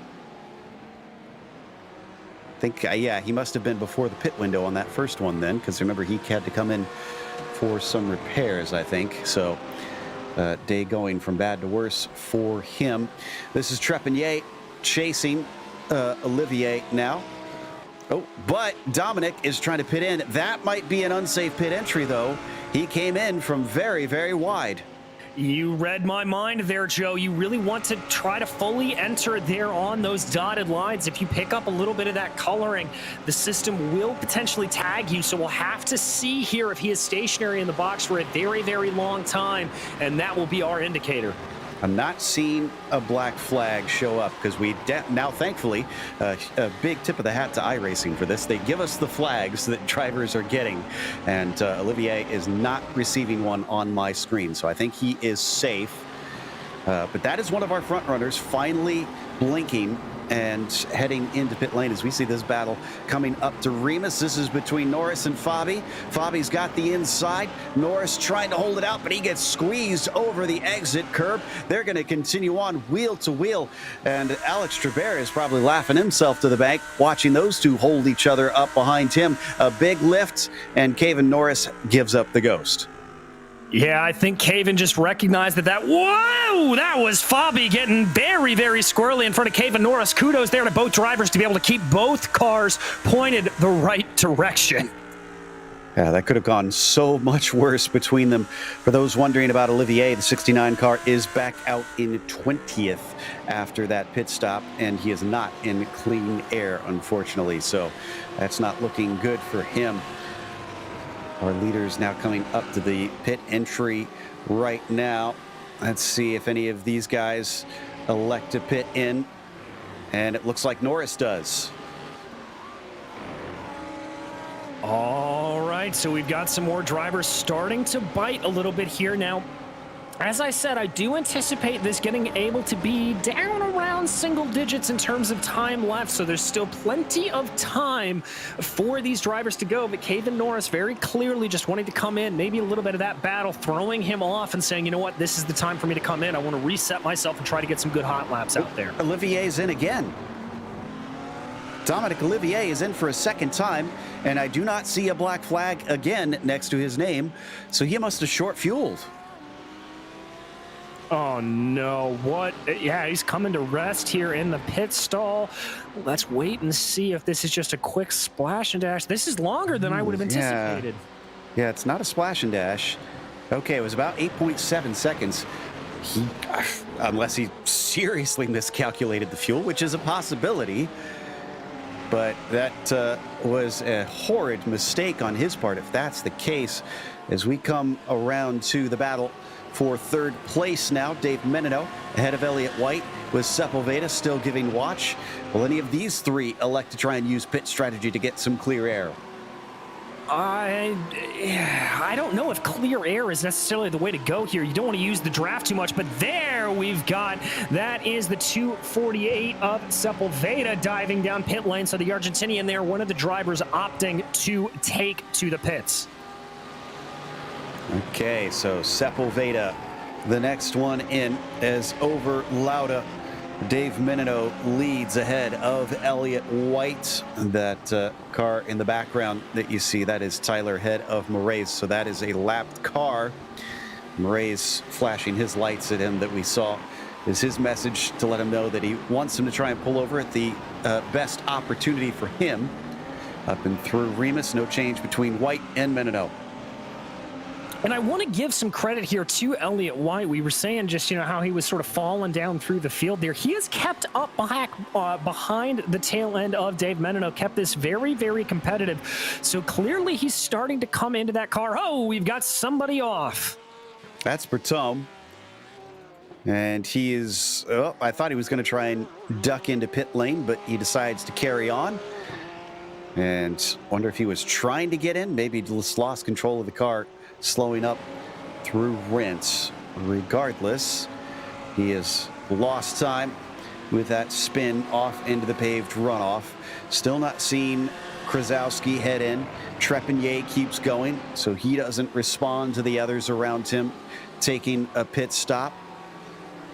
I think, yeah, he must have been before the pit window on that first one then, because remember, he had to come in for some repairs, I think. So day going from bad to worse for him. This is Trepanier chasing Olivier now. Oh, but Dominic is trying to pit in. That might be an unsafe pit entry, though. He came in from very, very wide. You read my mind there, Joe. You really want to try to fully enter there on those dotted lines. If you pick up a little bit of that coloring, the system will potentially tag you. So we'll have to see here if he is stationary in the box for a very, very long time, and that will be our indicator. I'm not seeing a black flag show up because we now, thankfully, a big tip of the hat to iRacing for this. They give us the flags that drivers are getting, and Olivier is not receiving one on my screen, so I think he is safe. But that is one of our front runners finally blinking and heading into pit lane as we see this battle coming up to Remus. This is between Norris and Fabi. Fabi's got the inside. Norris trying to hold it out, but he gets squeezed over the exit curb. They're going to continue on wheel to wheel, and Alex Trevere is probably laughing himself to the bank watching those two hold each other up behind him. A big lift, and Caven Norris gives up the ghost. Yeah, I think Caven just recognized whoa, that was Fabi getting very, very squirrely in front of Caven Norris. Kudos there to both drivers to be able to keep both cars pointed the right direction. Yeah, that could have gone so much worse between them. For those wondering about Olivier, the 69 car is back out in 20th after that pit stop, and he is not in clean air, unfortunately. So that's not looking good for him. Our leaders now coming up to the pit entry right now. Let's see if any of these guys elect to pit in. And it looks like Norris does. All right, so we've got some more drivers starting to bite a little bit here now. As I said, I do anticipate this getting able to be down around single digits in terms of time left, so there's still plenty of time for these drivers to go, but Caven Norris very clearly just wanting to come in, maybe a little bit of that battle, throwing him off and saying, you know what, this is the time for me to come in. I want to reset myself and try to get some good hot laps out there. Olivier's in again. Dominic Olivier is in for a second time, and I do not see a black flag again next to his name, so he must have short-fueled. Oh no, what? Yeah, he's coming to rest here in the pit stall. Let's wait and see if this is just a quick splash and dash. This is longer than I would have anticipated. Yeah, it's not a splash and dash. Okay, it was about 8.7 seconds. Unless he seriously miscalculated the fuel, which is a possibility. But that was a horrid mistake on his part, if that's the case. As we come around to the battle for third place now, Dave Menino ahead of Elliott White with Sepulveda still giving watch. Will any of these three elect to try and use pit strategy to get some clear air? I don't know if clear air is necessarily the way to go here. You don't want to use the draft too much, but there we've got, that is the 248 of Sepulveda diving down pit lane. So the Argentinian there, one of the drivers opting to take to the pits. Okay, so Sepulveda, the next one in, as over Lauda Dave Menino leads ahead of Elliott White. That car in the background that you see, that is Tyler ahead of Moraes. So that is a lapped car. Moraes flashing his lights at him that we saw is his message to let him know that he wants him to try and pull over at the best opportunity for him. Up and through Remus, no change between White and Menino. And I want to give some credit here to Elliott White. We were saying just, how he was sort of falling down through the field there. He has kept up back behind the tail end of Dave Menino, kept this very, very competitive. So clearly he's starting to come into that car. Oh, we've got somebody off. That's Bertome. And he is, I thought he was going to try and duck into pit lane, but he decides to carry on. And wonder if he was trying to get in, maybe just lost control of the car, slowing up through Rents. Regardless, he has lost time with that spin off into the paved runoff. Still not seeing Krasowski head in. Trepanier keeps going, so he doesn't respond to the others around him taking a pit stop.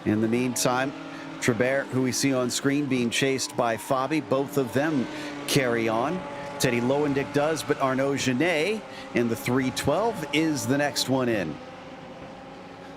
In the meantime, Trabert, who we see on screen, being chased by Fabi. Both of them carry on. Teddy Lowendick does, but Arnaud Genet in the 312 is the next one in.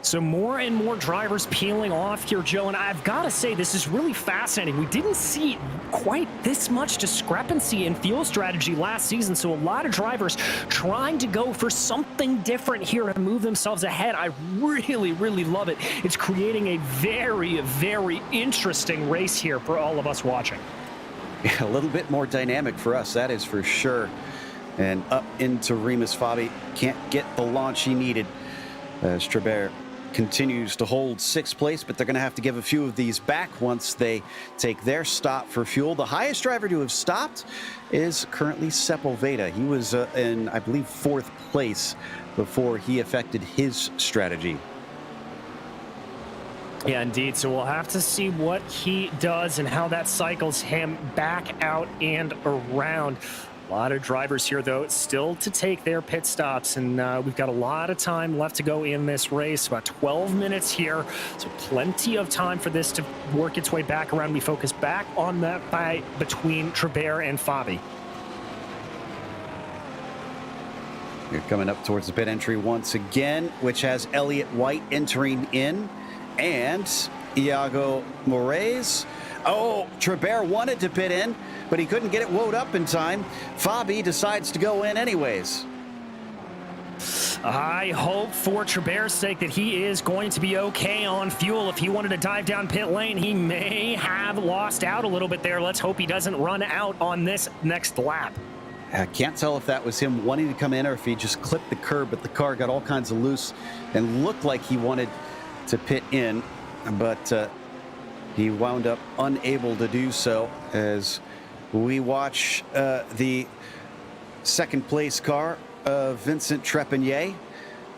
So more and more drivers peeling off here, Joe, and I've got to say this is really fascinating. We didn't see quite this much discrepancy in fuel strategy last season, so a lot of drivers trying to go for something different here to move themselves ahead. I really, really love it. It's creating a very, very interesting race here for all of us watching. Yeah, a little bit more dynamic for us, that is for sure. And up into Remus. Fabi can't get the launch he needed as Trabert continues to hold 6th place, but they're going to have to give a few of these back once they take their stop for fuel. The highest driver to have stopped is currently Sepulveda. He was in, I believe, 4th place before he affected his strategy. Yeah, indeed. So we'll have to see what he does and how that cycles him back out and around. A lot of drivers here, though, still to take their pit stops, and we've got a lot of time left to go in this race, about 12 minutes here, so plenty of time for this to work its way back around. We focus back on that fight between Trabert and Fabi. You're coming up towards the pit entry once again, which has Elliott White entering in, and Iago Moraes. Oh, Trabert wanted to pit in, but he couldn't get it woed up in time. Fabi decides to go in anyways. I hope for Trabert's sake that he is going to be okay on fuel. If he wanted to dive down pit lane, he may have lost out a little bit there. Let's hope he doesn't run out on this next lap. I can't tell if that was him wanting to come in or if he just clipped the curb, but the car got all kinds of loose and looked like he wanted to pit in, but he wound up unable to do so as we watch the 2nd place car of Vincent Trepanier,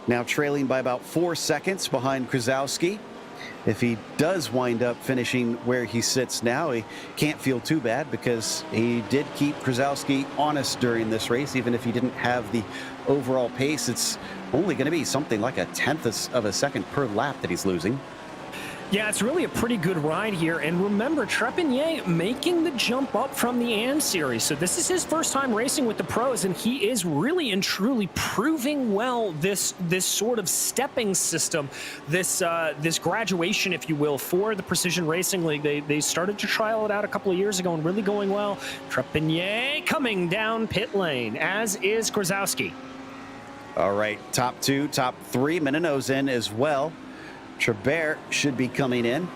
now trailing by about 4 seconds behind Krasowski. If he does wind up finishing where he sits now, he can't feel too bad because he did keep Krasowski honest during this race. Even if he didn't have the overall pace, it's only going to be something like a 1/10 of a second per lap that he's losing. Yeah, it's really a pretty good ride here. And remember, Trepanier making the jump up from the AM series. So this is his first time racing with the pros, and he is really and truly proving well this sort of stepping system, this graduation, if you will, for the Precision Racing League. They started to trial it out a couple of years ago and really going well. Trepanier coming down pit lane, as is Krasowski. All right, top 2, top 3. Menino's in as well. Trabert should be coming in.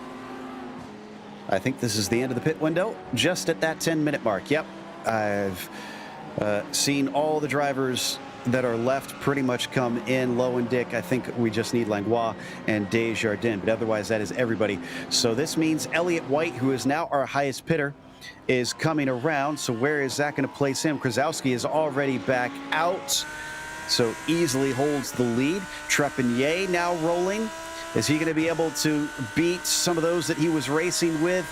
I think this is the end of the pit window, just at that 10-minute mark. Yep, I've seen all the drivers that are left pretty much come in. Lowendick, I think we just need Langlois and Desjardins, but otherwise that is everybody. So this means Elliott White, who is now our highest pitter, is coming around. So where is that going to place him? Krasowski is already back out, so easily holds the lead. Trepanier now rolling. Is he going to be able to beat some of those that he was racing with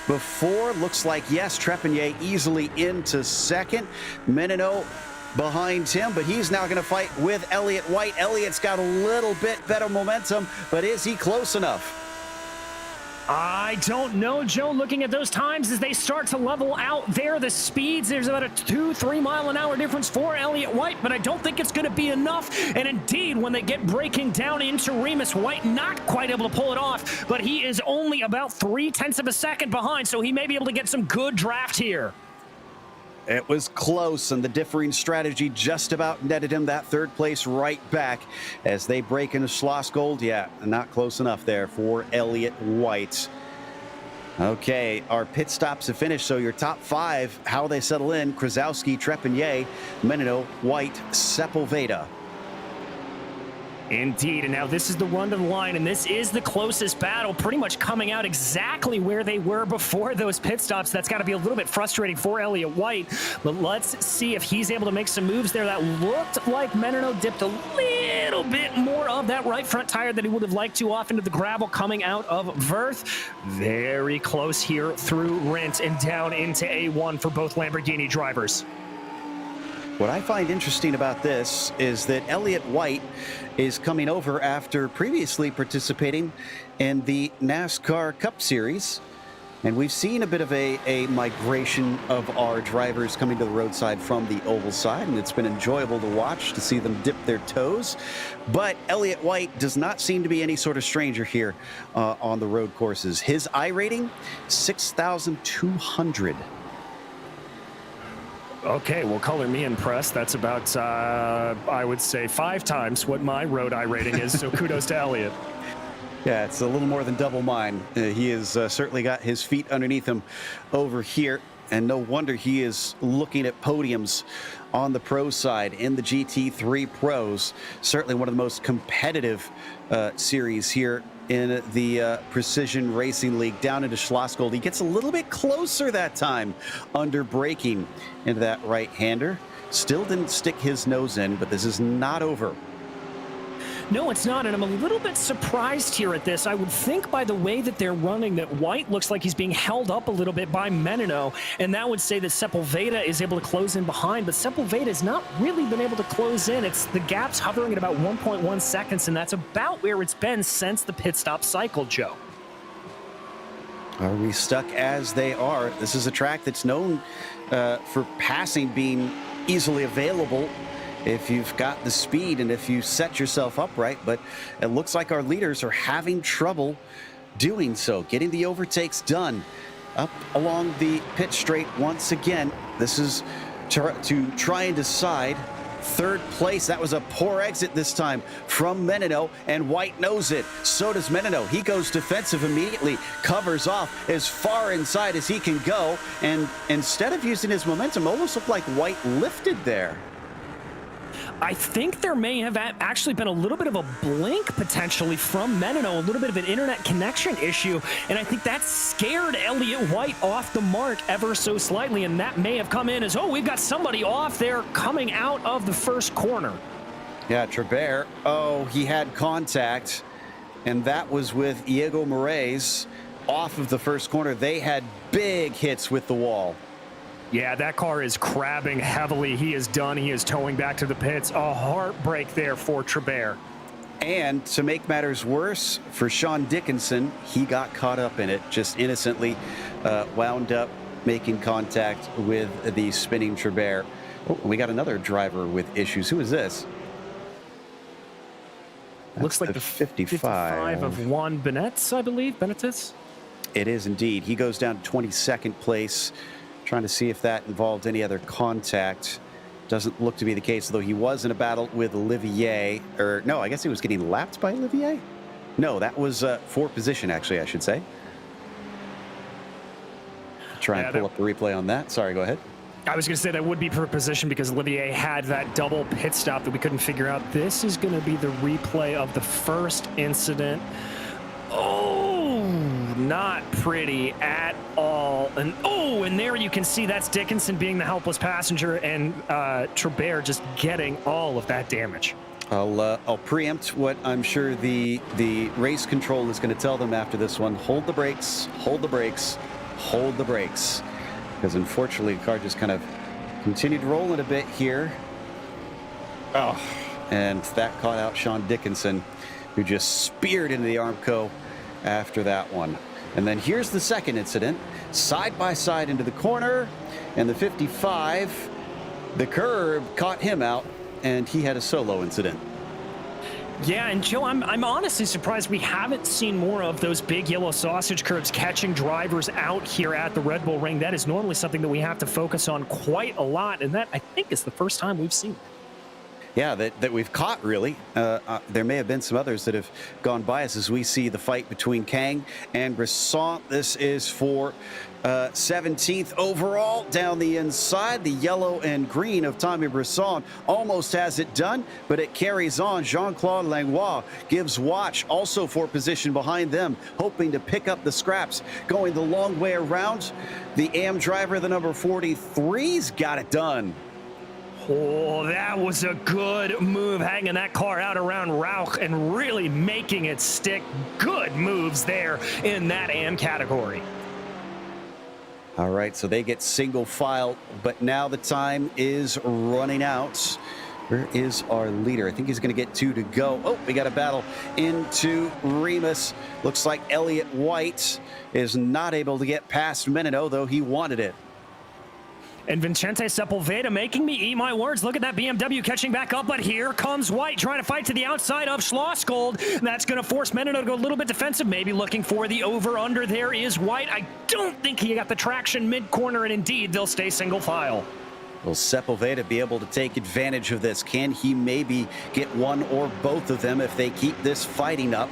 before? Looks like yes. Trepanier easily into 2nd. Menino behind him, but he's now going to fight with Elliott White. Elliott's got a little bit better momentum, but is he close enough? I don't know, Joe. Looking at those times as they start to level out there, the speeds, there's about a 2-3 mile an hour difference for Elliott White, but I don't think it's going to be enough. And indeed, when they get breaking down into Remus, White not quite able to pull it off, but he is only about 0.3 of a second behind, so he may be able to get some good draft here. It was close, and the differing strategy just about netted him that third place right back as they break into Schlossgold. Yeah, not close enough there for Elliott White. Okay, our pit stops have finished, so your top 5, how they settle in: Krasowski, Trepanier, Menino, White, Sepulveda. Indeed, and now this is the run to the line, and this is the closest battle, pretty much coming out exactly where they were before those pit stops. That's got to be a little bit frustrating for Elliott White, but let's see if he's able to make some moves there. That looked like Menino dipped a little bit more of that right front tire than he would have liked to off into the gravel coming out of Verth. Very close here through Rent and down into A1 for both Lamborghini drivers. What I find interesting about this is that Elliott White is coming over after previously participating in the NASCAR Cup Series. And we've seen a bit of a migration of our drivers coming to the roadside from the oval side, and it's been enjoyable to watch, to see them dip their toes. But Elliott White does not seem to be any sort of stranger here on the road courses. His I rating, 6,200. Okay, well, color me impressed. That's about, I would say, 5 times what my road I rating is, so kudos to Elliott. Yeah, it's a little more than double mine. He has certainly got his feet underneath him over here, and no wonder he is looking at podiums on the pro side in the GT3 Pros. Certainly one of the most competitive series here in the Precision Racing League down into Schlossgold. He gets a little bit closer that time under braking into that right-hander. Still didn't stick his nose in, but this is not over. No, it's not, and I'm a little bit surprised here at this. I would think by the way that they're running that White looks like he's being held up a little bit by Menino, and that would say that Sepulveda is able to close in behind, but Sepulveda has not really been able to close in. It's the gap's hovering at about 1.1 seconds, and that's about where it's been since the pit stop cycle, Joe. Are we stuck as they are? This is a track that's known for passing being easily available if you've got the speed and if you set yourself up right, but it looks like our leaders are having trouble doing so, getting the overtakes done. Up along the pit straight once again. This is to try and decide third place. That was a poor exit this time from Menino, and White knows it. So does Menino. He goes defensive immediately, covers off as far inside as he can go, and instead of using his momentum, almost looked like White lifted there. I think there may have actually been a little bit of a blink potentially from Menino, a little bit of an internet connection issue, and I think that scared Elliott White off the mark ever so slightly, and that may have come in as, oh, we've got somebody off there coming out of the first corner. Yeah, Trabert, oh, he had contact, and that was with Diego Moraes off of the first corner. They had big hits with the wall. Yeah, that car is crabbing heavily. He is done. He is towing back to the pits. A heartbreak there for Trabert. And to make matters worse, for Sean Dickinson, he got caught up in it, just innocently wound up making contact with the spinning Trabert. Oh, we got another driver with issues. Who is this? Looks like the 55 of Juan Benitez, I believe. Benitez? It is indeed. He goes down to 22nd place. Trying to see if that involved any other contact. Doesn't look to be the case, though he was in a battle with Olivier. Or, no, I guess he was getting lapped by Olivier? No, that was for position, actually, I should say. Try and pull up the replay on that. Sorry, go ahead. I was going to say that would be for position because Olivier had that double pit stop that we couldn't figure out. This is going to be the replay of the first incident. Oh, not pretty at all. And oh, and there you can see that's Dickinson being the helpless passenger and Trabert just getting all of that damage. I'll preempt what I'm sure the race control is going to tell them after this one. Hold the brakes, hold the brakes, hold the brakes. Because unfortunately the car just kind of continued rolling a bit here. Oh, and that caught out Sean Dickinson, who just speared into the Armco after that one. And then here's the second incident. Side by side into the corner, and the 55, the curb caught him out, and he had a solo incident. Yeah, and Joe, I'm honestly surprised we haven't seen more of those big yellow sausage curbs catching drivers out here at the Red Bull Ring. That is normally something that we have to focus on quite a lot, and that, I think, is the first time we've seen it. Yeah, that we've caught, really. There may have been some others that have gone by us as we see the fight between Kang and Brisson. This is for 17th overall down the inside. The yellow and green of Tommy Brisson almost has it done, but it carries on. Jean-Claude Langlois gives watch also for position behind them, hoping to pick up the scraps. Going the long way around, the AM driver, the number 43's got it done. Oh, that was a good move, hanging that car out around Rauch and really making it stick. Good moves there in that AM category. All right, so they get single file, but now the time is running out. Where is our leader? I think he's going to get 2 to go. Oh, we got a battle into Remus. Looks like Elliott White is not able to get past Menino, though he wanted it. And Vincente Sepulveda making me eat my words. Look at that BMW catching back up, but here comes White trying to fight to the outside of Schlossgold. That's going to force Menino to go a little bit defensive, maybe looking for the over-under. There is White. I don't think he got the traction mid-corner, and indeed, they'll stay single file. Will Sepulveda be able to take advantage of this? Can he maybe get one or both of them if they keep this fighting up?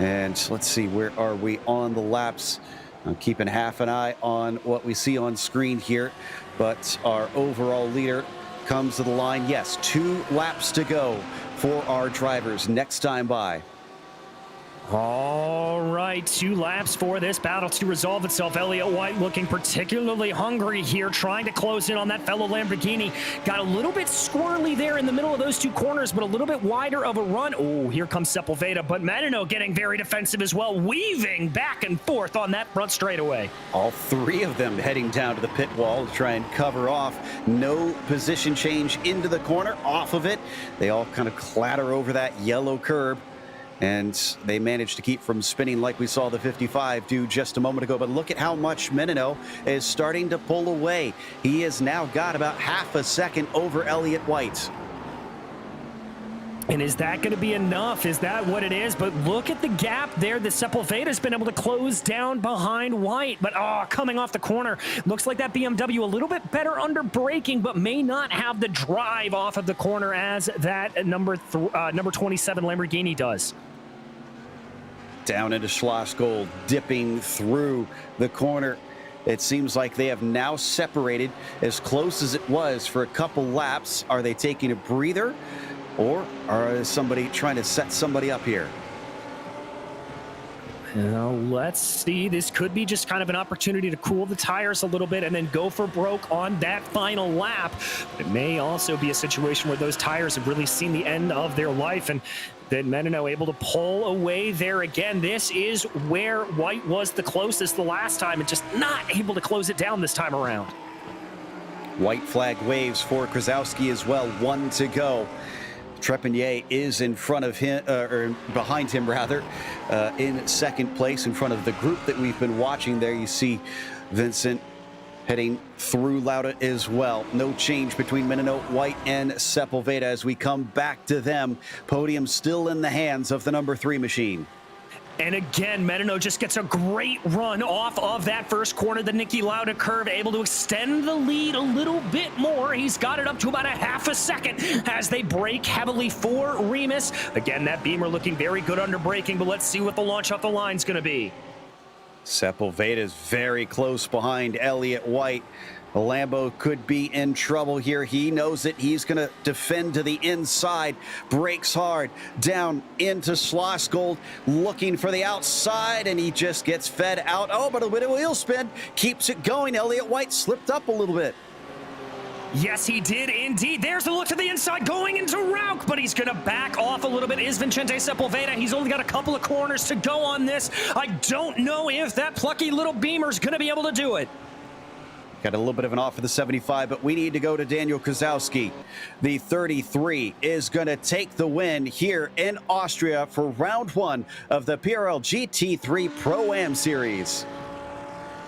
And let's see, where are we on the laps? I'm keeping half an eye on what we see on screen here, but our overall leader comes to the line. Yes, 2 laps to go for our drivers next time by. All right, 2 laps for this battle to resolve itself. Elliott White looking particularly hungry here, trying to close in on that fellow Lamborghini. Got a little bit squirrely there in the middle of those 2 corners, but a little bit wider of a run. Oh, here comes Sepulveda, but Menino getting very defensive as well, weaving back and forth on that front straightaway. All 3 of them heading down to the pit wall to try and cover off. No position change into the corner, off of it. They all kind of clatter over that yellow curb. And they managed to keep from spinning like we saw the 55 do just a moment ago. But look at how much Menino is starting to pull away. He has now got about half a second over Elliott White. And is that going to be enough? Is that what it is? But look at the gap there that Sepulveda's been able to close down behind White. But coming off the corner, looks like that BMW a little bit better under braking, but may not have the drive off of the corner as that number 27 Lamborghini does. Down into Schlossgold, dipping through the corner. It seems like they have now separated as close as it was for a couple laps. Are they taking a breather? Or is somebody trying to set somebody up here? Now, let's see. This could be just kind of an opportunity to cool the tires a little bit and then go for broke on that final lap. It may also be a situation where those tires have really seen the end of their life, and then Menino able to pull away there again. This is where White was the closest the last time and just not able to close it down this time around. White flag waves for Krasowski as well. 1 to go. Trepanier is in front of him, or behind him rather, in second place in front of the group that we've been watching there. You see Vincent heading through Lauda as well. No change between Menino, White, and Sepulveda as we come back to them. Podium still in the hands of the number 3 machine. And again, Menino just gets a great run off of that first corner, the Niki Lauda curve, able to extend the lead a little bit more. He's got it up to about a half a second as they brake heavily for Remus. Again, that Beamer looking very good under braking, but let's see what the launch off the line is going to be. Sepulveda is very close behind Elliott White. The Lambo could be in trouble here. He knows it. He's going to defend to the inside. Brakes hard down into Schlossgold, looking for the outside, and he just gets fed out. Oh, but a bit of wheel spin keeps it going. Elliott White slipped up a little bit. Yes, he did indeed. There's the look to the inside going into Rauch, but he's going to back off a little bit. Is Vincente Sepulveda. He's only got a couple of corners to go on this. I don't know if that plucky little Beamer's going to be able to do it. Got a little bit of an off for the 75, but we need to go to Daniel Krasowski. The 33 is going to take the win here in Austria for round 1 of the PRL GT3 Pro-Am series.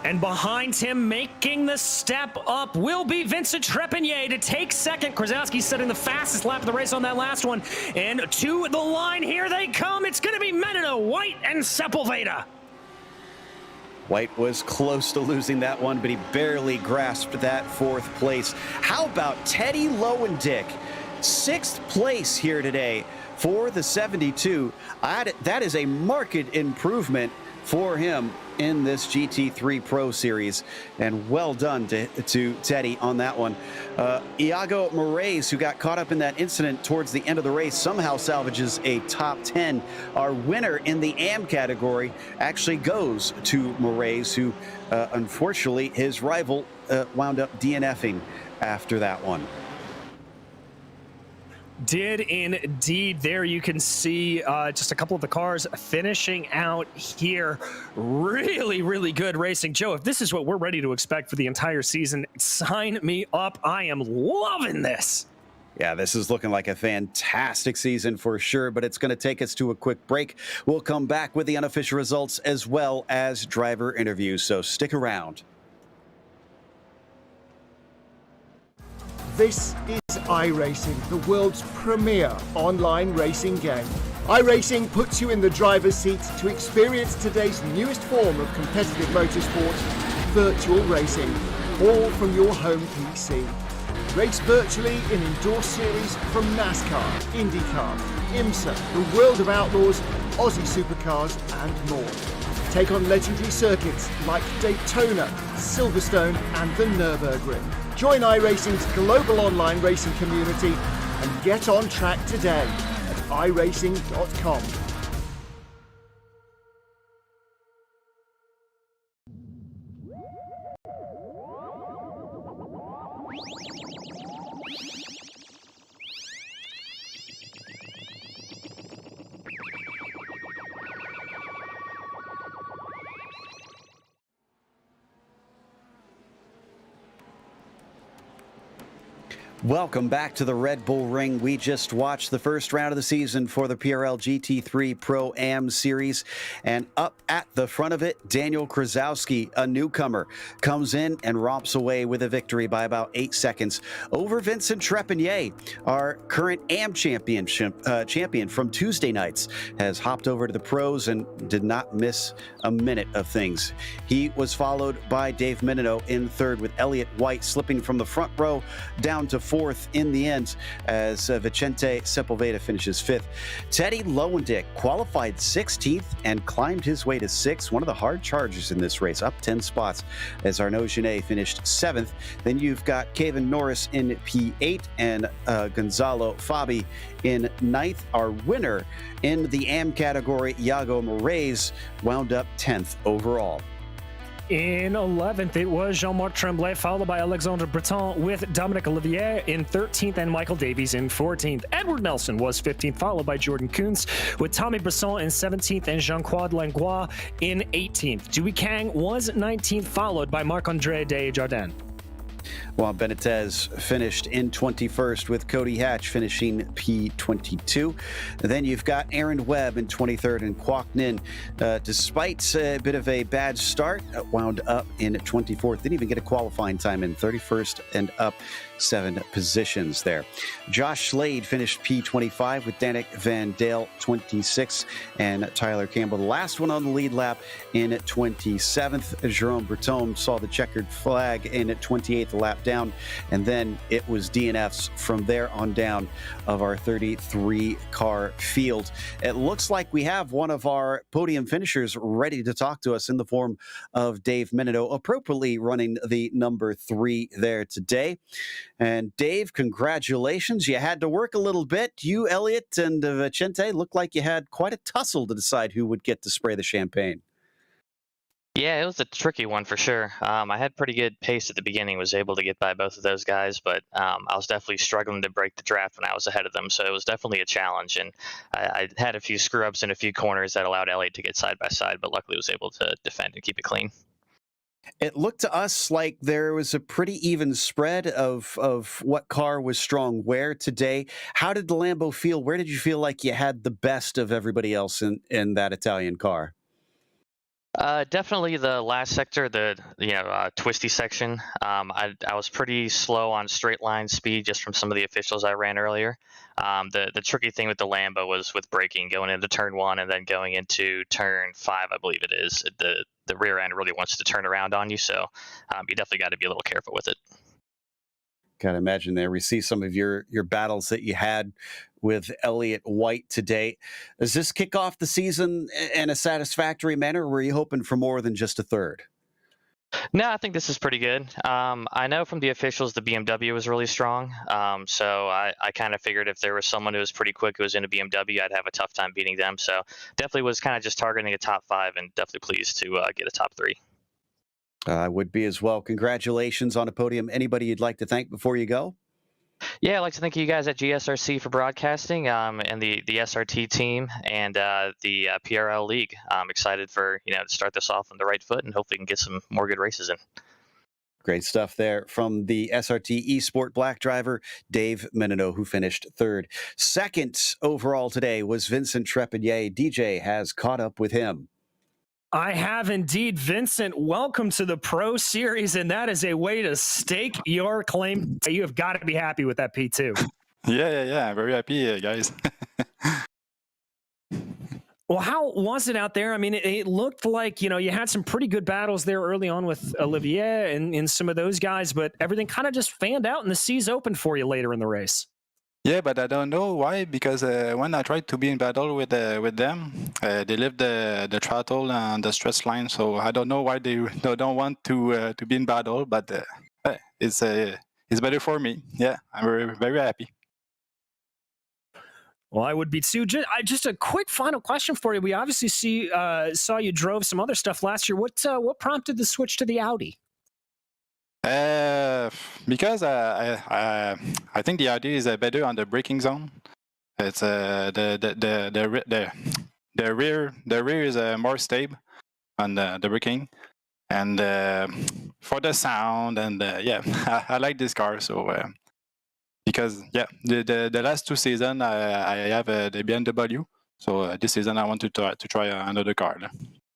And behind him, making the step up, will be Vincent Trepanier to take second. Krasowski setting the fastest lap of the race on that last one. And to the line, here they come. It's going to be Menino, White, and Sepulveda. White was close to losing that one, but he barely grasped that 4th place. How about Teddy Lowendick? 6th place here today for the 72. That is a marked improvement for him in this GT3 Pro Series, and well done to Teddy on that one. Iago Moraes, who got caught up in that incident towards the end of the race, somehow salvages a top 10. Our winner in the AM category actually goes to Moraes, who unfortunately his rival wound up DNFing after that one. Did indeed. There you can see just a couple of the cars finishing out here. Really, really good racing. Joe, if this is what we're ready to expect for the entire season, sign me up. I am loving this. Yeah, this is looking like a fantastic season for sure, but it's going to take us to a quick break. We'll come back with the unofficial results as well as driver interviews, so stick around. This is iRacing, the world's premier online racing game. iRacing puts you in the driver's seat to experience today's newest form of competitive motorsport, virtual racing, all from your home PC. Race virtually in endorsed series from NASCAR, IndyCar, IMSA, the World of Outlaws, Aussie Supercars and more. Take on legendary circuits like Daytona, Silverstone and the Nürburgring. Join iRacing's global online racing community and get on track today at iRacing.com. Welcome back to the Red Bull Ring. We just watched the first round of the season for the PRL GT3 Pro-Am series, and up at the front of it, Daniel Krasowski, a newcomer, comes in and romps away with a victory by about 8 seconds over Vincent Trepanier, our current AM champion from Tuesday nights, has hopped over to the pros and did not miss a minute of things. He was followed by Dave Menino in third, with Elliott White slipping from the front row down to 4th in the end as Vicente Sepulveda finishes 5th. Teddy Lowendick qualified 16th and climbed his way to 6th, one of the hard chargers in this race, up 10 spots as Arnaud Genet finished 7th. Then you've got Kevin Norris in P8 and Gonzalo Fabi in 9th. Our winner in the AM category, Iago Moraes, wound up 10th overall. In 11th, it was Jean-Marc Tremblay, followed by Alexandre Breton with Dominic Olivier in 13th and Michael Davies in 14th. Edward Nelson was 15th, followed by Jordan Kuntz with Tommy Bresson in 17th and Jean-Claude Langlois in 18th. Dewey Kang was 19th, followed by Marc-André Desjardins. Juan Benitez finished in 21st, with Cody Hatch finishing P22. Then you've got Aaron Webb in 23rd, and Kwok Nin, despite a bit of a bad start, wound up in 24th. Didn't even get a qualifying time in 31st and up 7 positions there. Josh Slade finished P25 with Danik Van Dale 26 and Tyler Campbell, the last one on the lead lap, in 27th. Jerome Breton saw the checkered flag in 28th, lap down, and then it was DNFs from there on down of our 33 car field. It looks like we have one of our podium finishers ready to talk to us in the form of Dave Menino, appropriately running the number 3 there today. And Dave, congratulations. You had to work a little bit. You, Elliott, and Vicente looked like you had quite a tussle to decide who would get to spray the champagne. Yeah, it was a tricky one for sure. I had pretty good pace at the beginning, was able to get by both of those guys, but I was definitely struggling to break the draft when I was ahead of them, so it was definitely a challenge, and I had a few screw-ups in a few corners that allowed Elliott to get side by side, but luckily was able to defend and keep it clean. It looked to us like there was a pretty even spread of what car was strong where today. How did the Lambo feel? Where did you feel like you had the best of everybody else in that Italian car? Definitely the last sector, the twisty section. I was pretty slow on straight line speed just from some of the officials I ran earlier. The tricky thing with the Lambo was with braking going into turn 1 and then going into turn 5, I believe it is. The rear end really wants to turn around on you, so you definitely got to be a little careful with it. Got to imagine there. We see some of your battles that you had with Elliott White today. Does this kick off the season in a satisfactory manner, or were you hoping for more than just a third? No, I think this is pretty good. I know from the officials the BMW was really strong, so I kind of figured if there was someone who was pretty quick who was in a BMW, I'd have a tough time beating them. So definitely was kind of just targeting a top 5 and definitely pleased to get a top 3. I would be as well. Congratulations on a podium. Anybody you'd like to thank before you go? Yeah, I'd like to thank you guys at GSRC for broadcasting, and the SRT team and the PRL League. I'm excited for to start this off on the right foot and hopefully we can get some more good races in. Great stuff there from the SRT eSport Black driver, Dave Menino, who finished third. Second overall today was Vincent Trepanier. DJ has caught up with him. I have indeed. Vincent, welcome to the Pro Series, and that is a way to stake your claim. You have got to be happy with that P2. Yeah. Very happy, guys. Well, how was it out there? I mean, it looked like, you had some pretty good battles there early on with Olivier and some of those guys, but everything kind of just fanned out and the seas opened for you later in the race. Yeah, but I don't know why, because when I tried to be in battle with them, they left the throttle on the stretch line, so I don't know why they don't want to be in battle, but it's better for me. Yeah, I'm very, very happy. Well, I would be too. Just a quick final question for you. We obviously saw you drove some other stuff last year. What prompted the switch to the Audi? Because I think the Audi is better on the braking zone. It's the rear is more stable on the braking, and for the sound and I like this car. So because the last 2 seasons I have the BMW, so this season I want to try another car.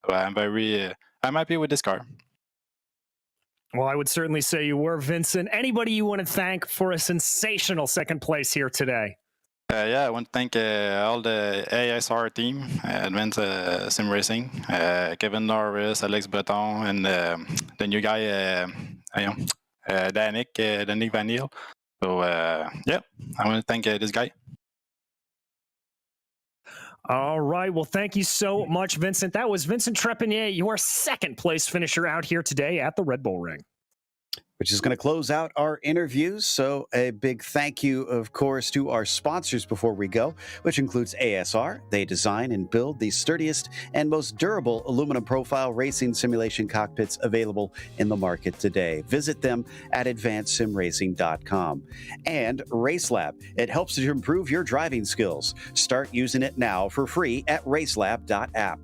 So I'm happy with this car. Well, I would certainly say you were, Vincent. Anybody you want to thank for a sensational second place here today? I want to thank all the ASR team, Advanced SimRacing, Kevin Norris, Alex Breton, and the new guy, Danik Van Heel. So, I want to thank this guy. All right. Well, thank you so much, Vincent. That was Vincent Trepanier, your second place finisher out here today at the Red Bull Ring. Which is going to close out our interviews. So a big thank you, of course, to our sponsors before we go, which includes ASR. They design and build the sturdiest and most durable aluminum profile racing simulation cockpits available in the market today. Visit them at advancedsimracing.com. And RaceLab. It helps you improve your driving skills. Start using it now for free at racelab.app.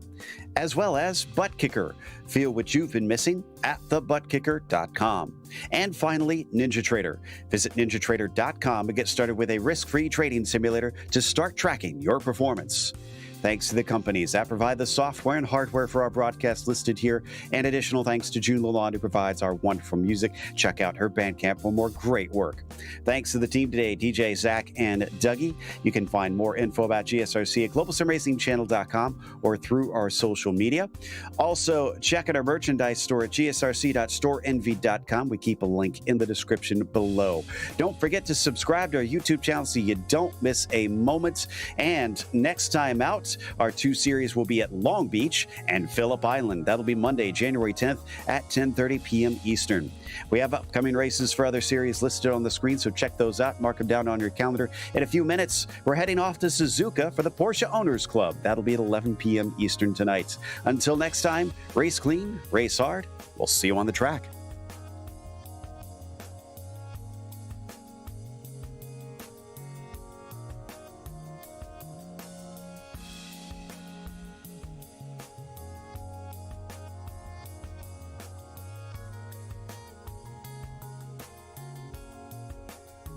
As well as ButtKicker. Feel what you've been missing at thebuttkicker.com. And finally, NinjaTrader. Visit ninjatrader.com and get started with a risk-free trading simulator to start tracking your performance. Thanks to the companies that provide the software and hardware for our broadcast listed here, and additional thanks to June Lalonde, who provides our wonderful music. Check out her Bandcamp for more great work. Thanks to the team today, DJ, Zach, and Dougie. You can find more info about GSRC at globalsimracingchannel.com or through our social media. Also, check out our merchandise store at gsrc.storeenvy.com. We keep a link in the description below. Don't forget to subscribe to our YouTube channel so you don't miss a moment. And next time out, our 2 series will be at Long Beach and Phillip Island. That'll be Monday, January 10th at 10:30 p.m. Eastern. We have upcoming races for other series listed on the screen, so check those out. Mark them down on your calendar. In a few minutes, we're heading off to Suzuka for the Porsche Owners Club. That'll be at 11 p.m. Eastern tonight. Until next time, race clean, race hard. We'll see you on the track.